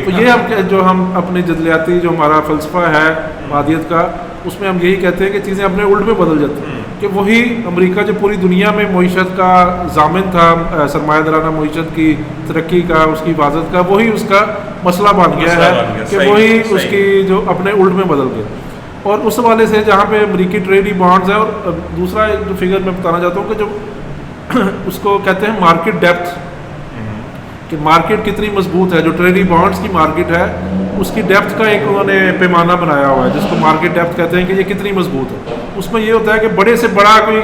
S2: تو یہ جو ہم اپنے جدلیاتی جو ہمارا فلسفہ ہے مادیت کا، اس میں ہم یہی کہتے ہیں کہ چیزیں اپنے الٹ میں بدل جاتی ہیں، کہ وہی امریکہ جو پوری دنیا میں معیشت کا ضامن تھا، سرمایہ دارانہ معیشت کی ترقی کا، اس کی حفاظت کا، وہی اس کا مسئلہ بن گیا ہے کہ وہی اس کی جو اپنے الٹ میں بدل گیا. اور اس حوالے سے جہاں پہ امریکی ٹریجری بانڈز ہیں، اور دوسرا ایک جو فگر میں بتانا چاہتا ہوں کہ جو اس کو کہتے ہیں مارکیٹ ڈیپتھ، کہ مارکیٹ کتنی مضبوط ہے، جو ٹریجری بانڈز کی مارکیٹ ہے اس کی ڈیپتھ کا ایک انہوں نے پیمانہ بنایا ہوا ہے جس کو مارکیٹ ڈیپتھ کہتے ہیں کہ یہ کتنی مضبوط ہے. اس میں یہ ہوتا ہے کہ بڑے سے بڑا کوئی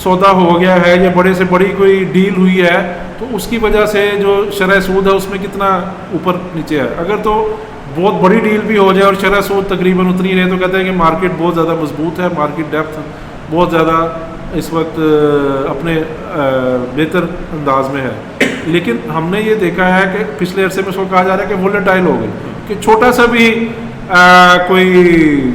S2: سودا ہو گیا ہے یا بڑے سے بڑی کوئی ڈیل ہوئی ہے تو اس کی وجہ سے جو شرح سود ہے اس میں کتنا اوپر نیچے ہے. اگر تو بہت بڑی ڈیل بھی ہو جائے اور شرح سود تقریباً اتنی رہے تو کہتے ہیں کہ مارکیٹ بہت زیادہ مضبوط ہے، مارکیٹ ڈیپتھ بہت زیادہ اس وقت اپنے بہتر انداز میں ہے. لیکن ہم نے یہ دیکھا ہے کہ پچھلے عرصے میں اس کو کہا جا رہا ہے کہ وولٹائل ہو گئی، کہ چھوٹا سا بھی کوئی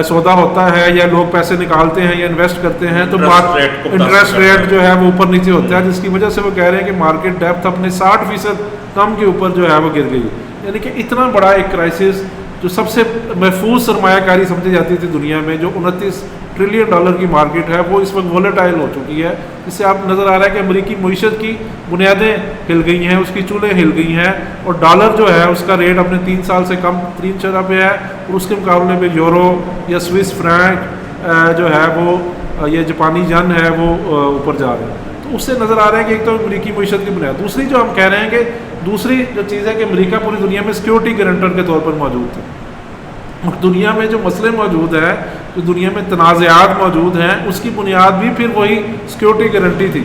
S2: سودا ہوتا ہے یا لوگ پیسے نکالتے ہیں یا انویسٹ کرتے ہیں تو انٹرسٹ ریٹ جو ہے وہ اوپر نیچے ہوتا ہے، جس کی وجہ سے وہ کہہ رہے ہیں کہ مارکیٹ ڈیپتھ اپنے 60% کم کے اوپر جو ہے وہ گر گئی. یعنی کہ اتنا بڑا ایک کرائسس جو سب سے محفوظ سرمایہ کاری سمجھی جاتی تھی دنیا میں، جو 29 ٹریلین ڈالر کی مارکیٹ ہے، وہ اس وقت وولیٹائل ہو چکی ہے. اس سے آپ نظر آ رہا ہے کہ امریکی معیشت کی بنیادیں ہل گئی ہیں، اس کی چولیں ہل گئی ہیں، اور ڈالر جو ہے اس کا ریٹ اپنے 3 سال سے کم ترین شرح پہ ہے، اور اس کے مقابلے میں یورو یا سوئس فرینک جو ہے وہ یہ جاپانی ین ہے وہ اوپر جا رہے ہیں. تو اس سے نظر آ رہا ہے کہ ایک تو امریکی معیشت کی بنیاد. دوسری جو ہم کہہ رہے ہیں کہ دوسری جو چیز ہے کہ امریکہ پوری دنیا میں سیکیورٹی گارنٹر کے طور پر موجود ہے، اور دنیا میں جو مسئلے موجود ہیں، جو دنیا میں تنازعات موجود ہیں، اس کی بنیاد بھی پھر وہی سیکیورٹی گارنٹی تھی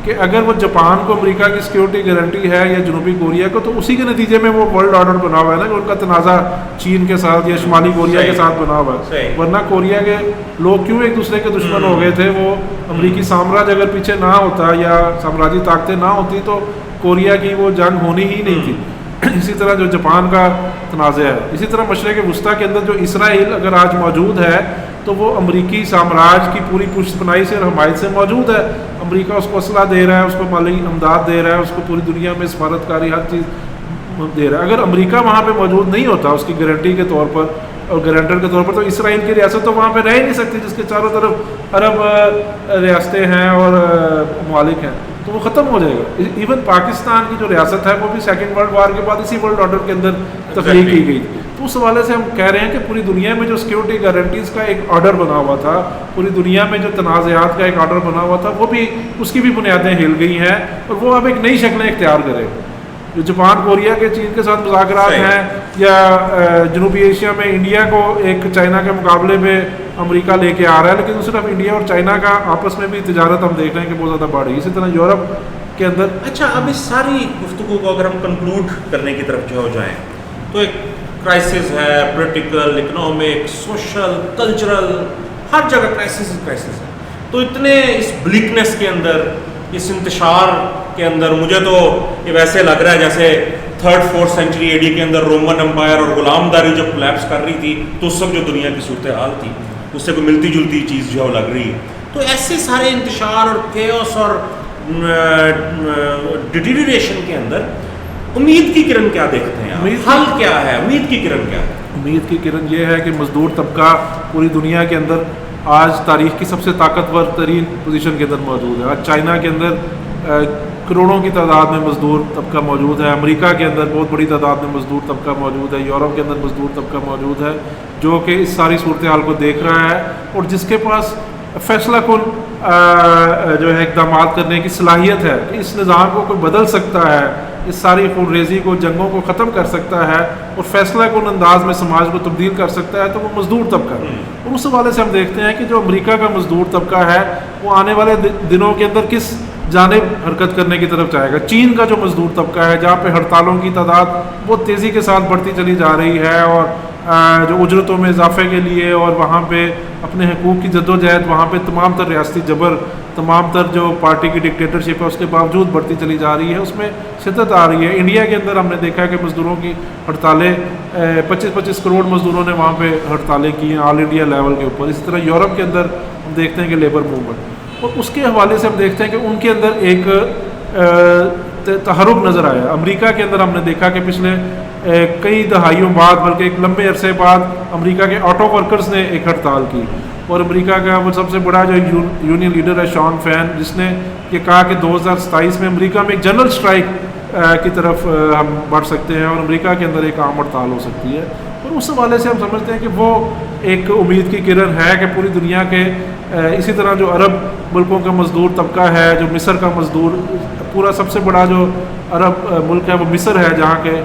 S2: کہ اگر وہ جاپان کو امریکہ کی سیکیورٹی گارنٹی ہے یا جنوبی کوریا کو، تو اسی کے نتیجے میں وہ ورلڈ آرڈر بنا ہوا ہے نا، کہ ان کا تنازع چین کے ساتھ یا شمالی کوریا کے ساتھ بنا ہوا ہے. ورنہ کوریا کے لوگ کیوں ایک دوسرے کے دشمن ہو گئے تھے؟ وہ امریکی سامراج اگر پیچھے نہ ہوتا یا سامراجی طاقتیں نہ ہوتی تو کوریا کی وہ جنگ ہونی ہی نہیں تھی. اسی طرح جو جاپان کا تنازع ہے، اسی طرح مشرق وسطیٰ کے اندر جو اسرائیل اگر آج موجود ہے تو وہ امریکی سامراج کی پوری پشت پناہی سے اور حمایت سے موجود ہے. امریکہ اس کو اسلحہ دے رہا ہے، اس کو مالی امداد دے رہا ہے، اس کو پوری دنیا میں سفارتکاری ہر چیز دے رہا ہے. اگر امریکہ وہاں پہ موجود نہیں ہوتا اس کی گارنٹی کے طور پر اور گارنٹر کے طور پر، تو اسرائیل کی ریاست تو وہاں پہ رہ ہی نہیں سکتی، جس کے چاروں طرف عرب ریاستیں ہیں اور ممالک ہیں، تو وہ ختم ہو جائے گا. ایون پاکستان کی جو ریاست ہے وہ بھی سیکنڈ ورلڈ وار کے بعد اسی ورلڈ آرڈر کے اندر تخلیق کی گئی. تو اس حوالے سے ہم کہہ رہے ہیں کہ پوری دنیا میں جو سیکیورٹی گارنٹیز کا ایک آرڈر بنا ہوا تھا، پوری دنیا میں جو تنازعات کا ایک آرڈر بنا ہوا تھا، وہ بھی اس کی بھی بنیادیں ہل گئی ہیں، اور وہ اب ایک نئی شکلیں اختیار کرے. جو جاپان کوریا کے چین کے ساتھ مذاکرات ہیں، یا جنوبی ایشیا میں انڈیا کو ایک چائنا کے مقابلے میں امریکہ لے کے آ رہا ہے، لیکن دوسری طرف انڈیا اور چائنا کا آپس میں بھی تجارت ہم دیکھ رہے ہیں کہ بہت زیادہ بڑھ رہی ہے. اسی طرح یورپ کے اندر.
S3: اچھا، اب اس ساری گفتگو کو اگر ہم کنکلوڈ کرنے کی طرف جو ہو جائیں تو ایک کرائسس ہے، پولیٹیکل، اکنامک، سوشل، کلچرل، ہر جگہ کرائسس ہے. تو اتنے اس بلیکنس کے اندر، اس انتشار کے اندر، مجھے تو یہ ویسے لگ رہا ہے جیسے 3rd-4th سینچری AD کے اندر رومن امپائر اور غلام داری جب کولیپس کر رہی تھی تو اس وقت جو دنیا کی صورتحال تھی اس سے کوئی ملتی جلتی چیز جو ہے لگ رہی ہے. تو ایسے سارے انتشار اور کیوس اور ڈیٹیریشن کے اندر امید کی کرن کیا دیکھتے ہیں؟ حل کیا ہے؟ امید کی کرن کیا ہے؟
S2: امید کی کرن یہ ہے کہ مزدور طبقہ پوری دنیا کے اندر آج تاریخ کی سب سے طاقتور ترین پوزیشن کے اندر موجود ہے. آج چائنا کے اندر کروڑوں کی تعداد میں مزدور طبقہ موجود ہے، امریکہ کے اندر بہت بڑی تعداد میں مزدور طبقہ موجود ہے، یورپ کے اندر مزدور طبقہ موجود ہے، جو کہ اس ساری صورتحال کو دیکھ رہا ہے اور جس کے پاس فیصلہ کن جو ہے اقدامات کرنے کی صلاحیت ہے کہ اس نظام کو کوئی بدل سکتا ہے، اس ساری خون ریزی کو، جنگوں کو ختم کر سکتا ہے اور فیصلہ کن انداز میں سماج کو تبدیل کر سکتا ہے، تو وہ مزدور طبقہ ہے. اور اس حوالے سے ہم دیکھتے ہیں کہ جو امریکہ کا مزدور طبقہ ہے وہ آنے والے دنوں کے اندر کس جانب حرکت کرنے کی طرف جائے گا. چین کا جو مزدور طبقہ ہے، جہاں پہ ہڑتالوں کی تعداد بہت تیزی کے ساتھ بڑھتی چلی جا رہی ہے اور جو اجرتوں میں اضافے کے لیے اور وہاں پہ اپنے حقوق کی جدوجہد، وہاں پہ تمام تر ریاستی جبر، تمام تر جو پارٹی کی ڈکٹیٹرشپ ہے اس کے باوجود بڑھتی چلی جا رہی ہے، اس میں شدت آ رہی ہے. انڈیا کے اندر ہم نے دیکھا کہ مزدوروں کی ہڑتالیں 25 کروڑ مزدوروں نے وہاں پہ ہڑتالیں کی ہیں آل انڈیا لیول کے اوپر. اسی طرح یورپ کے اندر ہم دیکھتے ہیں کہ لیبر موومنٹ، اور اس کے حوالے سے ہم دیکھتے ہیں کہ ان کے اندر ایک تحرک نظر آیا. امریکہ کے اندر ہم نے دیکھا کہ پچھلے کئی دہائیوں بعد، بلکہ ایک لمبے عرصے بعد، امریکہ کے آٹو ورکرز نے ایک ہڑتال کی، اور امریکہ کا وہ سب سے بڑا جو یونین لیڈر ہے شان فین، جس نے یہ کہا کہ 2027 میں امریکہ میں ایک جنرل اسٹرائک کی طرف ہم بڑھ سکتے ہیں اور امریکہ کے اندر ایک عام ہڑتال ہو سکتی ہے. اور اس حوالے سے ہم سمجھتے ہیں کہ وہ ایک امید کی کرن ہے کہ پوری دنیا کے اسی طرح جو عرب ملکوں کا مزدور طبقہ ہے، جو مصر کا مزدور، پورا سب سے بڑا جو عرب ملک ہے وہ مصر ہے، جہاں کے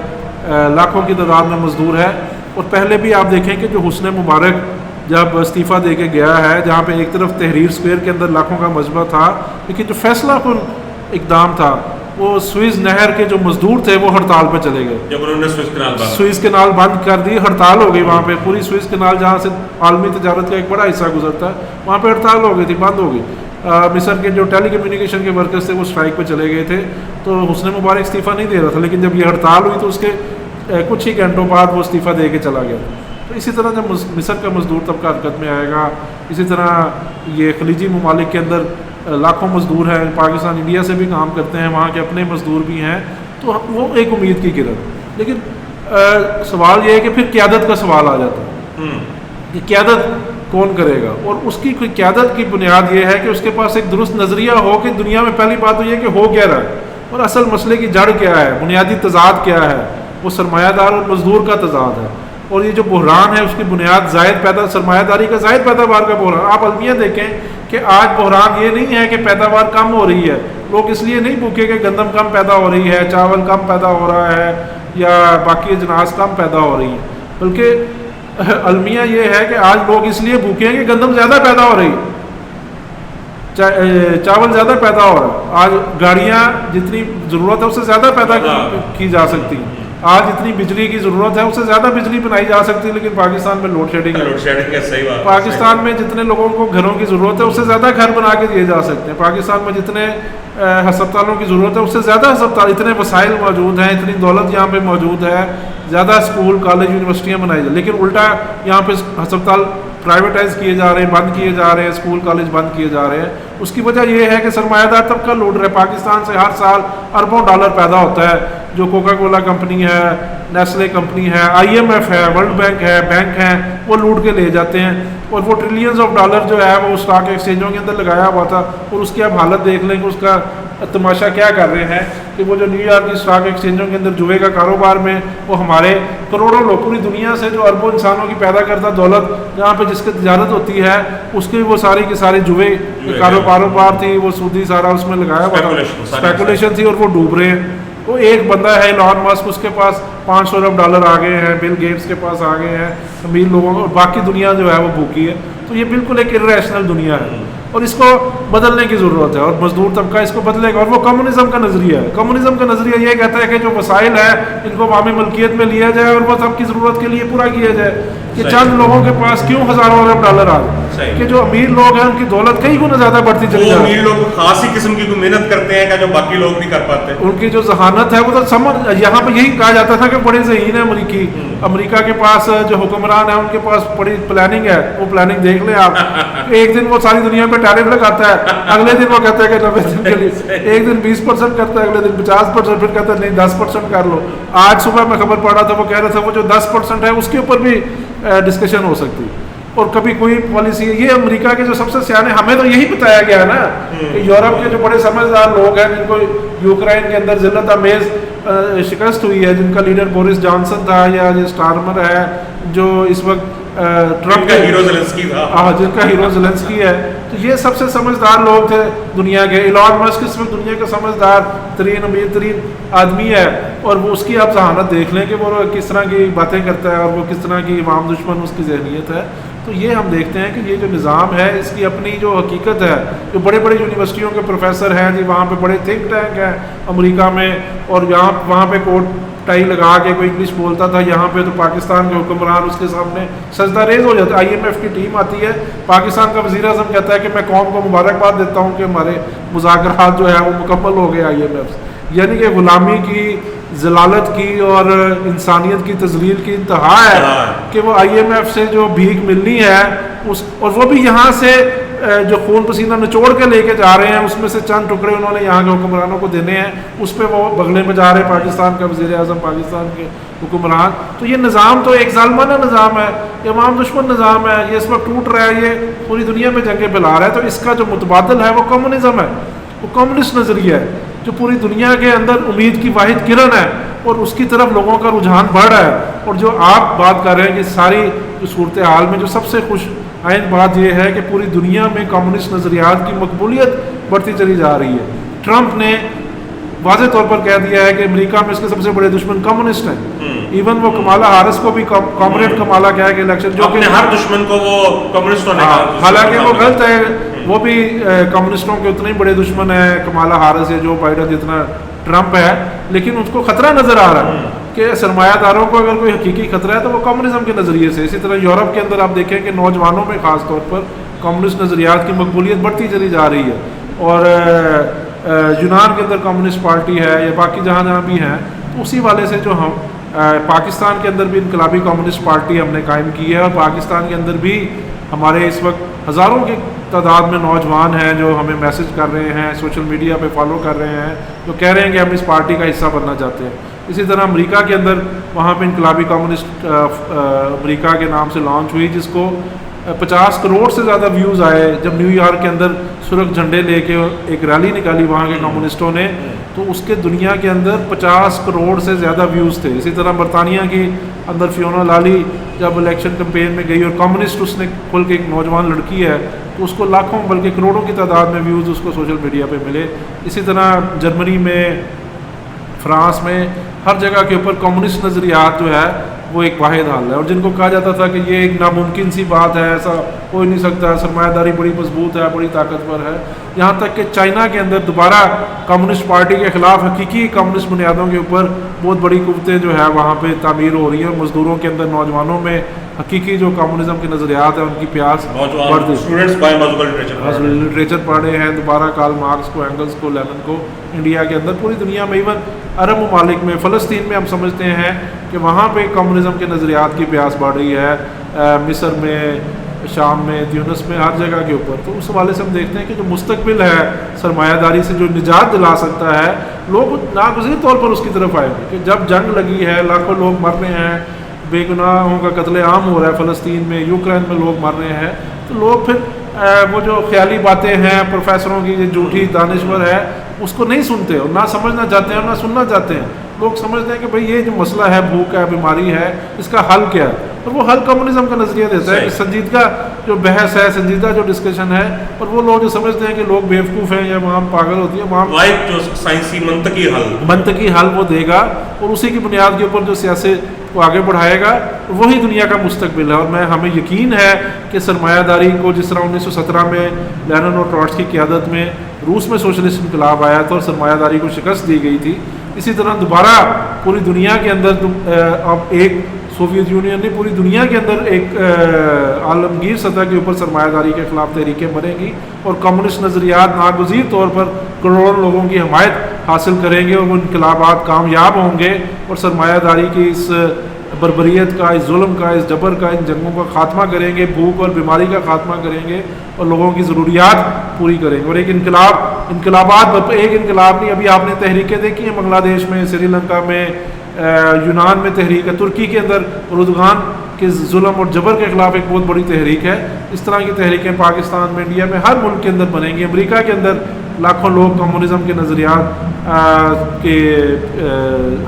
S2: لاکھوں کی تعداد میں مزدور ہے. اور پہلے بھی آپ دیکھیں کہ جو حسن مبارک جب استعفیٰ دے کے گیا ہے، جہاں پہ ایک طرف تحریر اسکوائر کے اندر لاکھوں کا مجمع تھا، لیکن جو فیصلہ کن اقدام تھا وہ سوئز نہر کے جو مزدور تھے وہ ہڑتال پہ چلے گئے.
S3: جب انہوں نے
S2: سوئز کینال بند کر دی، ہڑتال ہو گئی وہاں پہ. پوری سوئز کینال جہاں سے عالمی تجارت کا ایک بڑا حصہ گزرتا ہے، وہاں پہ ہڑتال ہو گئی تھی، بند ہو گئی. مصر کے جو ٹیلی کمیونیکیشن کے ورکرز تھے وہ اسٹرائک پہ چلے گئے تھے، تو حسن مبارک استعفیٰ نہیں دے رہا تھا، لیکن جب یہ ہڑتال ہوئی تو اس کے کچھ ہی گھنٹوں بعد وہ استعفیٰ دے کے چلا گیا. تو اسی طرح جب مصر کا مزدور طبقہ حرکت میں آئے گا، اسی طرح یہ خلیجی ممالک کے اندر لاکھوں مزدور ہیں، پاکستان انڈیا سے بھی کام کرتے ہیں، وہاں کے اپنے مزدور بھی ہیں، تو وہ ایک امید کی کرن. لیکن سوال یہ ہے کہ پھر قیادت کا سوال آ جاتا ہے کہ قیادت کون کرے گا، اور اس کی کوئی قیادت کی بنیاد یہ ہے کہ اس کے پاس ایک درست نظریہ ہو کہ دنیا میں پہلی بات تو یہ کہ ہو کیا رہا ہے اور اصل مسئلے کی جڑ کیا ہے، بنیادی تضاد کیا ہے. وہ سرمایہ دار اور مزدور کا تضاد ہے، اور یہ جو بحران ہے اس کی بنیاد سرمایہ داری کا زائد پیداوار کا بحران. آپ المیہ دیکھیں کہ آج بحران یہ نہیں ہے کہ پیداوار کم ہو رہی ہے، لوگ اس لیے نہیں بھوکے کہ گندم کم پیدا ہو رہی ہے، چاول کم پیدا ہو رہا ہے یا باقی اجناس کم پیدا ہو رہی ہیں، بلکہ المیہ یہ ہے کہ آج لوگ اس لیے بھوکے ہیں کہ گندم زیادہ پیدا ہو رہی ہے، چاول زیادہ پیدا ہو رہا ہے. آج گاڑیاں جتنی ضرورت ہے اس سے زیادہ پیدا کی جا سکتی ہیں، آج اتنی بجلی کی ضرورت ہے اس سے زیادہ بجلی بنائی جا سکتی ہے، لیکن پاکستان میں لوڈ شیڈنگ ہے. پاکستان میں جتنے لوگوں کو گھروں کی ضرورت ہے اس سے زیادہ گھر بنا کے دیے جا سکتے ہیں. پاکستان میں جتنے ہسپتالوں کی ضرورت ہے اس سے زیادہ ہسپتال، اتنے وسائل موجود ہیں، اتنی دولت یہاں پہ موجود ہے، زیادہ اسکول کالج یونیورسٹیاں بنائی جائیں. لیکن الٹا یہاں پہ ہسپتال پرائیویٹائز کیے جا رہے ہیں، بند کیے جا رہے ہیں، اسکول کالج بند کیے جا رہے ہیں. اس کی وجہ یہ ہے کہ سرمایہ دار طبقہ لوٹ رہے. پاکستان سے ہر سال اربوں ڈالر پیدا ہوتا ہے، جو کوکا کولا کمپنی ہے، نیسلے کمپنی ہے، IMF ہے، ورلڈ بینک ہے، بینک ہیں، وہ لوٹ کے لے جاتے ہیں. اور وہ ٹریلینز آف ڈالر جو ہے وہ اسٹاک ایکسچینجوں کے اندر لگایا ہوا تھا، اور اس کی اب حالت دیکھ لیں کہ اس کا تماشا کیا کر رہے ہیں کہ وہ جو نیو یارک کی اسٹاک ایکسچینجوں کے اندر جوئے کا کاروبار میں وہ ہمارے کروڑوں لوگ پوری دنیا سے جو اربوں انسانوں کی پیدا کرتا دولت جہاں پہ جس کی تجارت ہوتی ہے اس کی وہ ساری کی ساری جوئے کاروبار تھی، وہ سودی سارا اس میں لگایا ہوا تھا، اسپیکولیشن تھی، اور وہ ڈوب رہے ہیں. وہ ایک بندہ ہے ایلان ماسک، اس کے پاس 500 ارب ڈالر آ گئے ہیں، بل گیٹس کے پاس آ گئے ہیں، امیر لوگوں کو، اور باقی دنیا جو ہے وہ بھوکی ہے. تو یہ بالکل ایک irrational دنیا ہے اور اس کو بدلنے کی ضرورت ہے، اور مزدور طبقہ اس کو بدلے گا. اور وہ کمیونزم کا نظریہ ہے. کمیونزم کا نظریہ یہ کہتا ہے کہ جو وسائل ہے ان کو عوامی ملکیت میں لیا جائے اور وہ سب کی ضرورت کے لیے پورا کیا جائے. کہ چند لوگوں کے پاس کیوں ہزاروں ارب ڈالر آ گئے کہ جو امیر لوگ ہیں ان کی دولت کئی گنا زیادہ بڑھتی چلی جائے.
S3: امیر لوگ خاص ہی قسم کی کوئی محنت کرتے ہیں کہ جو باقی لوگ نہیں کر پاتے.
S2: ان کی جو ذہانت ہے وہ تو سمجھ، یہاں پہ یہی کہا جاتا تھا کہ بڑے ذہین ہیں امریکی. امریکہ کے پاس جو حکمران ہیں ان کے پاس بڑی پلاننگ ہے. وہ پلاننگ دیکھ لیں آپ، ایک دن وہ ساری دنیا پہ ٹیرف لگاتا ہے، اگلے دن وہ کہتا ہے کہ 90 دن کے لیے، ایک دن 20% کرتا ہے، اگلے دن 50%، پھر کہتا ہے نہیں 10% کر لو. آج صبح میں خبر پڑھا تھا، وہ کہہ رہا تھا وہ جو 10% ہے اس کے اوپر بھی ڈسکشن ہو سکتی. اور کبھی کوئی پالیسی ہے. یہ امریکہ کے جو سب سے سیانے، ہمیں تو یہی بتایا گیا ہے نا کہ یورپ کے جو بڑے سمجھدار لوگ ہیں جن کو یوکرائن کے اندر ذلت آمیز شکست ہوئی ہے، جن کا لیڈر بورس جانسن تھا یا جو اسٹارمر ہے جو اس وقت ٹرمپ
S3: کا ہیرو زیلنسکی تھا،
S2: جن کا ہیرو زیلنسکی ہے، تو یہ سب سے سمجھدار لوگ تھے دنیا کے. ایلان مسک اس وقت دنیا کا سمجھدار ترین امیر ترین آدمی ہے، اور وہ اس کی آپ ذہانت دیکھ لیں کہ وہ کس طرح کی باتیں کرتا ہے اور وہ کس طرح کی عوام دشمن اس کی ذہنیت ہے. تو یہ ہم دیکھتے ہیں کہ یہ جو نظام ہے اس کی اپنی جو حقیقت ہے، جو بڑے بڑے یونیورسٹیوں کے پروفیسر ہیں جی، وہاں پہ بڑے تھنک ٹینک ہیں امریکہ میں، اور وہاں پہ کوٹ ٹائی لگا کے کوئی انگلش بولتا تھا، یہاں پہ تو پاکستان کے حکمران اس کے سامنے سجدہ ریز ہو جاتا ہے. IMF کی ٹیم آتی ہے، پاکستان کا وزیر اعظم کہتا ہے کہ میں قوم کو مبارکباد دیتا ہوں کہ ہمارے مذاکرات جو ہے وہ مکمل ہو گئے IMF سے. یعنی کہ غلامی کی، ذلالت کی اور انسانیت کی تذلیل کی انتہا ہے کہ وہ IMF سے جو بھیک ملنی ہے اور وہ بھی یہاں سے جو خون پسینہ نچوڑ کے لے کے جا رہے ہیں، اس میں سے چند ٹکڑے انہوں نے یہاں کے حکمرانوں کو دینے ہیں، اس پہ وہ بغلے میں جا رہے ہیں پاکستان کا وزیر اعظم، پاکستان کے حکمران. تو یہ نظام تو ایک ظالمانہ نظام ہے، یہ عوام دشمن نظام ہے، یہ اس وقت ٹوٹ رہا ہے، یہ پوری دنیا میں جنگیں پھیلا رہا ہے. تو اس کا جو متبادل ہے وہ کمیونزم ہے، وہ کمیونسٹ نظریہ ہے جو پوری دنیا کے اندر امید کی واحد کرن ہے، اور اس کی طرف لوگوں کا رجحان بڑھ رہا ہے. اور جو آپ بات کر رہے ہیں کہ ساری جو صورتحال میں جو سب سے خوش آئند بات یہ ہے کہ پوری دنیا میں کمیونسٹ نظریات کی مقبولیت بڑھتی چلی جا رہی ہے. ٹرمپ نے واضح طور پر کہہ دیا ہے کہ امریکہ میں اس کے سب سے بڑے دشمن کمیونسٹ ہیں. ایون وہ کمالا ہارس کو بھی کامریڈ کمالا کہہ کے الیکشن، جو کہ
S3: ہر دشمن کو وہ کمیونسٹوں نے کہا،
S2: حالانکہ وہ غلط ہے. وہ بھی کمیونسٹوں کے اتنے ہی بڑے دشمن ہیں کمالا ہارس ہے، جو بائیڈن جتنا ٹرمپ ہے، لیکن اس کو خطرہ نظر آ رہا ہے کہ سرمایہ داروں کو اگر کوئی حقیقی خطرہ ہے تو وہ کمیونزم کے نظریے سے. اسی طرح یورپ کے اندر آپ دیکھیں کہ نوجوانوں میں خاص طور پر کمیونسٹ نظریات کی مقبولیت بڑھتی چلی جا رہی ہے. اور یونان کے اندر کمیونسٹ پارٹی ہے یا باقی جہاں بھی ہیں، تو اسی والے سے جو پاکستان کے اندر بھی انقلابی کمیونسٹ پارٹی ہم نے قائم کی ہے، اور پاکستان کے اندر بھی ہمارے اس وقت ہزاروں کی تعداد میں نوجوان ہیں جو ہمیں میسج کر رہے ہیں، سوشل میڈیا پہ فالو کر رہے ہیں، جو کہہ رہے ہیں کہ ہم اس پارٹی کا حصہ بننا چاہتے ہیں. اسی طرح امریکہ کے اندر وہاں پہ انقلابی کمیونسٹ امریکہ کے نام سے لانچ ہوئی، جس کو 50 کروڑ سے زیادہ ویوز آئے جب نیو یارک کے اندر سرخ جھنڈے لے کے ایک ریلی نکالی وہاں کے کمیونسٹوں نے، تو اس کے دنیا کے اندر 50 کروڑ سے زیادہ ویوز تھے. اسی طرح برطانیہ کی اندر فیونا لالی جب الیکشن کمپین میں گئی اور کمیونسٹ اس نے کھل کے ایک نوجوان لڑکی ہے، تو اس کو لاکھوں بلکہ کروڑوں کی تعداد میں ویوز اس کو سوشل میڈیا پہ ملے. اسی طرح جرمنی میں، فرانس میں، ہر جگہ کے اوپر کمیونسٹ نظریات جو ہے وہ ایک واحد حل ہے. اور جن کو کہا جاتا تھا کہ یہ ایک ناممکن سی بات ہے، ایسا ہو ہی نہیں سکتا، سرمایہ داری بڑی مضبوط ہے، بڑی طاقتور ہے، یہاں تک کہ چائنا کے اندر دوبارہ کمیونسٹ پارٹی کے خلاف حقیقی کمیونسٹ بنیادوں کے اوپر بہت بڑی قوتیں جو ہے وہاں پہ تعمیر ہو رہی ہیں، اور مزدوروں کے اندر، نوجوانوں میں حقیقی جو کمیونزم کے نظریات ہیں ان کی پیاس بڑھ رہی. لٹریچر پڑھ رہے ہیں دوبارہ کارل مارکس کو، اینگلس کو، لینن کو. انڈیا کے اندر، پوری دنیا میں، ایون عرب ممالک میں، فلسطین میں ہم سمجھتے ہیں کہ وہاں پہ کمیونزم کے نظریات کی پیاس بڑھ رہی ہے، مصر میں، شام میں، تیونس میں، ہر جگہ کے اوپر. تو اس حوالے سے ہم دیکھتے ہیں کہ جو مستقبل ہے سرمایہ داری سے جو نجات دلا سکتا ہے، لوگ ناگزیر طور پر اس کی طرف آئے گے. کہ جب جنگ لگی ہے، لاکھوں لوگ مر رہے ہیں، بے گناہوں کا قتل عام ہو رہا ہے فلسطین میں، یوکرین میں لوگ مر رہے ہیں، تو لوگ پھر وہ جو خیالی باتیں ہیں پروفیسروں کی، جو جھوٹی دانشور ہے، اس کو نہیں سنتے اور نہ سمجھنا چاہتے ہیں اور نہ سننا چاہتے ہیں. لوگ سمجھتے ہیں کہ بھئی یہ جو مسئلہ ہے، بھوک ہے، بیماری ہے، اس کا حل کیا ہے، اور وہ حل کمیونزم کا نظریہ دیتا ہے. کہ سنجیدگی جو بحث ہے، سنجیدہ جو ڈسکشن ہے، اور وہ لوگ جو سمجھتے ہیں کہ لوگ بیوقوف ہیں یا وہاں پاگل ہوتی ہیں، وہاں
S3: جو سائنسی
S2: منطقی حل وہ دے گا، اور اسی کی بنیاد کے اوپر جو سیاست کو آگے بڑھائے گا، وہی دنیا کا مستقبل ہے. اور ہمیں یقین ہے کہ سرمایہ داری کو، جس طرح 1917 میں لینن اور ٹراٹسکی کی قیادت میں روس میں سوشلسٹ انقلاب آیا تھا اور سرمایہ داری کو شکست دی گئی تھی، اسی طرح دوبارہ پوری دنیا کے اندر اب ایک سوویت یونین نے پوری دنیا کے اندر ایک عالمگیر سطح کے اوپر سرمایہ داری کے خلاف تحریکیں بنیں گی، اور کمیونسٹ نظریات ناگزیر طور پر کروڑوں لوگوں کی حمایت حاصل کریں گے، اور وہ انقلابات کامیاب ہوں گے، اور سرمایہ داری کی اس بربریت کا، اس ظلم کا، اس جبر کا، ان جنگوں کا خاتمہ کریں گے، بھوک اور بیماری کا خاتمہ کریں گے، اور لوگوں کی ضروریات پوری کریں گے. اور ایک انقلابات ایک انقلاب نہیں، ابھی آپ نے تحریکیں دیکھی ہیں بنگلہ دیش میں، سری لنکا میں، یونان میں تحریک ہے، ترکی کے اندر اردوغان کے ظلم اور جبر کے خلاف ایک بہت بڑی تحریک ہے. اس طرح کی تحریکیں پاکستان میں، انڈیا میں، ہر ملک کے اندر بنیں گی. امریکہ کے اندر لاکھوں لوگ کمیونزم کے نظریات کے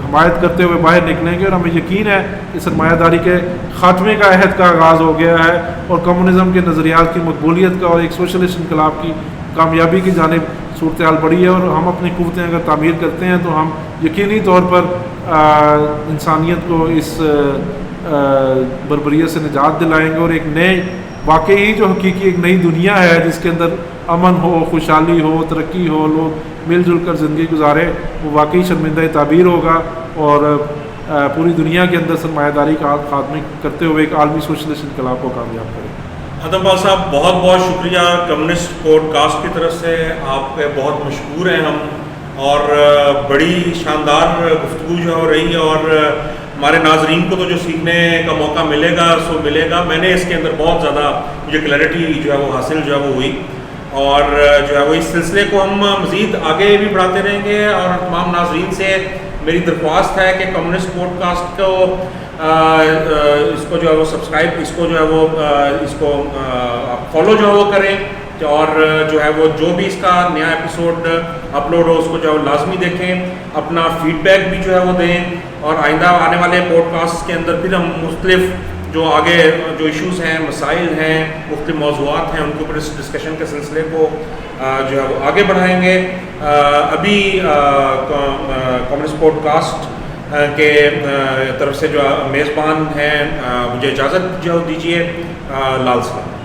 S2: حمایت کرتے ہوئے باہر نکلیں گے، اور ہمیں یقین ہے کہ سرمایہ داری کے خاتمے کا عہد کا آغاز ہو گیا ہے، اور کمیونزم کے نظریات کی مقبولیت کا اور ایک سوشلسٹ انقلاب کی کامیابی کی جانب صورتحال بڑھی ہے. اور ہم اپنی قوتیں اگر تعمیر کرتے ہیں تو ہم یقینی طور پر انسانیت کو اس بربریت سے نجات دلائیں گے، اور ایک نئے، واقعی جو حقیقی ایک نئی دنیا ہے جس کے اندر امن ہو، خوشحالی ہو، ترقی ہو، لوگ مل جل کر زندگی گزاریں، وہ واقعی شرمندہ تعبیر ہوگا، اور پوری دنیا کے اندر سرمایہ داری کا خاتمے کرتے ہوئے ایک عالمی سوشلسٹ انقلاب کو کامیاب کرے.
S3: ادم پال صاحب، بہت بہت شکریہ. کمیونسٹ پوڈ کاسٹ کی طرف سے آپ کے بہت مشکور ہیں ہم، اور بڑی شاندار گفتگو جو ہے رہی ہے، اور ہمارے ناظرین کو تو جو سیکھنے کا موقع ملے گا سو ملے گا. میں نے اس کے اندر بہت زیادہ مجھے کلیئرٹی جو ہے وہ حاصل جو ہے وہ ہوئی، اور جو ہے وہ اس سلسلے کو ہم مزید آگے بھی بڑھاتے رہیں گے. اور تمام ناظرین سے میری درخواست ہے کہ کمیونسٹ پوڈ کاسٹ کو اس کو جو ہے وہ سبسکرائب، اس کو جو ہے وہ اس کو فالو جو ہے وہ کریں، اور جو ہے وہ جو بھی اس کا نیا ایپیسوڈ اپلوڈ ہو اس کو جو ہے وہ لازمی دیکھیں، اپنا فیڈ بیک بھی جو ہے وہ دیں، اور آئندہ آنے والے پوڈ کاسٹ کے اندر پھر ہم مختلف جو آگے جو ایشوز ہیں، مسائل ہیں، مختلف موضوعات ہیں، ان کے اوپر اس ڈسکشن کے سلسلے کو جو ہے وہ آگے بڑھائیں گے. ابھی کمیونسٹ پوڈ کاسٹ کے طرف سے جو میزبان ہیں مجھے اجازت جو دیجیے. لال صاحب.